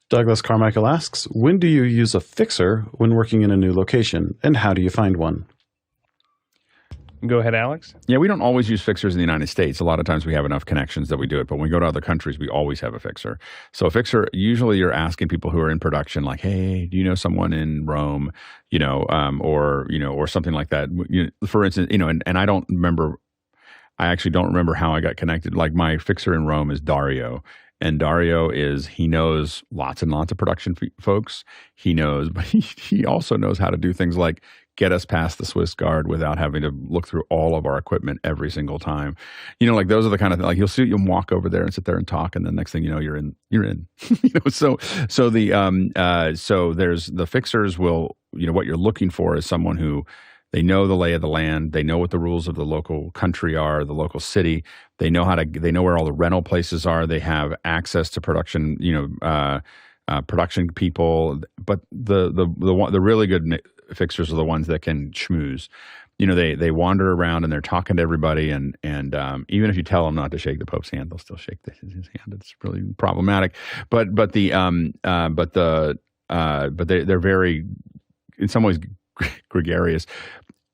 Douglas Carmichael asks, when do you use a fixer when working in a new location, and how do you find one? Go ahead, Alex. Yeah, we don't always use fixers in the United States. A lot of times we have enough connections that we do it, but when we go to other countries, we always have a fixer. So a fixer, usually you're asking people who are in production, like, hey, do you know someone in Rome, or something like that. For instance, and I actually don't remember how I got connected. Like, my fixer in Rome is Dario. And Dario he knows lots and lots of production folks. He knows, but he also knows how to do things like get us past the Swiss Guard without having to look through all of our equipment every single time. Like, those are the kind of things, like, you'll walk over there and sit there and talk, and the next thing you know, you're in. So there's the fixers will, what you're looking for is someone who, they know the lay of the land. They know what the rules of the local country are, the local city. They know they know where all the rental places are. They have access to production, production people. But the really good fixers are the ones that can schmooze. They wander around and they're talking to everybody, and even if you tell them not to shake the Pope's hand, they'll still shake his hand. It's really problematic. But they're very, in some ways, gregarious.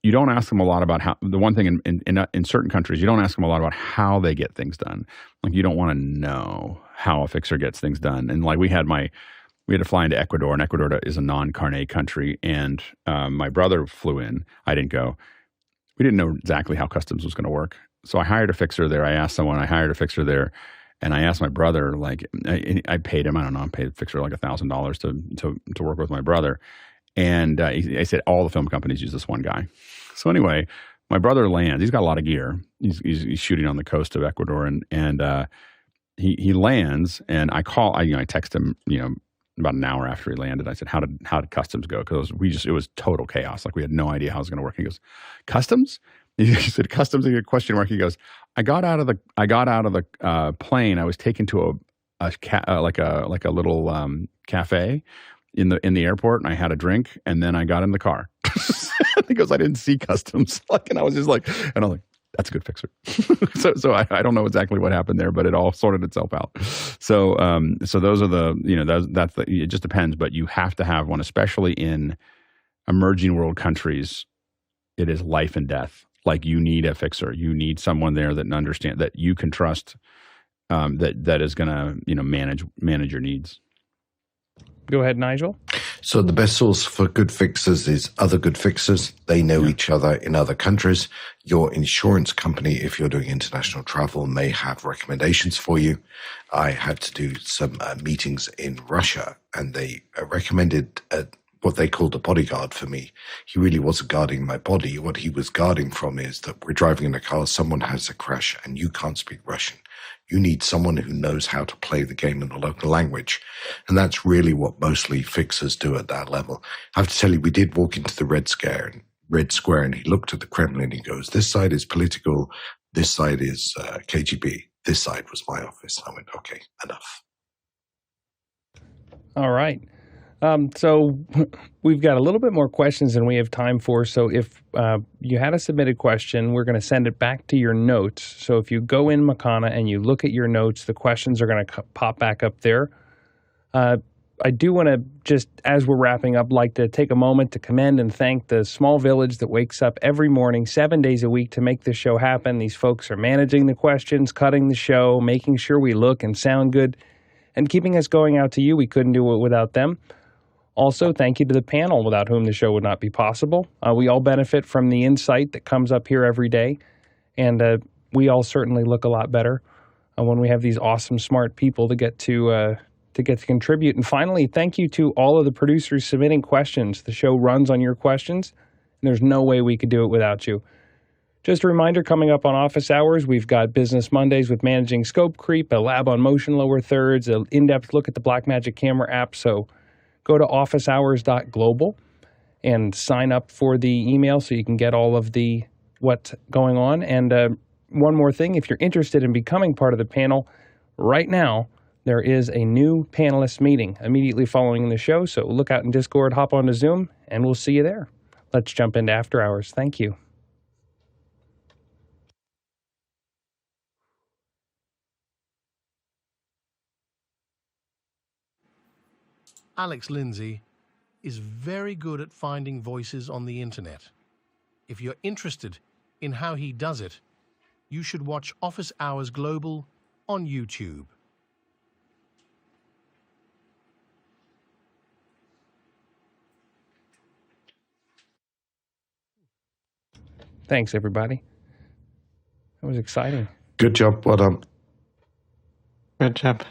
you don't ask them a lot about how. The one thing in certain countries, you don't ask them a lot about how they get things done. Like, you don't want to know how a fixer gets things done. And like we had to fly into Ecuador, and Ecuador is a non-carnet country. And my brother flew in. I didn't go. We didn't know exactly how customs was going to work. So I hired a fixer there. I hired a fixer there. And I asked my brother, like, I paid him, I don't know, I paid the fixer like $1,000 to work with my brother. And I said, all the film companies use this one guy. So anyway, my brother lands. He's got a lot of gear. He's shooting on the coast of Ecuador. And he lands, and I text him, about an hour after he landed. I said, how did customs go? Because it was total chaos. Like, we had no idea how it was going to work. He goes, customs? He said, customs, and a question mark. He goes, I got out of the plane. I was taken to a little cafe in the airport, and I had a drink, and then I got in the car. He goes, I didn't see customs. And I was just like, and I'm like, that's a good fixer. so I don't know exactly what happened there, but it all sorted itself out. So those are it just depends, but you have to have one, especially in emerging world countries. It is life and death. Like, you need a fixer. You need someone there that understands, that you can trust, that is going to manage your needs. Go ahead, Nigel. So the best source for good fixers is other good fixers. They know each other in other countries. Your insurance company, if you're doing international travel, may have recommendations for you. I had to do some meetings in Russia, and they recommended what they called a bodyguard for me. He really wasn't guarding my body. What he was guarding from is that we're driving in a car, someone has a crash, and you can't speak Russian. You need someone who knows how to play the game in the local language. And that's really what mostly fixers do at that level. I have to tell you, we did walk into the Red Square, and he looked at the Kremlin and he goes, this side is political, this side is KGB, this side was my office. I went, okay, enough. All right. So we've got a little bit more questions than we have time for. So if you had a submitted question, we're going to send it back to your notes. So if you go in Makana and you look at your notes, the questions are going to pop back up there. I do want to just, as we're wrapping up, like to take a moment to commend and thank the small village that wakes up every morning, 7 days a week, to make this show happen. These folks are managing the questions, cutting the show, making sure we look and sound good, and keeping us going out to you. We couldn't do it without them. Also, thank you to the panel, without whom the show would not be possible. We all benefit from the insight that comes up here every day, and we all certainly look a lot better when we have these awesome, smart people to get to contribute. And finally, thank you to all of the producers submitting questions. The show runs on your questions, and there's no way we could do it without you. Just a reminder, coming up on Office Hours, we've got Business Mondays with Managing Scope Creep, a lab on motion lower thirds, an in-depth look at the Blackmagic Camera app. So go to officehours.global and sign up for the email so you can get all of the what's going on. And one more thing, if you're interested in becoming part of the panel, right now there is a new panelist meeting immediately following the show. So look out in Discord, hop onto Zoom, and we'll see you there. Let's jump into After Hours. Thank you. Alex Lindsay is very good at finding voices on the internet. If you're interested in how he does it, you should watch Office Hours Global on YouTube. Thanks, everybody. That was exciting. Good job. Well done. Good job.